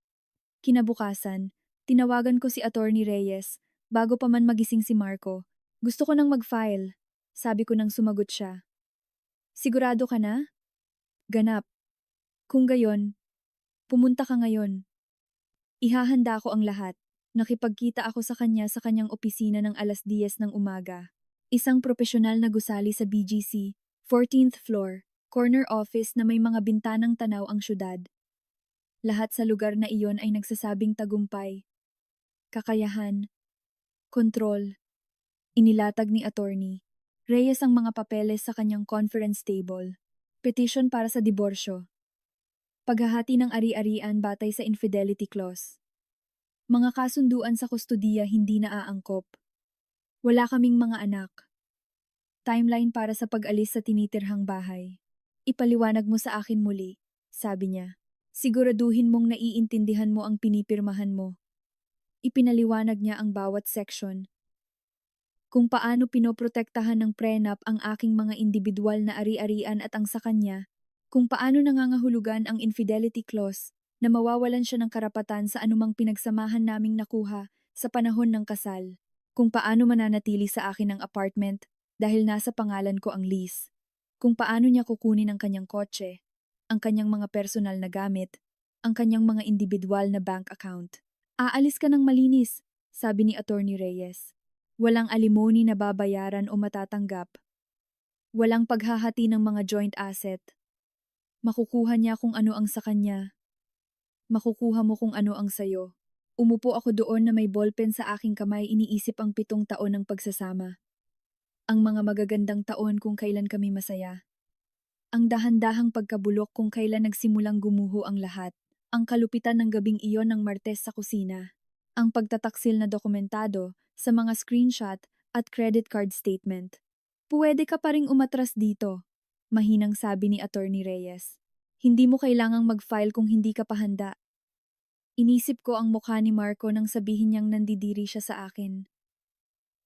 Kinabukasan, tinawagan ko si Attorney Reyes bago pa man magising si Marco. Gusto ko nang mag-file. Sabi ko nang sumagot siya. Sigurado ka na? Ganap. Kung gayon, pumunta ka ngayon. Ihahanda ko ang lahat. Nakipagkita ako sa kanya sa kanyang opisina ng 10:00 ng umaga. Isang propesyonal na gusali sa BGC, 14th floor, corner office na may mga bintanang tanaw ang syudad. Lahat sa lugar na iyon ay nagsasabing tagumpay, kakayahan, kontrol. Inilatag ni attorney Reyes ang mga papeles sa kanyang conference table. Petition para sa diborsyo. Paghahati ng ari-arian batay sa infidelity clause. Mga kasunduan sa kustudiya hindi naaangkop. Wala kaming mga anak. Timeline para sa pag-alis sa tinitirhang bahay. Ipaliwanag mo sa akin muli, sabi niya. Siguraduhin mong naiintindihan mo ang pinipirmahan mo. Ipinaliwanag niya ang bawat section. Kung paano pinoprotektahan ng prenup ang aking mga individual na ari-arian at ang sa kanya, kung paano nangangahulugan ang infidelity clause na mawawalan siya ng karapatan sa anumang pinagsamahan naming nakuha sa panahon ng kasal, kung paano mananatili sa akin ang apartment dahil nasa pangalan ko ang lease, kung paano niya kukunin ang kanyang kotse, ang kanyang mga personal na gamit, ang kanyang mga individual na bank account. Aalis ka ng malinis, sabi ni Attorney Reyes. Walang alimony na babayaran o matatanggap. Walang paghahati ng mga joint asset. Makukuha niya kung ano ang sa kanya. Makukuha mo kung ano ang sayo. Umupo ako doon na may ballpen sa aking kamay, iniisip ang 7 taon ng pagsasama. Ang mga magagandang taon kung kailan kami masaya. Ang dahan-dahang pagkabulok kung kailan nagsimulang gumuho ang lahat. Ang kalupitan ng gabing iyon ng Martes sa kusina. Ang pagtataksil na dokumentado sa mga screenshot at credit card statement. Puwede ka pa ring umatras dito, mahinang sabi ni Attorney Reyes. Hindi mo kailangang mag-file kung hindi ka pa handa. Inisip ko ang mukha ni Marco nang sabihin niyang nandidiri siya sa akin.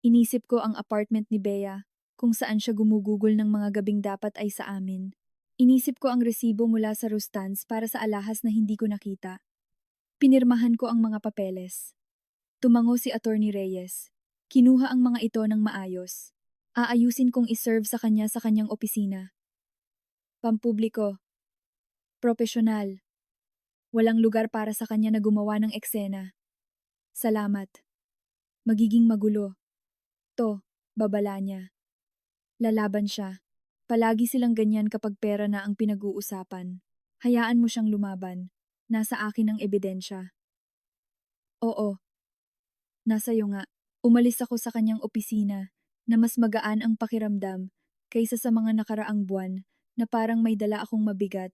Inisip ko ang apartment ni Bea, kung saan siya gumugugol ng mga gabing dapat ay sa amin. Inisip ko ang resibo mula sa Rustans para sa alahas na hindi ko nakita. Pinirmahan ko ang mga papeles. Tumango si Attorney Reyes. Kinuha ang mga ito ng maayos. Aayusin kong iserve sa kanya sa kanyang opisina. Pampubliko. Propesyonal. Walang lugar para sa kanya na gumawa ng eksena. Salamat. Magiging magulo. To, babala niya. Lalaban siya. Palagi silang ganyan kapag pera na ang pinag-uusapan. Hayaan mo siyang lumaban. Nasa akin ang ebidensya. Oo. Nasa iyo nga. Umalis ako sa kanyang opisina na mas magaan ang pakiramdam kaysa sa mga nakaraang buwan na parang may dala akong mabigat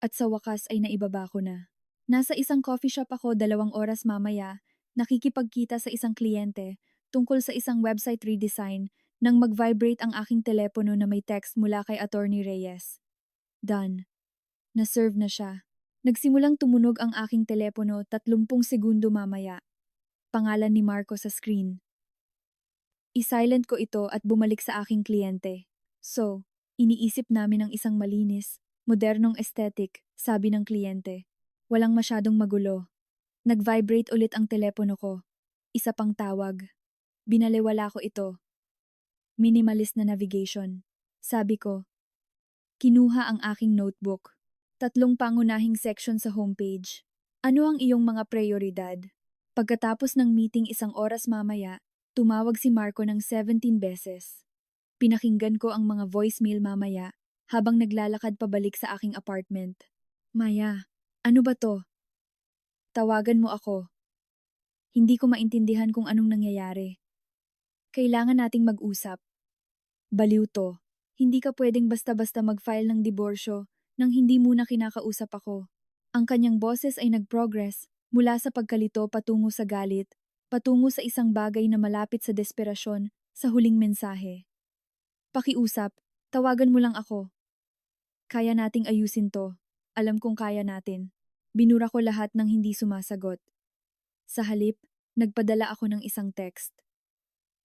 at sa wakas ay naibaba ko na. Nasa isang coffee shop ako 2 oras mamaya, nakikipagkita sa isang kliyente tungkol sa isang website redesign nang mag-vibrate ang aking telepono na may text mula kay Attorney Reyes. Done. Na-serve na siya. Nagsimulang tumunog ang aking telepono 30 segundo mamaya. Pangalan ni Marco sa screen. I-silent ko ito at bumalik sa aking kliyente. So, iniisip namin ang isang malinis, modernong aesthetic, sabi ng kliyente. Walang masyadong magulo. Nag-vibrate ulit ang telepono ko. Isa pang tawag. Binaliwala ko ito. Minimalist na navigation. Sabi ko. Kinuha ang aking notebook. 3 pangunahing section sa homepage. Ano ang iyong mga prioridad? Pagkatapos ng meeting 1 oras mamaya, tumawag si Marco ng 17 beses. Pinakinggan ko ang mga voicemail mamaya habang naglalakad pabalik sa aking apartment. Maya, ano ba to? Tawagan mo ako. Hindi ko maintindihan kung anong nangyayari. Kailangan nating mag-usap. Baliw to. Hindi ka pwedeng basta-basta mag-file ng diborsyo nang hindi muna kinakausap ako. Ang kanyang boses ay nag-progress mula sa pagkalito patungo sa galit, patungo sa isang bagay na malapit sa desperasyon sa huling mensahe. Pakiusap, tawagan mo lang ako. Kaya nating ayusin to. Alam kong kaya natin. Binura ko lahat ng hindi sumasagot. Sa halip, nagpadala ako ng isang text.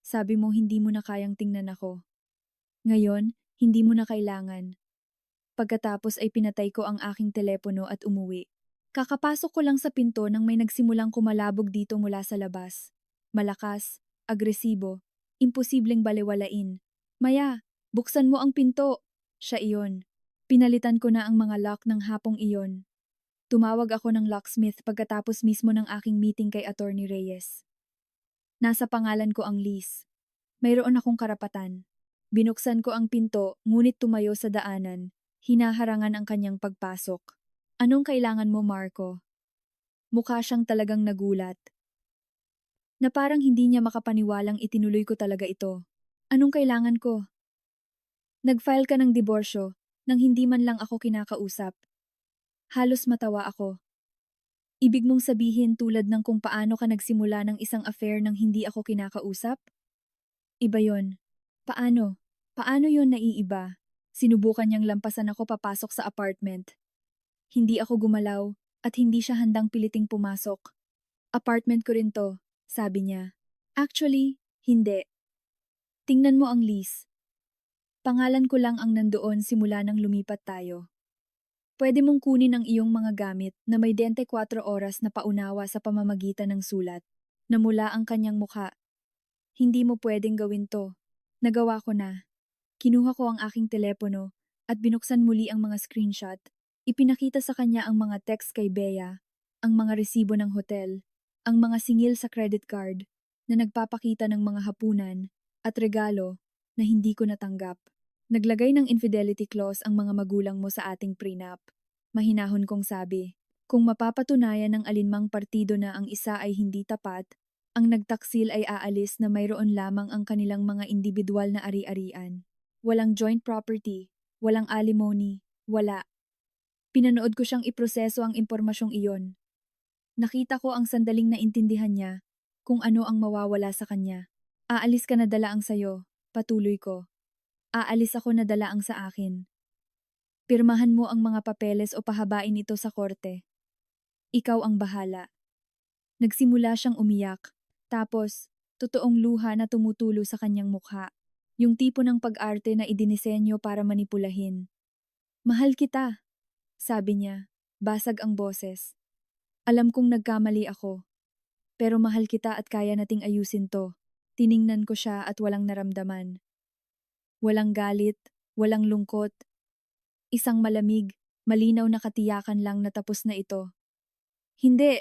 Sabi mo hindi mo na kayang tingnan ako. Ngayon, hindi mo na kailangan. Pagkatapos ay pinatay ko ang aking telepono at umuwi. Kakapasok ko lang sa pinto nang may nagsimulang kumalabog dito mula sa labas. Malakas, agresibo, imposibleng balewalain. Maya, buksan mo ang pinto. Siya iyon. Pinalitan ko na ang mga lock ng hapong iyon. Tumawag ako ng locksmith pagkatapos mismo ng aking meeting kay Attorney Reyes. Nasa pangalan ko ang lease. Mayroon akong karapatan. Binuksan ko ang pinto, ngunit tumayo sa daanan. Hinaharangan ang kanyang pagpasok. Anong kailangan mo, Marco? Mukha siyang talagang nagulat. Na parang hindi niya makapaniwalang itinuloy ko talaga ito. Anong kailangan ko? Nag-file ka ng diborsyo nang hindi man lang ako kinakausap. Halos matawa ako. Ibig mong sabihin tulad ng kung paano ka nagsimula ng isang affair nang hindi ako kinakausap? Iba yon. Paano? Paano yon naiiba? Sinubukan niyang lampasan ako papasok sa apartment. Hindi ako gumalaw at hindi siya handang piliting pumasok. Apartment ko rin to, sabi niya. Actually, hindi. Tingnan mo ang lease. Pangalan ko lang ang nandoon simula nang lumipat tayo. Pwede mong kunin ang iyong mga gamit na may 24 oras na paunawa sa pamamagitan ng sulat na mula ang kanyang mukha. Hindi mo pwedeng gawin to. Nagawa ko na. Kinuha ko ang aking telepono at binuksan muli ang mga screenshot. Ipinakita sa kanya ang mga text kay Bea, ang mga resibo ng hotel, ang mga singil sa credit card na nagpapakita ng mga hapunan at regalo na hindi ko natanggap. Naglagay ng infidelity clause ang mga magulang mo sa ating prenup. Mahinahon kong sabi, kung mapapatunayan ng alinmang partido na ang isa ay hindi tapat, ang nagtaksil ay aalis na mayroon lamang ang kanilang mga individual na ari-arian. Walang joint property, walang alimony, wala. Pinanood ko siyang iproseso ang impormasyong iyon. Nakita ko ang sandaling naintindihan niya kung ano ang mawawala sa kanya. Aalis ka na dala ang sayo, patuloy ko. Aalis ako na dala ang sa akin. Pirmahan mo ang mga papeles o pahabain ito sa korte. Ikaw ang bahala. Nagsimula siyang umiyak, tapos totoong luha na tumutulo sa kanyang mukha. Yung tipo ng pag-arte na idinisenyo para manipulahin. Mahal kita, sabi niya, basag ang boses. Alam kong nagkamali ako, pero mahal kita at kaya nating ayusin to. Tiningnan ko siya at walang naramdaman. Walang galit, walang lungkot. Isang malamig, malinaw na katiyakan lang na tapos na ito. Hindi,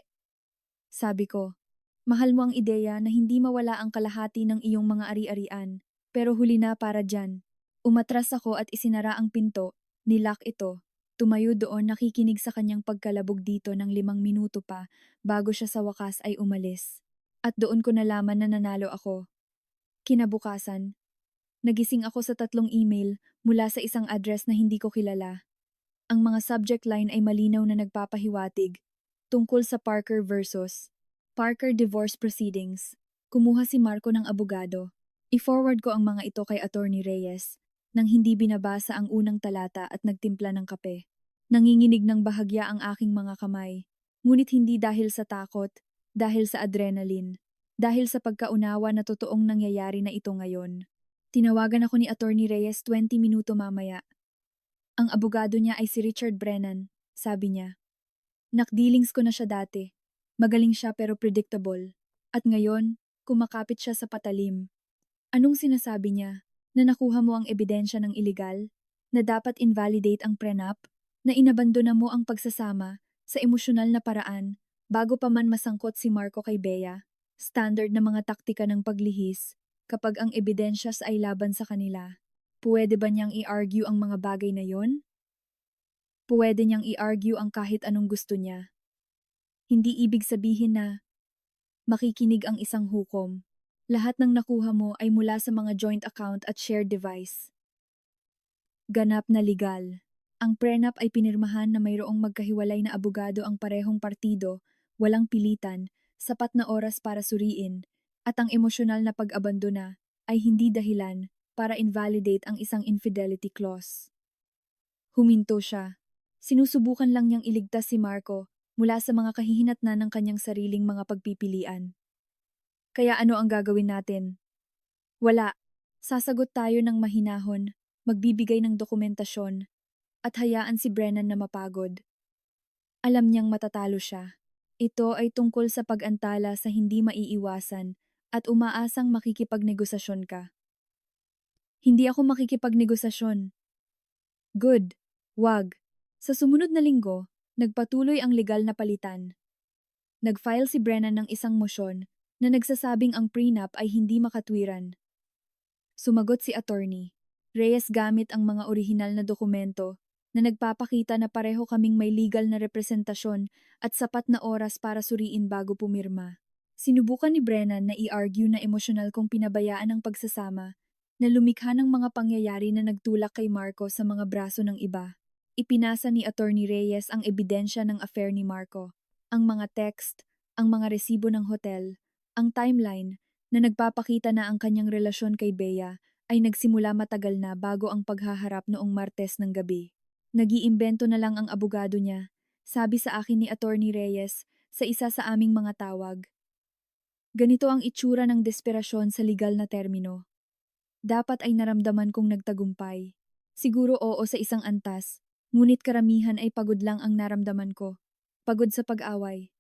sabi ko. Mahal mo ang ideya na hindi mawala ang kalahati ng iyong mga ari-arian, pero huli na para dyan. Umatras ako at isinara ang pinto, nilock ito. Tumayo doon nakikinig sa kanyang pagkalabog dito ng 5 minuto pa bago siya sa wakas ay umalis. At doon ko nalaman na nanalo ako. Kinabukasan, nagising ako sa 3 email mula sa isang address na hindi ko kilala. Ang mga subject line ay malinaw na nagpapahiwatig tungkol sa Parker versus Parker Divorce Proceedings. Kumuha si Marco ng abogado. I-forward ko ang mga ito kay Attorney Reyes nang hindi binabasa ang unang talata at nagtimpla ng kape. Nanginginig ng bahagya ang aking mga kamay. Ngunit hindi dahil sa takot, dahil sa adrenaline, dahil sa pagkaunawa na totoong nangyayari na ito ngayon. Tinawagan ako ni Attorney Reyes 20 minuto mamaya. Ang abogado niya ay si Richard Brennan, sabi niya. Nakdealings ko na siya dati. Magaling siya pero predictable. At ngayon, kumakapit siya sa patalim. Anong sinasabi niya? Na nakuha mo ang ebidensya ng iligal? Na dapat invalidate ang prenup? Na inabandona mo ang pagsasama sa emosyonal na paraan bago pa man masangkot si Marco kay Bea? Standard na mga taktika ng paglihis kapag ang ebidensyas ay laban sa kanila. Pwede ba niyang i-argue ang mga bagay na yon? Pwede niyang i-argue ang kahit anong gusto niya. Hindi ibig sabihin na makikinig ang isang hukom. Lahat ng nakuha mo ay mula sa mga joint account at shared device. Ganap na legal. Ang prenup ay pinirmahan na mayroong magkahiwalay na abogado ang parehong partido, walang pilitan, sapat na oras para suriin, at ang emosyonal na pag-abandona ay hindi dahilan para invalidate ang isang infidelity clause. Huminto siya. Sinusubukan lang niyang iligtas si Marco mula sa mga kahihinatnan ng kanyang sariling mga pagpipilian. Kaya ano ang gagawin natin? Wala. Sasagot tayo ng mahinahon, magbibigay ng dokumentasyon, at hayaan si Brennan na mapagod. Alam niyang matatalo siya. Ito ay tungkol sa pag-antala sa hindi maiiwasan at umaasang makikipagnegosasyon ka. Hindi ako makikipagnegosasyon. Good. Wag. Sa sumunod na linggo, nagpatuloy ang legal na palitan. Nag-file si Brennan ng isang mosyon na nagsasabing ang prenup ay hindi makatwiran. Sumagot si attorney Reyes gamit ang mga orihinal na dokumento na nagpapakita na pareho kaming may legal na representasyon at sapat na oras para suriin bago pumirma. Sinubukan ni Brennan na i-argue na emosyonal kong pinabayaan ang pagsasama, na lumikha ng mga pangyayari na nagtulak kay Marco sa mga braso ng iba. Ipinasa ni Attorney Reyes ang ebidensya ng affair ni Marco, ang mga text, ang mga resibo ng hotel, ang timeline na nagpapakita na ang kanyang relasyon kay Bea ay nagsimula matagal na bago ang paghaharap noong Martes ng gabi. Nag-iimbento na lang ang abogado niya, sabi sa akin ni Attorney Reyes sa isa sa aming mga tawag. Ganito ang itsura ng desperasyon sa legal na termino. Dapat ay naramdaman kong nagtagumpay. Siguro oo sa isang antas, ngunit karamihan ay pagod lang ang naramdaman ko. Pagod sa pag-away.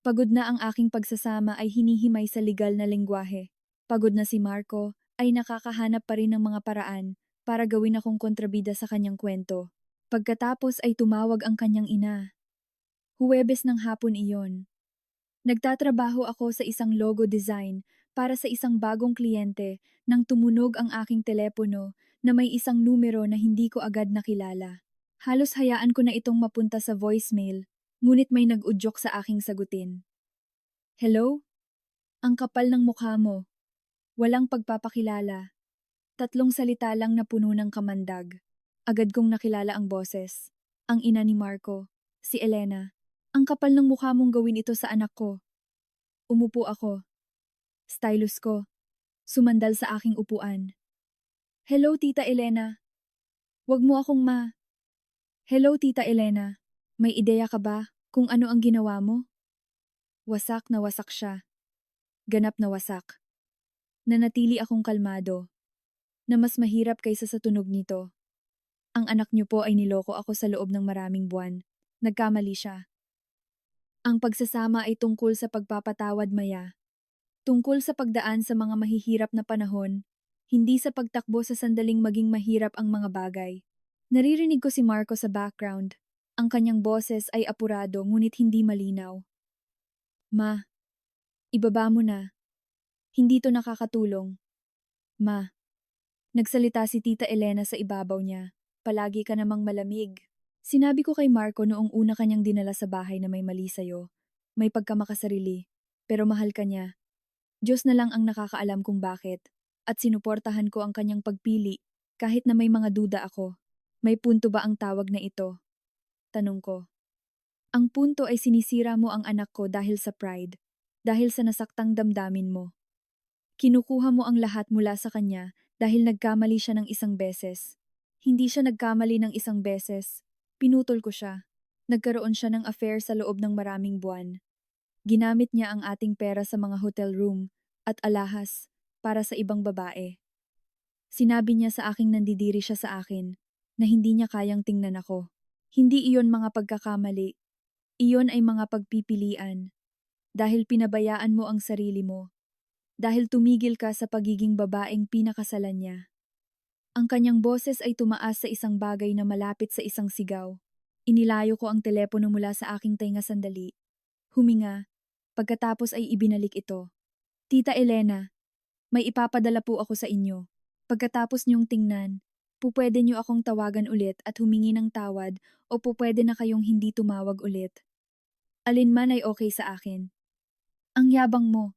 Pagod na ang aking pagsasama ay hinihimay sa legal na lengguwahe. Pagod na si Marco ay nakakahanap pa rin ng mga paraan para gawin akong kontrabida sa kanyang kwento. Pagkatapos ay tumawag ang kanyang ina. Huwebes ng hapon iyon. Nagtatrabaho ako sa isang logo design para sa isang bagong kliyente nang tumunog ang aking telepono na may isang numero na hindi ko agad nakilala. Halos hayaan ko na itong mapunta sa voicemail, ngunit may nag-udyok sa aking sagutin. Hello? Ang kapal ng mukha mo. Walang pagpapakilala. Tatlong salita lang na puno ng kamandag. Agad kong nakilala ang boses. Ang ina ni Marco, si Elena. Ang kapal ng mukha mong gawin ito sa anak ko. Umupo ako. Stylus ko. Sumandal sa aking upuan. Hello, Tita Elena. Wag mo akong Hello, Tita Elena. May ideya ka ba kung ano ang ginawa mo? Wasak na wasak siya. Ganap na wasak. Nanatili akong kalmado. Na mas mahirap kaysa sa tunog nito. Ang anak niyo po ay niloko ako sa loob ng maraming buwan. Nagkamali siya. Ang pagsasama ay tungkol sa pagpapatawad, Maya. Tungkol sa pagdaan sa mga mahihirap na panahon, hindi sa pagtakbo sa sandaling maging mahirap ang mga bagay. Naririnig ko si Marco sa background. Ang kanyang boses ay apurado ngunit hindi malinaw. Ma, ibaba mo na. Hindi to nakakatulong. Ma, nagsalita si Tita Elena sa ibabaw niya. Palagi ka namang malamig. Sinabi ko kay Marco noong una kanyang dinala sa bahay na may mali sa'yo. May pagkamakasarili. Pero mahal ka niya. Diyos na lang ang nakakaalam kung bakit. At sinuportahan ko ang kanyang pagpili kahit na may mga duda ako. May punto ba ang tawag na ito? Tanong ko. Ang punto ay sinisira mo ang anak ko dahil sa pride. Dahil sa nasaktang damdamin mo. Kinukuha mo ang lahat mula sa kanya dahil nagkamali siya ng isang beses. Hindi siya nagkamali ng isang beses. Pinutol ko siya. Nagkaroon siya ng affair sa loob ng maraming buwan. Ginamit niya ang ating pera sa mga hotel room at alahas para sa ibang babae. Sinabi niya sa aking nandidiri siya sa akin na hindi niya kayang tingnan ako. Hindi iyon mga pagkakamali. Iyon ay mga pagpipilian. Dahil pinabayaan mo ang sarili mo. Dahil tumigil ka sa pagiging babaeng pinakasalan niya. Ang kanyang boses ay tumaas sa isang bagay na malapit sa isang sigaw. Inilayo ko ang telepono mula sa aking tenga sandali. Huminga. Pagkatapos ay ibinalik ito. Tita Elena, may ipapadala po ako sa inyo. Pagkatapos niyong tingnan, pupwede niyo akong tawagan ulit at humingi ng tawad o pupwede na kayong hindi tumawag ulit. Alin man ay okay sa akin. Ang yabang mo.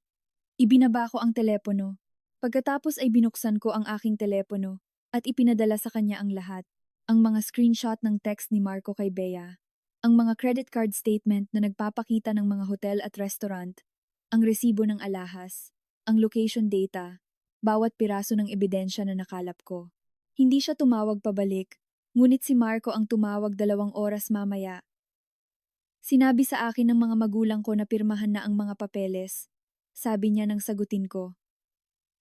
Ibinaba ko ang telepono. Pagkatapos ay binuksan ko ang aking telepono at ipinadala sa kanya ang lahat. Ang mga screenshot ng text ni Marco kay Bea. Ang mga credit card statement na nagpapakita ng mga hotel at restaurant. Ang resibo ng alahas. Ang location data. Bawat piraso ng ebidensya na nakalap ko. Hindi siya tumawag pabalik, ngunit si Marco ang tumawag 2 oras mamaya. Sinabi sa akin ng mga magulang ko na pirmahan na ang mga papeles. Sabi niya nang sagutin ko.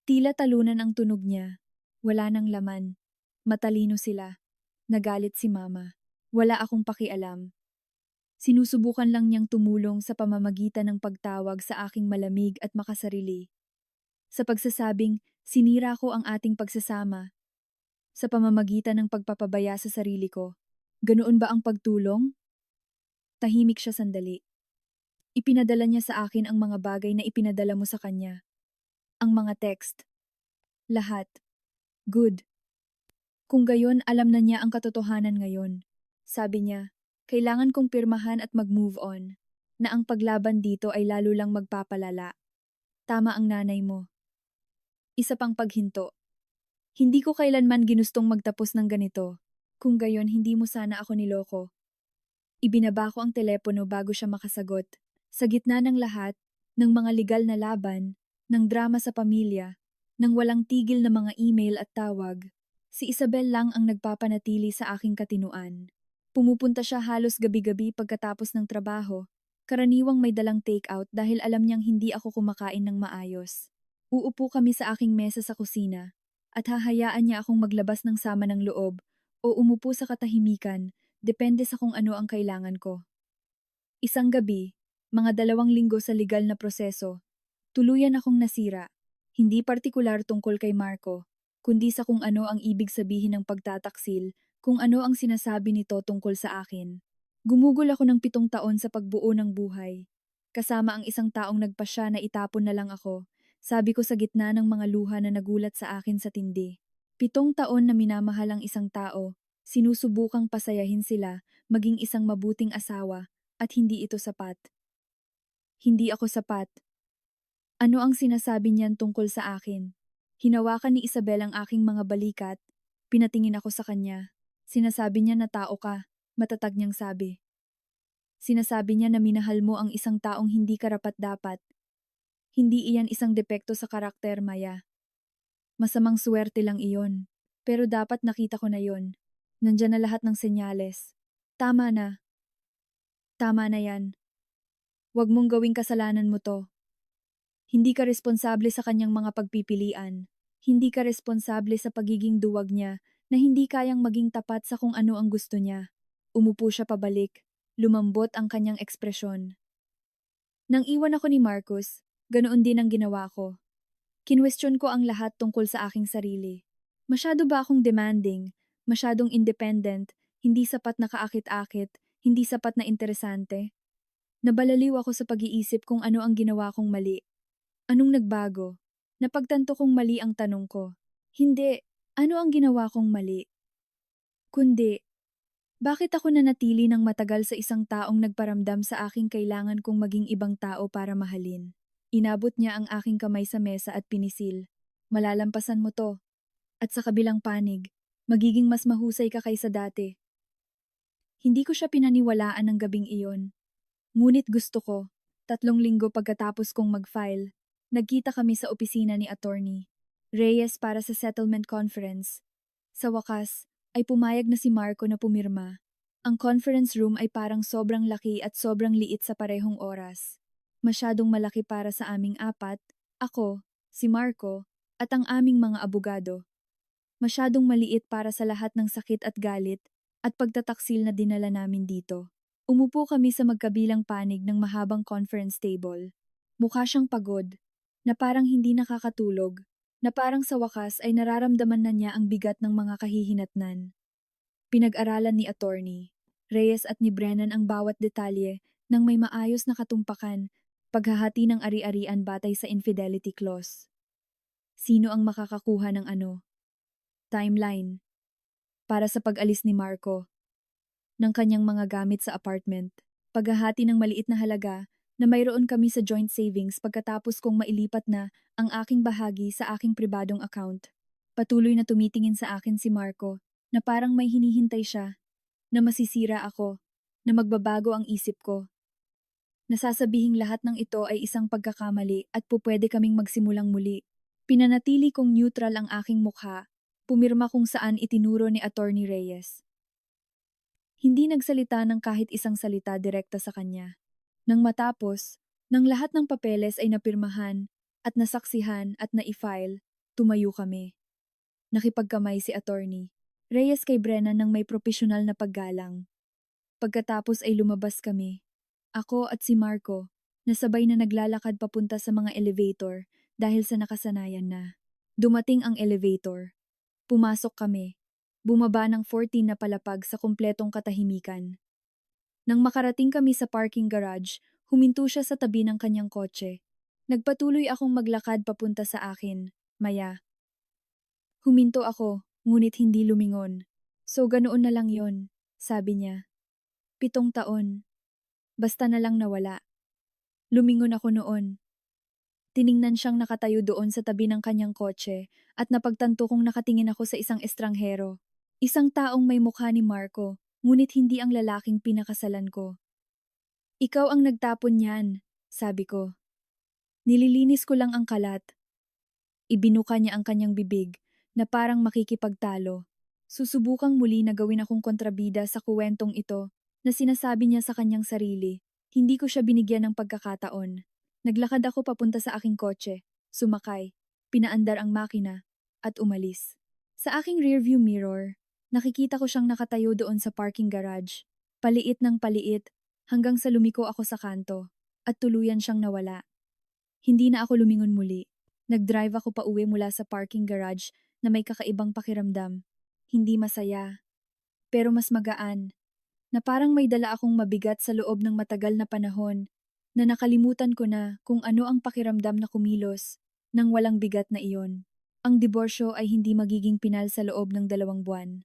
Tila talunan ang tunog niya. Wala nang laman. Matalino sila. Nagalit si Mama. Wala akong pakialam. Sinusubukan lang niyang tumulong sa pamamagitan ng pagtawag sa aking malamig at makasarili. Sa pagsasabing, sinira ko ang ating pagsasama. Sa pamamagitan ng pagpapabaya sa sarili ko. Ganoon ba ang pagtulong? Tahimik siya sandali. Ipinadala niya sa akin ang mga bagay na ipinadala mo sa kanya. Ang mga text. Lahat. Good. Kung gayon, alam na niya ang katotohanan ngayon. Sabi niya, kailangan kong pirmahan at mag-move on. Na ang paglaban dito ay lalo lang magpapalala. Tama ang nanay mo. Isa pang paghinto. Hindi ko kailanman ginustong magtapos ng ganito. Kung gayon, hindi mo sana ako niloko. Ibinaba ko ang telepono bago siya makasagot. Sa gitna ng lahat, ng mga legal na laban, ng drama sa pamilya, ng walang tigil na mga email at tawag, si Isabel lang ang nagpapanatili sa aking katinuan. Pumupunta siya halos gabi-gabi pagkatapos ng trabaho, karaniwang may dalang take-out dahil alam niyang hindi ako kumakain ng maayos. Uupo kami sa aking mesa sa kusina, at hahayaan niya akong maglabas ng sama ng loob o umupo sa katahimikan, depende sa kung ano ang kailangan ko. Isang gabi, mga 2 linggo sa legal na proseso, tuluyan akong nasira, hindi partikular tungkol kay Marco, kundi sa kung ano ang ibig sabihin ng pagtataksil, kung ano ang sinasabi nito tungkol sa akin. Gumugol ako ng 7 taon sa pagbuo ng buhay. Kasama ang isang taong nagpasya na itapon na lang ako, sabi ko sa gitna ng mga luha na nagulat sa akin sa tindi. 7 taon na minamahal ang isang tao, sinusubukang pasayahin sila, maging isang mabuting asawa, at hindi ito sapat. Hindi ako sapat. Ano ang sinasabi niyan tungkol sa akin? Hinawakan ni Isabel ang aking mga balikat, pinatingin ako sa kanya. Sinasabi niya na tao ka, matatag niyang sabi. Sinasabi niya na minahal mo ang isang taong hindi karapat-dapat. Hindi iyan isang depekto sa karakter, Maya. Masamang swerte lang iyon. Pero dapat nakita ko na yon. Nandyan na lahat ng senyales. Tama na. Tama na yan. Huwag mong gawing kasalanan mo to. Hindi ka responsable sa kanyang mga pagpipilian. Hindi ka responsable sa pagiging duwag niya na hindi kayang maging tapat sa kung ano ang gusto niya. Umupo siya pabalik. Lumambot ang kanyang ekspresyon. Nang iwan ako ni Marcus, ganoon din ang ginawa ko. Kinwestiyon ko ang lahat tungkol sa aking sarili. Masyado ba akong demanding? Masyadong independent? Hindi sapat na kaakit-akit? Hindi sapat na interesante? Nabalaliw ako sa pag-iisip kung ano ang ginawa kong mali. Anong nagbago? Napagtanto kong mali ang tanong ko. Hindi, ano ang ginawa kong mali? Kundi, bakit ako nanatili ng matagal sa isang taong nagparamdam sa aking kailangan kong maging ibang tao para mahalin? Inabot niya ang aking kamay sa mesa at pinisil. Malalampasan mo to. At sa kabilang panig, magiging mas mahusay ka kaysa dati. Hindi ko siya pinaniwalaan ng gabing iyon. Ngunit gusto ko, 3 linggo pagkatapos kong mag-file, nagkita kami sa opisina ni Attorney Reyes para sa settlement conference. Sa wakas, ay pumayag na si Marco na pumirma. Ang conference room ay parang sobrang laki at sobrang liit sa parehong oras. Masyadong malaki para sa aming apat, ako, si Marco, at ang aming mga abogado. Masyadong maliit para sa lahat ng sakit at galit at pagtataksil na dinala namin dito. Umupo kami sa magkabilang panig ng mahabang conference table. Mukha siyang pagod, na parang hindi nakakatulog, na parang sa wakas ay nararamdaman na niya ang bigat ng mga kahihinatnan. Pinag-aralan ni Attorney Reyes at ni Brennan ang bawat detalye ng may maayos na katumpakan, paghahati ng ari-arian batay sa infidelity clause. Sino ang makakakuha ng ano? Timeline. Para sa pag-alis ni Marco ng kanyang mga gamit sa apartment, paghahati ng maliit na halaga na mayroon kami sa joint savings pagkatapos kong mailipat na ang aking bahagi sa aking pribadong account. Patuloy na tumitingin sa akin si Marco na parang may hinihintay siya, na masisira ako, na magbabago ang isip ko. Nasasabihing lahat ng ito ay isang pagkakamali at pupwede kaming magsimulang muli. Pinanatili kong neutral ang aking mukha, pumirma kung saan itinuro ni Attorney Reyes. Hindi nagsalita ng kahit isang salita direkta sa kanya. Nang matapos, nang lahat ng papeles ay napirmahan at nasaksihan at na-file, tumayo kami. Nakipagkamay si Attorney Reyes kay Brennan ng may propesyonal na paggalang. Pagkatapos ay lumabas kami. Ako at si Marco, nasabay na naglalakad papunta sa mga elevator dahil sa nakasanayan na. Dumating ang elevator. Pumasok kami. Bumaba ng 14 na palapag sa kumpletong katahimikan. Nang makarating kami sa parking garage, Huminto siya sa tabi ng kanyang kotse. Nagpatuloy akong maglakad papunta sa akin. Maya. Huminto ako, ngunit hindi lumingon. So ganoon na lang yon, sabi niya. 7 taon. Basta na lang nawala. Lumingon ako noon. Tiningnan siyang nakatayo doon sa tabi ng kanyang kotse at napagtanto kong nakatingin ako sa isang estranghero. Isang taong may mukha ni Marco, ngunit hindi ang lalaking pinakasalan ko. Ikaw ang nagtapon niyan, sabi ko. Nililinis ko lang ang kalat. Ibinuka niya ang kanyang bibig na parang makikipagtalo. Susubukang muli na gawin akong kontrabida sa kuwentong ito na sinasabi niya sa kanyang sarili. Hindi ko siya binigyan ng pagkakataon. Naglakad ako papunta sa aking kotse, sumakay, pinaandar ang makina, at umalis. Sa aking rearview mirror, nakikita ko siyang nakatayo doon sa parking garage. Paliit ng paliit, hanggang sa lumiko ako sa kanto, at tuluyan siyang nawala. Hindi na ako lumingon muli. Nag-drive ako pauwi mula sa parking garage na may kakaibang pakiramdam. Hindi masaya, pero mas magaan, na parang may dala akong mabigat sa loob ng matagal na panahon, na nakalimutan ko na kung ano ang pakiramdam na kumilos nang walang bigat na iyon. Ang diborsyo ay hindi magiging pinal sa loob ng 2 buwan.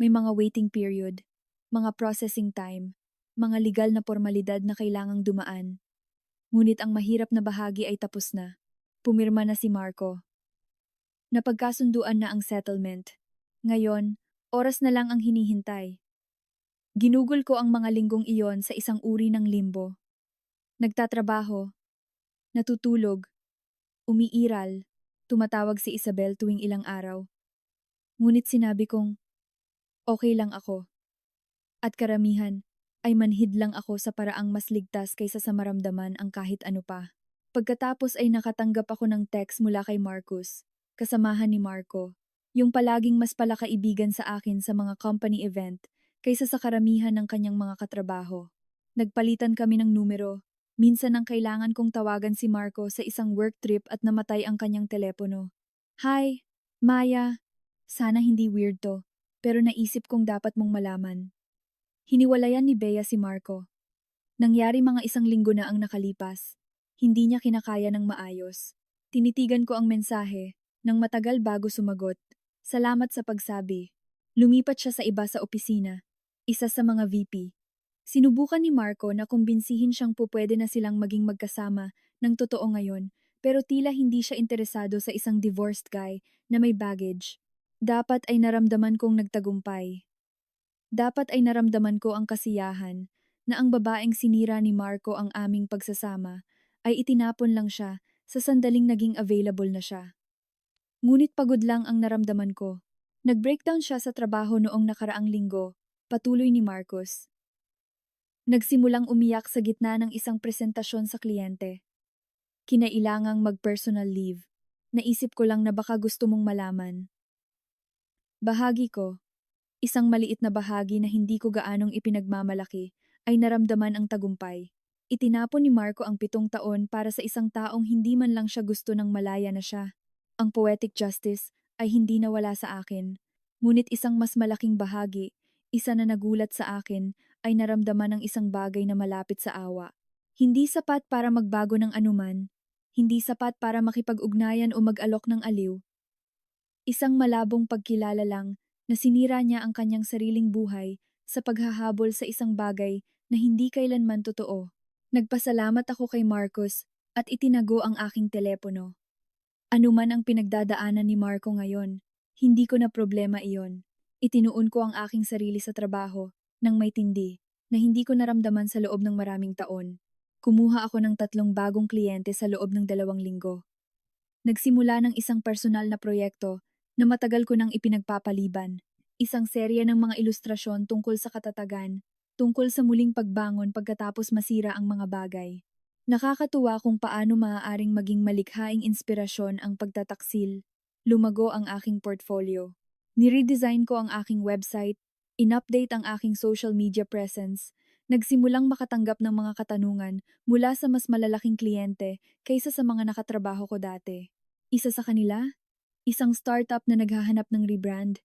May mga waiting period, mga processing time, mga legal na formalidad na kailangang dumaan. Ngunit ang mahirap na bahagi ay tapos na. Pumirma na si Marco. Napagkasunduan na ang settlement. Ngayon, oras na lang ang hinihintay. Ginugol ko ang mga linggong iyon sa isang uri ng limbo. Nagtatrabaho, natutulog, umiiral, tumatawag si Isabel tuwing ilang araw. Ngunit sinabi kong, okay lang ako. At karamihan, ay manhid lang ako sa paraang mas ligtas kaysa sa maramdaman ang kahit ano pa. Pagkatapos ay nakatanggap ako ng text mula kay Marcus, kasamahan ni Marco, yung palaging mas palakaibigan sa akin sa mga company event kaysa sa karamihan ng kanyang mga katrabaho. Nagpalitan kami ng numero. Minsan nang kailangan kong tawagan si Marco sa isang work trip at namatay ang kanyang telepono. Hi, Maya. Sana hindi weird to, pero naisip kong dapat mong malaman. Hiniwalayan ni Bea si Marco. Nangyari mga 1 linggo na ang nakalipas. Hindi niya kinakaya ng maayos. Tinitigan ko ang mensahe, nang matagal bago sumagot. Salamat sa pagsabi. Lumipat siya sa iba sa opisina, isa sa mga VP. Sinubukan ni Marco na kumbinsihin siyang pupwede na silang maging magkasama ng totoo ngayon, pero tila hindi siya interesado sa isang divorced guy na may baggage. Dapat ay naramdaman kong nagtagumpay. Dapat ay naramdaman ko ang kasiyahan na ang babaeng sinira ni Marco ang aming pagsasama ay itinapon lang siya sa sandaling naging available na siya. Ngunit pagod lang ang naramdaman ko. Nag-breakdown siya sa trabaho noong nakaraang linggo, patuloy ni Marcos. Nagsimulang umiyak sa gitna ng isang presentasyon sa kliyente. Kinailangang mag-personal leave. Naisip ko lang na baka gusto mong malaman. Bahagi ko, isang maliit na bahagi na hindi ko gaanong ipinagmamalaki, ay naramdaman ang tagumpay. Itinapon ni Marco ang 7 taon para sa isang taong hindi man lang siya gusto ng malaya na siya. Ang poetic justice ay hindi nawala sa akin. Ngunit isang mas malaking bahagi, isa na nagulat sa akin, ay naramdaman ng isang bagay na malapit sa awa. Hindi sapat para magbago ng anuman, hindi sapat para makipag-ugnayan o mag-alok ng aliw. Isang malabong pagkilala lang na sinira niya ang kanyang sariling buhay sa paghahabol sa isang bagay na hindi kailanman totoo. Nagpasalamat ako kay Marcos at itinago ang aking telepono. Ano man ang pinagdadaanan ni Marco ngayon, hindi ko na problema iyon. Itinuon ko ang aking sarili sa trabaho nang may tindi na hindi ko naramdaman sa loob ng maraming taon. Kumuha ako ng 3 bagong kliyente sa loob ng 2 linggo. Nagsimula ng isang personal na proyekto na matagal ko nang ipinagpapaliban. Isang serye ng mga ilustrasyon tungkol sa katatagan, tungkol sa muling pagbangon pagkatapos masira ang mga bagay. Nakakatuwa kung paano maaaring maging malikhaing inspirasyon ang pagtataksil. Lumago ang aking portfolio. Niredesign ko ang aking website, in-update ang aking social media presence, nagsimulang makatanggap ng mga katanungan mula sa mas malalaking kliyente kaysa sa mga nakatrabaho ko dati. Isa sa kanila, isang startup na naghahanap ng rebrand,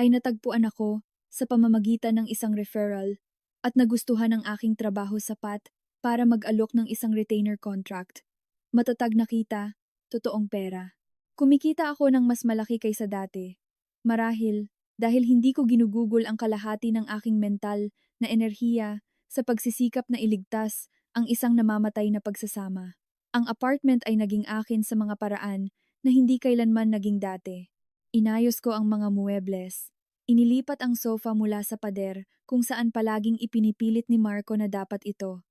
ay natagpuan ako sa pamamagitan ng isang referral at nagustuhan ang aking trabaho sapat para mag-alok ng isang retainer contract. Matatag na kita, totoong pera. Kumikita ako ng mas malaki kaysa dati. Marahil, dahil hindi ko ginugugol ang kalahati ng aking mental na enerhiya sa pagsisikap na iligtas ang isang namamatay na pagsasama. Ang apartment ay naging akin sa mga paraan na hindi kailanman naging dati. Inayos ko ang mga muebles. Inilipat ang sofa mula sa pader kung saan palaging ipinipilit ni Marco na dapat ito.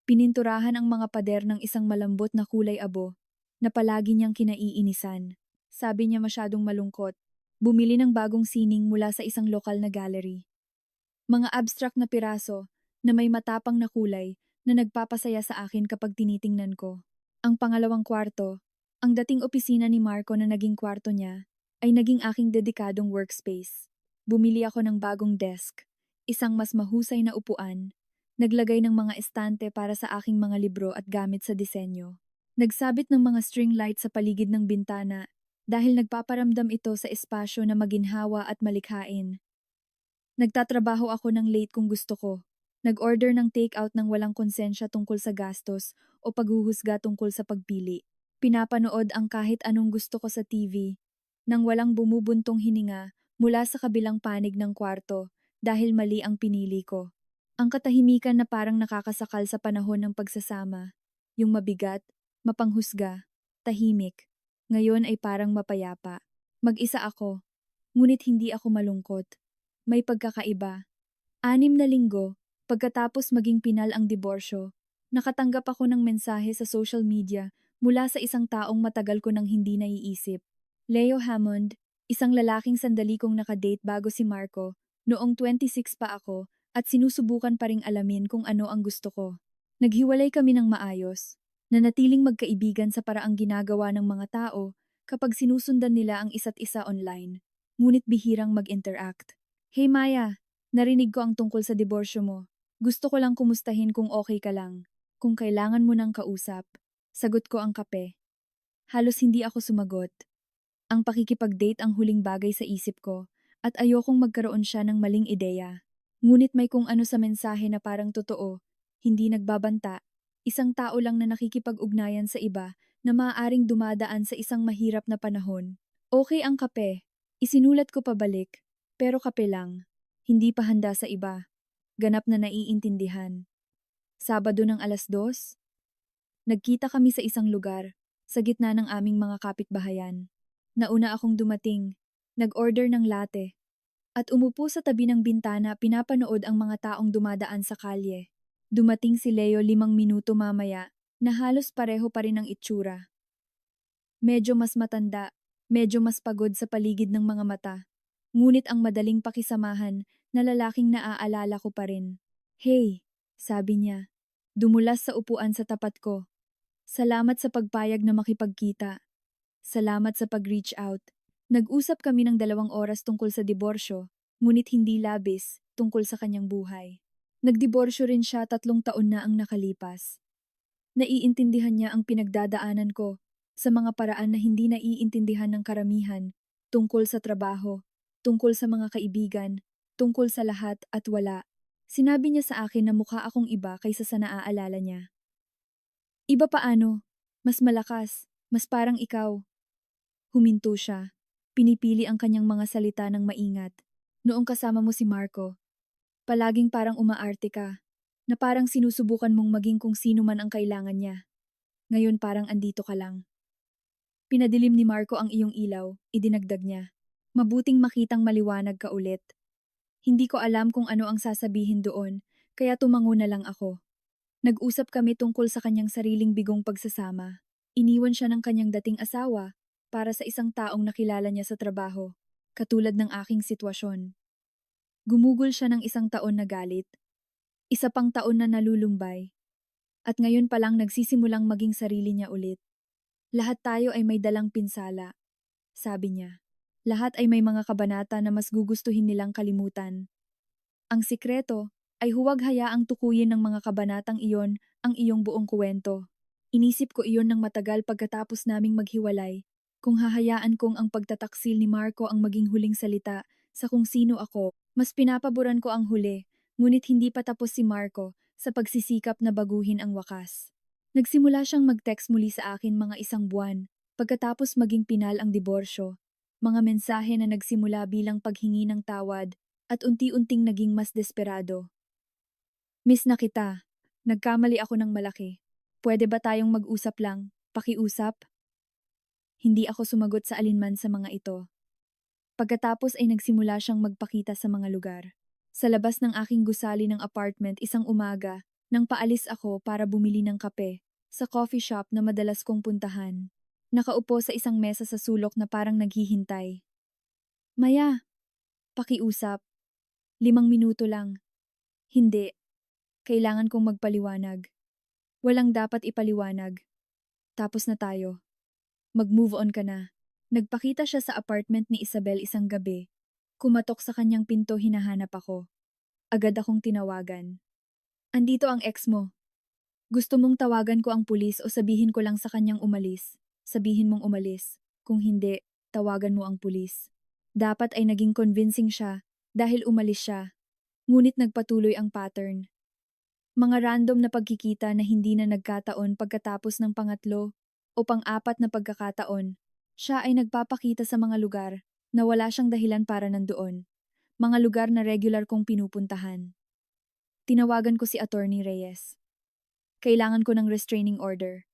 Pininturahan ang mga pader ng isang malambot na kulay abo na palagi niyang kinaiinisan. Sabi niya masyadong malungkot. Bumili ng bagong sining mula sa isang lokal na gallery. Mga abstract na piraso na may matapang na kulay na nagpapasaya sa akin kapag tinitingnan ko. Ang pangalawang kwarto, ang dating opisina ni Marco na naging kwarto niya, ay naging aking dedikadong workspace. Bumili ako ng bagong desk, isang mas mahusay na upuan, naglagay ng mga estante para sa aking mga libro at gamit sa disenyo. Nagsabit ng mga string light sa paligid ng bintana dahil nagpaparamdam ito sa espasyo na maginhawa at malikhain. Nagtatrabaho ako ng late kung gusto ko. Nag-order ng take-out ng walang konsensya tungkol sa gastos o paghuhusga tungkol sa pagpili. Pinapanood ang kahit anong gusto ko sa TV nang walang bumubuntong hininga mula sa kabilang panig ng kwarto dahil mali ang pinili ko. Ang katahimikan na parang nakakasakal sa panahon ng pagsasama, yung mabigat, mapanghusga, tahimik, ngayon ay parang mapayapa. Mag-isa ako, ngunit hindi ako malungkot. May pagkakaiba. 6 na linggo, pagkatapos maging pinal ang diborsyo, nakatanggap ako ng mensahe sa social media mula sa isang taong matagal ko nang hindi naiisip. Leo Hammond, isang lalaking sandali kong nakadate bago si Marco, noong 26 pa ako, at sinusubukan pa ring alamin kung ano ang gusto ko. Naghiwalay kami ng maayos, nanatiling magkaibigan sa paraang ginagawa ng mga tao kapag sinusundan nila ang isa't isa online, ngunit bihirang mag-interact. Hey Maya, narinig ko ang tungkol sa diborsyo mo. Gusto ko lang kumustahin kung okay ka lang. Kung kailangan mo ng kausap. Sagot ko ang kape. Halos hindi ako sumagot. Ang pakikipag-date ang huling bagay sa isip ko at ayokong magkaroon siya ng maling ideya. Ngunit may kung ano sa mensahe na parang totoo, hindi nagbabanta. Isang tao lang na nakikipag-ugnayan sa iba na maaaring dumadaan sa isang mahirap na panahon. Okay ang kape. Isinulat ko pabalik. Pero kape lang. Hindi pa handa sa iba. Ganap na naiintindihan. Sabado ng 2:00, nagkita kami sa isang lugar, sa gitna ng aming mga kapitbahayan. Nauna akong dumating, nag-order ng latte, at umupo sa tabi ng bintana pinapanood ang mga taong dumadaan sa kalye. Dumating si Leo 5 minuto mamaya, na halos pareho pa rin ang itsura. Medyo mas matanda, medyo mas pagod sa paligid ng mga mata. Ngunit ang madaling pakisamahan na lalaking naaalala ko pa rin. Hey, sabi niya. Dumulas sa upuan sa tapat ko. Salamat sa pagpayag na makipagkita. Salamat sa pag-reach out. Nag-usap kami ng 2 oras tungkol sa diborsyo, ngunit hindi labis tungkol sa kanyang buhay. Nagdiborsyo rin siya 3 taon na ang nakalipas. Naiintindihan niya ang pinagdadaanan ko sa mga paraan na hindi naiintindihan ng karamihan tungkol sa trabaho, tungkol sa mga kaibigan, tungkol sa lahat at wala. Sinabi niya sa akin na mukha akong iba kaysa sa naaalala niya. Iba paano? Mas malakas, mas parang ikaw. Huminto siya. Pinipili ang kanyang mga salita ng maingat. Noong kasama mo si Marco, palaging parang umaarte ka, na parang sinusubukan mong maging kung sino man ang kailangan niya. Ngayon parang andito ka lang. Pinadilim ni Marco ang iyong ilaw, idinagdag niya. Mabuting makitang maliwanag ka ulit. Hindi ko alam kung ano ang sasabihin doon, kaya tumango na lang ako. Nag-usap kami tungkol sa kanyang sariling bigong pagsasama. Iniwan siya ng kanyang dating asawa para sa isang taong nakilala niya sa trabaho, katulad ng aking sitwasyon. Gumugol siya ng 1 taon na galit, 1 pang taon na nalulumbay, at ngayon pa lang nagsisimulang maging sarili niya ulit. Lahat tayo ay may dalang pinsala, sabi niya. Lahat ay may mga kabanata na mas gugustuhin nilang kalimutan. Ang sikreto ay huwag hayaang tukuyin ng mga kabanatang iyon ang iyong buong kuwento. Inisip ko iyon ng matagal pagkatapos naming maghiwalay, kung hahayaan kong ang pagtataksil ni Marco ang maging huling salita sa kung sino ako. Mas pinapaboran ko ang huli, ngunit hindi pa tapos si Marco, sa pagsisikap na baguhin ang wakas. Nagsimula siyang mag-text muli sa akin mga 1 buwan, pagkatapos maging pinal ang diborsyo. Mga mensahe na nagsimula bilang paghingi ng tawad at unti-unting naging mas desperado. Miss na kita. Nagkamali ako ng malaki. Pwede ba tayong mag-usap lang? Pakiusap? Hindi ako sumagot sa alinman sa mga ito. Pagkatapos ay nagsimula siyang magpakita sa mga lugar. Sa labas ng aking gusali ng apartment isang umaga, nang paalis ako para bumili ng kape, sa coffee shop na madalas kong puntahan. Nakaupo sa isang mesa sa sulok na parang naghihintay. Maya, pakiusap. 5 minuto lang. Hindi. Kailangan kong magpaliwanag. Walang dapat ipaliwanag. Tapos na tayo. Mag-move on ka na. Nagpakita siya sa apartment ni Isabel isang gabi. Kumatok sa kanyang pinto, hinahanap ako. Agad akong tinawagan. Andito ang ex mo. Gusto mong tawagan ko ang pulis o sabihin ko lang sa kanyang umalis? Sabihin mong umalis. Kung hindi, tawagan mo ang pulis. Dapat ay naging convincing siya dahil umalis siya. Ngunit nagpatuloy ang pattern. Mga random na pagkikita na hindi na nagkataon pagkatapos ng pangatlo o pang-apat na pagkakataon, siya ay nagpapakita sa mga lugar na wala siyang dahilan para nandoon. Mga lugar na regular kong pinupuntahan. Tinawagan ko si Attorney Reyes. Kailangan ko ng restraining order.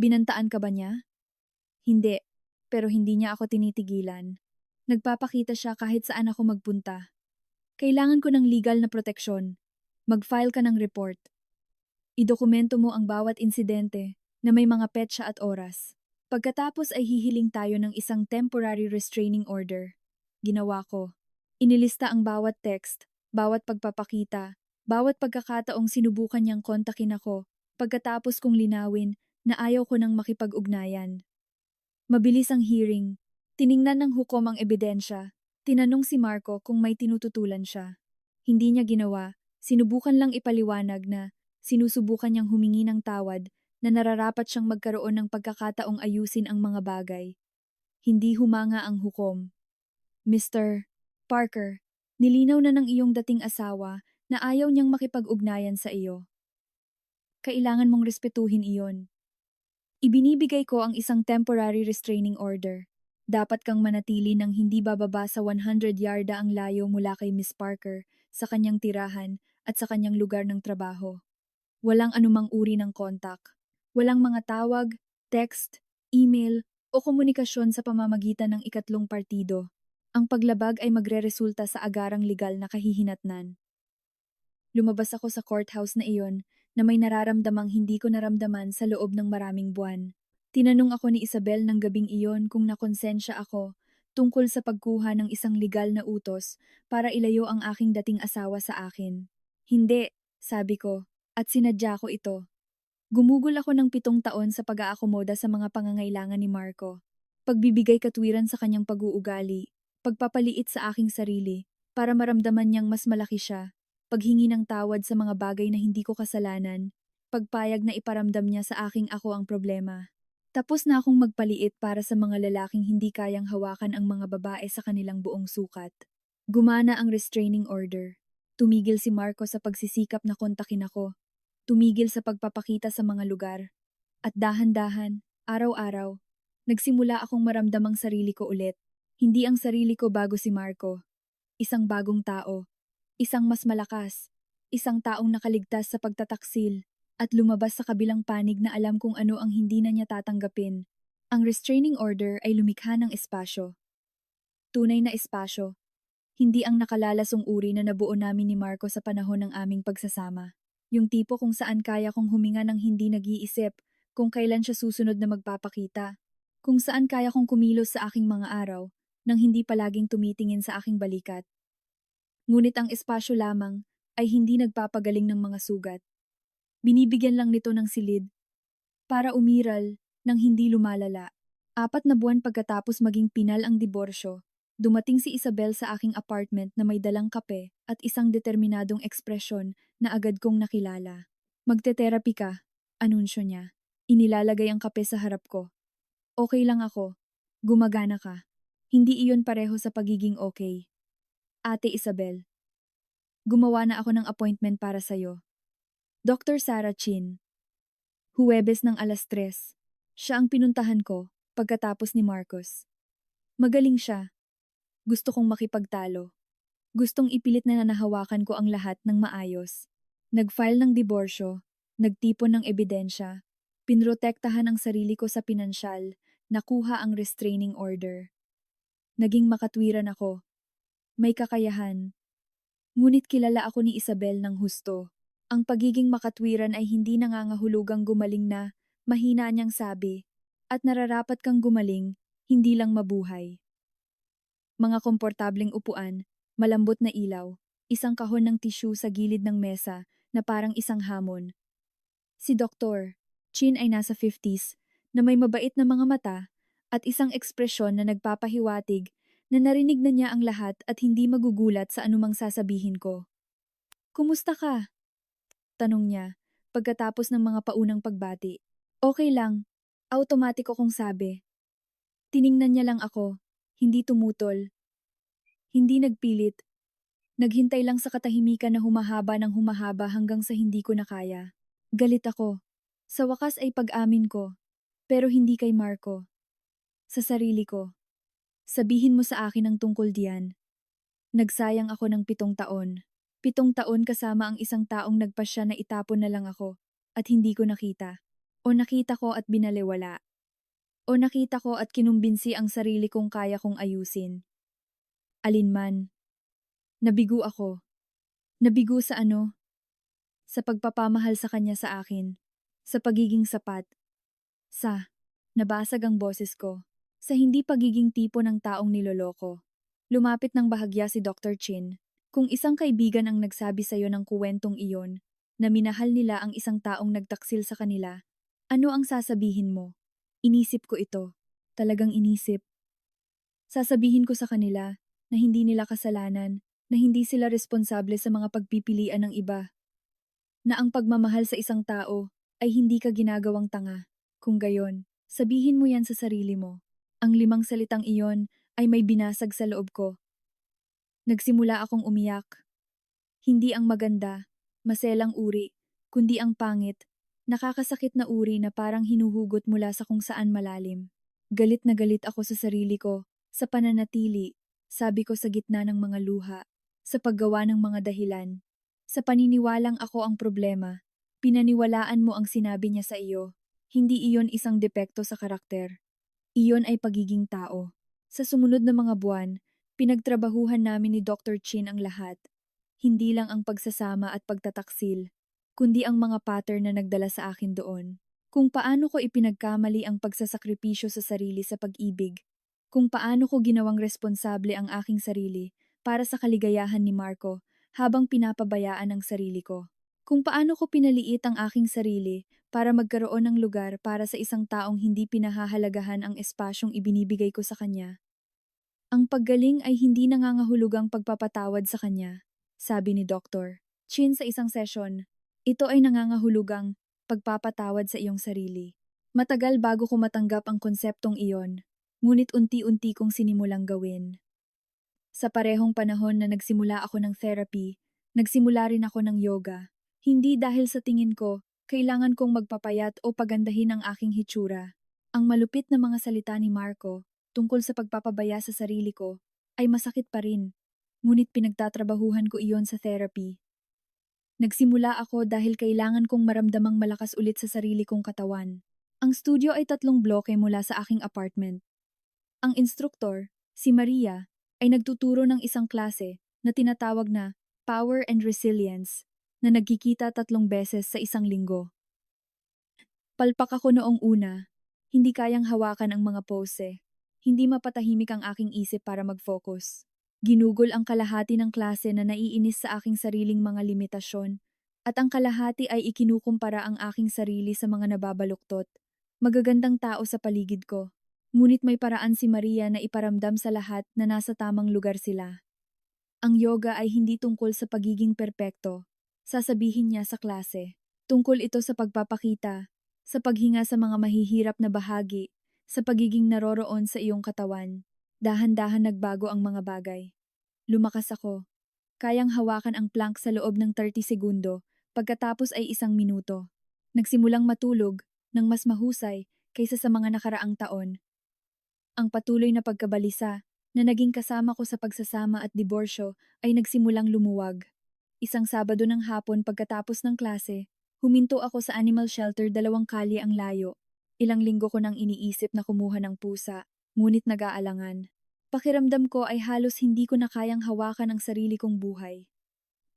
Binantaan ka ba niya? Hindi, pero hindi niya ako tinitigilan. Nagpapakita siya kahit saan ako magpunta. Kailangan ko ng legal na proteksyon. Mag-file ka ng report. Idokumento mo ang bawat insidente na may mga petsa at oras. Pagkatapos ay hihiling tayo ng isang temporary restraining order. Ginawa ko. Inilista ang bawat text, bawat pagpapakita, bawat pagkakataong sinubukan niyang kontakin ako, pagkatapos kong linawin na ayaw ko nang makipag-ugnayan. Mabilis ang hearing. Tiningnan ng hukom ang ebidensya. Tinanong si Marco kung may tinututulan siya. Hindi niya ginawa. Sinubukan lang ipaliwanag na sinusubukan niyang humingi ng tawad na nararapat siyang magkaroon ng pagkakataong ayusin ang mga bagay. Hindi humanga ang hukom. Mr. Parker, nilinaw na ng iyong dating asawa na ayaw niyang makipag-ugnayan sa iyo. Kailangan mong respetuhin iyon. Ibinibigay ko ang isang temporary restraining order. Dapat kang manatili ng hindi bababa sa 100 yarda ang layo mula kay Miss Parker, sa kanyang tirahan at sa kanyang lugar ng trabaho. Walang anumang uri ng kontak. Walang mga tawag, text, email o komunikasyon sa pamamagitan ng ikatlong partido. Ang paglabag ay magreresulta sa agarang legal na kahihinatnan. Lumabas ako sa courthouse na iyon na may nararamdamang hindi ko naramdaman sa loob ng maraming buwan. Tinanong ako ni Isabel ng gabing iyon kung nakonsensya ako tungkol sa pagkuha ng isang legal na utos para ilayo ang aking dating asawa sa akin. Hindi, sabi ko, at sinadya ko ito. Gumugol ako ng 7 taon sa pag-aakomoda sa mga pangangailangan ni Marco. Pagbibigay katwiran sa kanyang pag-uugali, pagpapaliit sa aking sarili, para maramdaman niyang mas malaki siya, paghingi ng tawad sa mga bagay na hindi ko kasalanan, pagpayag na iparamdam niya sa aking ako ang problema. Tapos na akong magpaliit para sa mga lalaking hindi kayang hawakan ang mga babae sa kanilang buong sukat. Gumana ang restraining order. Tumigil si Marco sa pagsisikap na kontakin ako. Tumigil sa pagpapakita sa mga lugar. At dahan-dahan, araw-araw, nagsimula akong maramdamang sarili ko ulit. Hindi ang sarili ko bago si Marco. Isang bagong tao. Isang mas malakas. Isang taong nakaligtas sa pagtataksil at lumabas sa kabilang panig na alam kung ano ang hindi na niya tatanggapin. Ang restraining order ay lumikha ng espasyo. Tunay na espasyo. Hindi ang nakalalasong uri na nabuo namin ni Marco sa panahon ng aming pagsasama. Yung tipo kung saan kaya kong huminga ng hindi nag-iisip, kung kailan siya susunod na magpapakita. Kung saan kaya kong kumilos sa aking mga araw, nang hindi palaging tumitingin sa aking balikat. Ngunit ang espasyo lamang ay hindi nagpapagaling ng mga sugat. Binibigyan lang nito ng silid para umiral nang hindi lumalala. 4 na buwan pagkatapos maging pinal ang diborsyo, dumating si Isabel sa aking apartment na may dalang kape at isang determinadong ekspresyon na agad kong nakilala. Magte-therapy ka, anunsyo niya. Inilalagay ang kape sa harap ko. Okay lang ako. Gumagana ka. Hindi iyon pareho sa pagiging okay. Ate Isabel, gumawa na ako ng appointment para sa'yo. Dr. Sarah Chin. Huwebes ng 3:00. Siya ang pinuntahan ko pagkatapos ni Marcos. Magaling siya. Gusto kong makipagtalo. Gustong ipilit na nanahawakan ko ang lahat ng maayos. Nag-file ng diborsyo, nagtipon ng ebidensya, pinrotektahan ang sarili ko sa pinansyal, nakuha ang restraining order. Naging makatwiran ako. May kakayahan. Ngunit kilala ako ni Isabel ng husto. Ang pagiging makatwiran ay hindi nangangahulugang gumaling na, mahina niyang sabi, at nararapat kang gumaling, hindi lang mabuhay. Mga komportableng upuan, malambot na ilaw, isang kahon ng tissue sa gilid ng mesa na parang isang hamon. Si Dr. Chin ay nasa 50s, na may mabait na mga mata at isang ekspresyon na nagpapahiwatig na narinig na niya ang lahat at hindi magugulat sa anumang sasabihin ko. "Kumusta ka?" tanong niya, pagkatapos ng mga paunang pagbati. "Okay lang," automatiko kong sabi. Tiningnan niya lang ako, hindi tumutol, hindi nagpilit, naghintay lang sa katahimikan na humahaba ng humahaba hanggang sa hindi ko na kaya. Galit ako. Sa wakas ay pag-amin ko, pero hindi kay Marco. Sa sarili ko. Sabihin mo sa akin ang tungkol diyan. Nagsayang ako ng 7 taon. 7 taon kasama ang isang taong nagpasya na itapon na lang ako at hindi ko nakita. O nakita ko at binaliwala. O nakita ko at kinumbinsi ang sarili kong kaya kong ayusin. Alinman. Nabigo ako. Nabigo sa ano? Sa pagpapamahal sa kanya sa akin. Sa pagiging sapat. Nabasag ang boses ko. Sa hindi pagiging tipo ng taong niloloko. Lumapit ng bahagya si Dr. Chin. Kung isang kaibigan ang nagsabi sa'yo ng kuwentong iyon, na minahal nila ang isang taong nagtaksil sa kanila, ano ang sasabihin mo? Inisip ko ito. Talagang inisip. Sasabihin ko sa kanila na hindi nila kasalanan, na hindi sila responsable sa mga pagpipilian ng iba. Na ang pagmamahal sa isang tao ay hindi ka ginagawang tanga. Kung gayon, sabihin mo yan sa sarili mo. Ang 5 salitang iyon ay may binasag sa loob ko. Nagsimula akong umiyak. Hindi ang maganda, maselang uri, kundi ang pangit, nakakasakit na uri na parang hinuhugot mula sa kung saan malalim. Galit na galit ako sa sarili ko, sa pananatili, sabi ko sa gitna ng mga luha, sa paggawa ng mga dahilan. Sa paniniwalang ako ang problema, pinaniwalaan mo ang sinabi niya sa iyo. Hindi iyon isang depekto sa karakter. Iyon ay pagiging tao. Sa sumunod na mga buwan, pinagtrabahuhan namin ni Dr. Chin ang lahat. Hindi lang ang pagsasama at pagtataksil, kundi ang mga pattern na nagdala sa akin doon. Kung paano ko ipinagkamali ang pagsasakripisyo sa sarili sa pag-ibig. Kung paano ko ginawang responsable ang aking sarili para sa kaligayahan ni Marco habang pinapabayaan ang sarili ko. Kung paano ko pinaliit ang aking sarili para magkaroon ng lugar para sa isang taong hindi pinahahalagahan ang espasyong ibinibigay ko sa kanya. Ang paggaling ay hindi nangangahulugang pagpapatawad sa kanya, sabi ni Dr. Chin sa isang session. Ito ay nangangahulugang pagpapatawad sa iyong sarili. Matagal bago ko matanggap ang konseptong iyon, ngunit unti-unti kong sinimulang gawin. Sa parehong panahon na nagsimula ako ng therapy, nagsimula rin ako ng yoga. Hindi dahil sa tingin ko, kailangan kong magpapayat o pagandahin ang aking hitsura. Ang malupit na mga salita ni Marco tungkol sa pagpapabaya sa sarili ko ay masakit pa rin, ngunit pinagtatrabahuhan ko iyon sa therapy. Nagsimula ako dahil kailangan kong maramdamang malakas ulit sa sarili kong katawan. Ang studio ay 3 bloke mula sa aking apartment. Ang instruktor, si Maria, ay nagtuturo ng isang klase na tinatawag na Power and Resilience na nagkikita 3 beses sa isang linggo. Palpak ako noong una, hindi kayang hawakan ang mga pose. Hindi mapatahimik ang aking isip para mag-focus. Ginugol ang kalahati ng klase na naiinis sa aking sariling mga limitasyon, at ang kalahati ay ikinukumpara ang aking sarili sa mga nababaluktot, magagandang tao sa paligid ko. Ngunit may paraan si Maria na iparamdam sa lahat na nasa tamang lugar sila. Ang yoga ay hindi tungkol sa pagiging perpekto, sasabihin niya sa klase. Tungkol ito sa pagpapakita, sa paghinga sa mga mahihirap na bahagi, sa pagiging naroroon sa iyong katawan. Dahan-dahan nagbago ang mga bagay. Lumakas ako. Kayang hawakan ang plank sa loob ng 30 segundo pagkatapos ay 1 minuto. Nagsimulang matulog ng mas mahusay kaysa sa mga nakaraang taon. Ang patuloy na pagkabalisa na naging kasama ko sa pagsasama at diborsyo ay nagsimulang lumuwag. Isang Sabado ng hapon pagkatapos ng klase, huminto ako sa animal shelter 2 kalye ang layo. Ilang linggo ko nang iniisip na kumuha ng pusa, ngunit nag-aalangan. Pakiramdam ko ay halos hindi ko na kayang hawakan ang sarili kong buhay.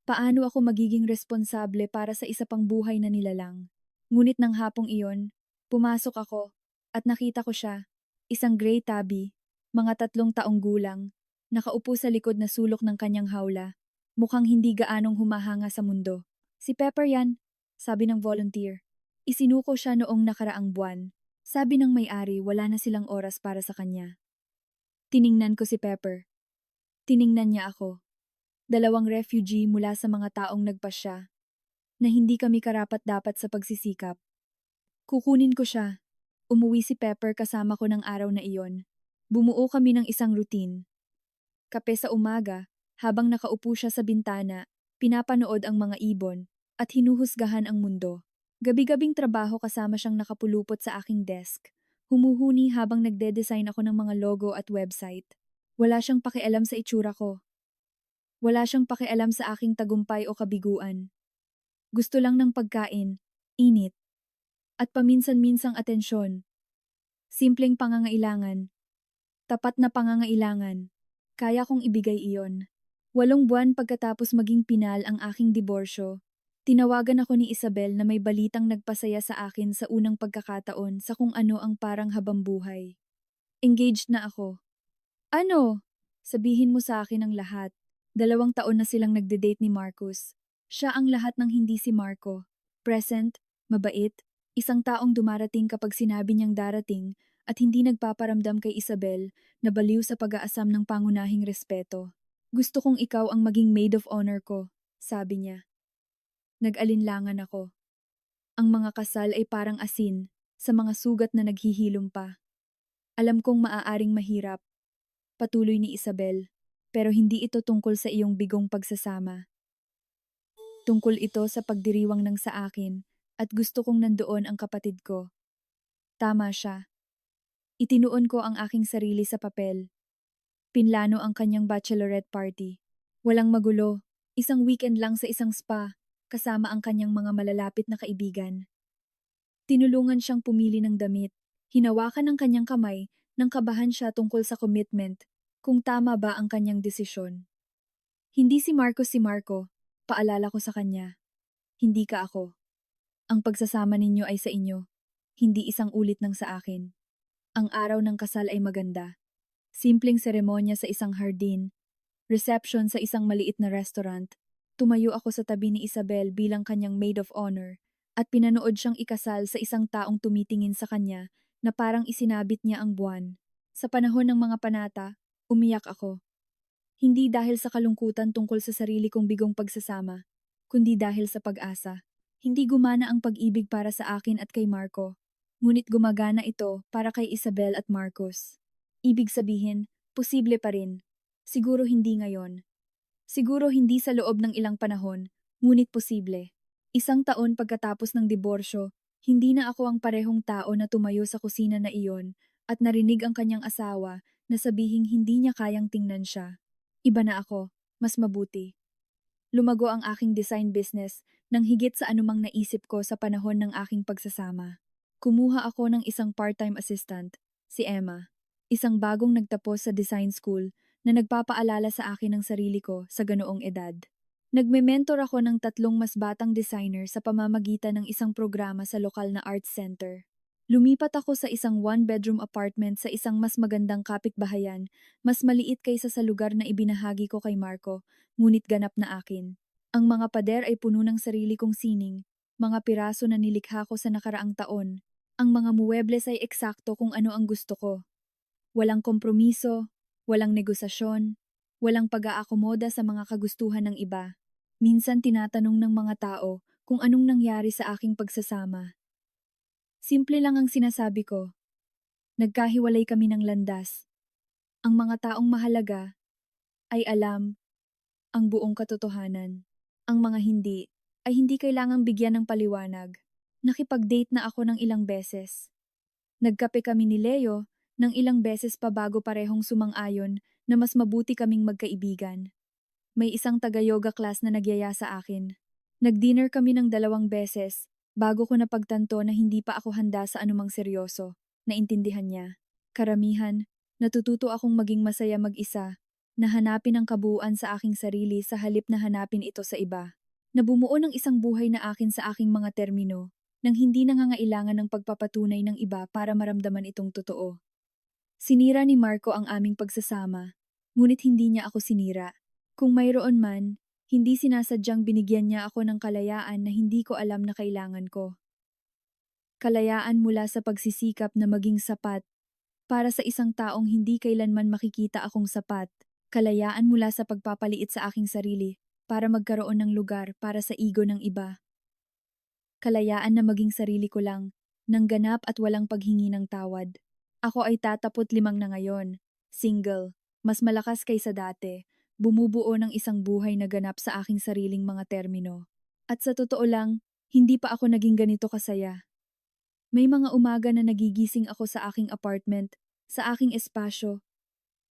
Paano ako magiging responsable para sa isa pang buhay na nilalang? Ngunit ng hapong iyon, pumasok ako at nakita ko siya, isang gray tabby, mga 3 taong gulang, nakaupo sa likod na sulok ng kanyang hawla, mukhang hindi gaanong humahanga sa mundo. Si Pepper yan, sabi ng volunteer. Isinuko siya noong nakaraang buwan. Sabi ng may-ari wala na silang oras para sa kanya. Tiningnan ko si Pepper. Tiningnan niya ako. 2 refugee mula sa mga taong nagpasya, na hindi kami karapat-dapat sa pagsisikap. Kukunin ko siya. Umuwi si Pepper kasama ko ng araw na iyon. Bumuo kami ng isang routine. Kape sa umaga, habang nakaupo siya sa bintana, pinapanood ang mga ibon, at hinuhusgahan ang mundo. Gabi-gabing trabaho kasama siyang nakapulupot sa aking desk. Humuhuni habang nagde-design ako ng mga logo at website. Wala siyang pakialam sa itsura ko. Wala siyang pakialam sa aking tagumpay o kabiguan. Gusto lang ng pagkain, init, at paminsan-minsang atensyon. Simpleng pangangailangan. Tapat na pangangailangan. Kaya kong ibigay iyon. 8 buwan pagkatapos maging pinal ang aking diborsyo, tinawagan ako ni Isabel na may balitang nagpasaya sa akin sa unang pagkakataon sa kung ano ang parang habambuhay. Engaged na ako. Ano? Sabihin mo sa akin ang lahat. 2 taon na silang nagde-date ni Marcus. Siya ang lahat ng hindi si Marco. Present, mabait, isang taong dumarating kapag sinabi niyang darating at hindi nagpaparamdam kay Isabel na baliw sa pag-aasam ng pangunahing respeto. Gusto kong ikaw ang maging maid of honor ko, sabi niya. Nag-alinlangan ako. Ang mga kasal ay parang asin sa mga sugat na naghihilom pa. Alam kong maaaring mahirap, patuloy ni Isabel, pero hindi ito tungkol sa iyong bigong pagsasama. Tungkol ito sa pagdiriwang ng sa akin at gusto kong nandoon ang kapatid ko. Tama siya. Itinuon ko ang aking sarili sa papel. Pinlano ang kanyang bachelorette party. Walang magulo, isang weekend lang sa isang spa, kasama ang kanyang mga malalapit na kaibigan. Tinulungan siyang pumili ng damit. Hinawakan ang kanyang kamay nang kabahan siya tungkol sa commitment, kung tama ba ang kanyang desisyon. Hindi si Marco, paalala ko sa kanya. Hindi ka ako. Ang pagsasama ninyo ay sa inyo, hindi isang ulit ng sa akin. Ang araw ng kasal ay maganda. Simpleng seremonya sa isang hardin, reception sa isang maliit na restaurant. Tumayo ako sa tabi ni Isabel bilang kanyang maid of honor at pinanood siyang ikasal sa isang taong tumitingin sa kanya na parang isinabit niya ang buwan. Sa panahon ng mga panata, umiyak ako. Hindi dahil sa kalungkutan tungkol sa sarili kong bigong pagsasama, kundi dahil sa pag-asa. Hindi gumana ang pag-ibig para sa akin at kay Marco, ngunit gumagana ito para kay Isabel at Marcos. Ibig sabihin, posible pa rin. Siguro hindi ngayon. Siguro hindi sa loob ng ilang panahon, ngunit posible. 1 taon pagkatapos ng diborsyo, hindi na ako ang parehong tao na tumayo sa kusina na iyon at narinig ang kanyang asawa na sabihing hindi niya kayang tingnan siya. Iba na ako, mas mabuti. Lumago ang aking design business nang higit sa anumang naisip ko sa panahon ng aking pagsasama. Kumuha ako ng isang part-time assistant, si Emma, isang bagong nagtapos sa design school na nagpapaalala sa akin ng sarili ko sa ganoong edad. Nagme-mentor ako ng 3 mas batang designer sa pamamagitan ng isang programa sa lokal na arts center. Lumipat ako sa isang 1-bedroom apartment sa isang mas magandang kapitbahayan, mas maliit kaysa sa lugar na ibinahagi ko kay Marco, ngunit ganap na akin. Ang mga pader ay puno ng sarili kong sining, mga piraso na nilikha ko sa nakaraang taon. Ang mga muwebles ay eksakto kung ano ang gusto ko. Walang kompromiso, walang negosasyon, walang pag-aakomoda sa mga kagustuhan ng iba. Minsan tinatanong ng mga tao kung anong nangyari sa aking pagsasama. Simple lang ang sinasabi ko. Nagkahiwalay kami ng landas. Ang mga taong mahalaga ay alam ang buong katotohanan. Ang mga hindi ay hindi kailangang bigyan ng paliwanag. Nakipag-date na ako ng ilang beses. Nagkape kami ni Leo ng ilang beses pa bago parehong sumang-ayon na mas mabuti kaming magkaibigan. May isang taga-yoga class na nagyaya sa akin. Nag-dinner kami ng 2 beses bago ko napagtanto na hindi pa ako handa sa anumang seryoso. Naintindihan niya. Karamihan, natututo akong maging masaya mag-isa, na hanapin ang kabuuan sa aking sarili sa halip na hanapin ito sa iba. Na bumuo ng isang buhay na akin sa aking mga termino, nang hindi nangangailangan ng pagpapatunay ng iba para maramdaman itong totoo. Sinira ni Marco ang aming pagsasama, ngunit hindi niya ako sinira. Kung mayroon man, hindi sinasadyang binigyan niya ako ng kalayaan na hindi ko alam na kailangan ko. Kalayaan mula sa pagsisikap na maging sapat para sa isang taong hindi kailanman makikita akong sapat. Kalayaan mula sa pagpapaliit sa aking sarili para magkaroon ng lugar para sa ego ng iba. Kalayaan na maging sarili ko lang, nang ganap at walang paghingi ng tawad. Ako ay 35 na ngayon, single, mas malakas kaysa dati, bumubuo ng isang buhay na ganap sa aking sariling mga termino. At sa totoo lang, hindi pa ako naging ganito kasaya. May mga umaga na nagigising ako sa aking apartment, sa aking espasyo,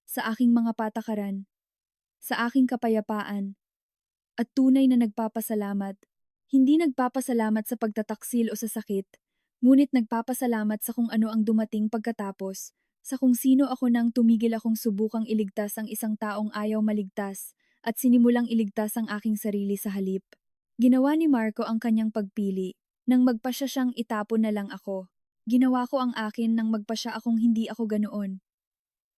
sa aking mga patakaran, sa aking kapayapaan, at tunay na nagpapasalamat. Hindi nagpapasalamat sa pagtataksil o sa sakit, ngunit nagpapasalamat sa kung ano ang dumating pagkatapos, sa kung sino ako nang tumigil akong subukang iligtas ang isang taong ayaw maligtas, at sinimulang iligtas ang aking sarili sa halip. Ginawa ni Marco ang kanyang pagpili, nang magpasya siyang itapon na lang ako. Ginawa ko ang akin nang magpasya akong hindi ako ganoon.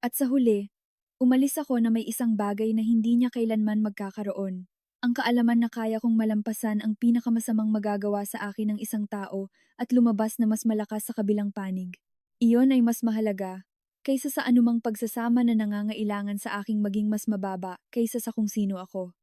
At sa huli, umalis ako na may isang bagay na hindi niya kailanman magkakaroon. Ang kaalaman na kaya kong malampasan ang pinakamasamang magagawa sa akin ng isang tao at lumabas na mas malakas sa kabilang panig. Iyon ay mas mahalaga kaysa sa anumang pagsasama na nangangailangan sa aking maging mas mababa kaysa sa kung sino ako.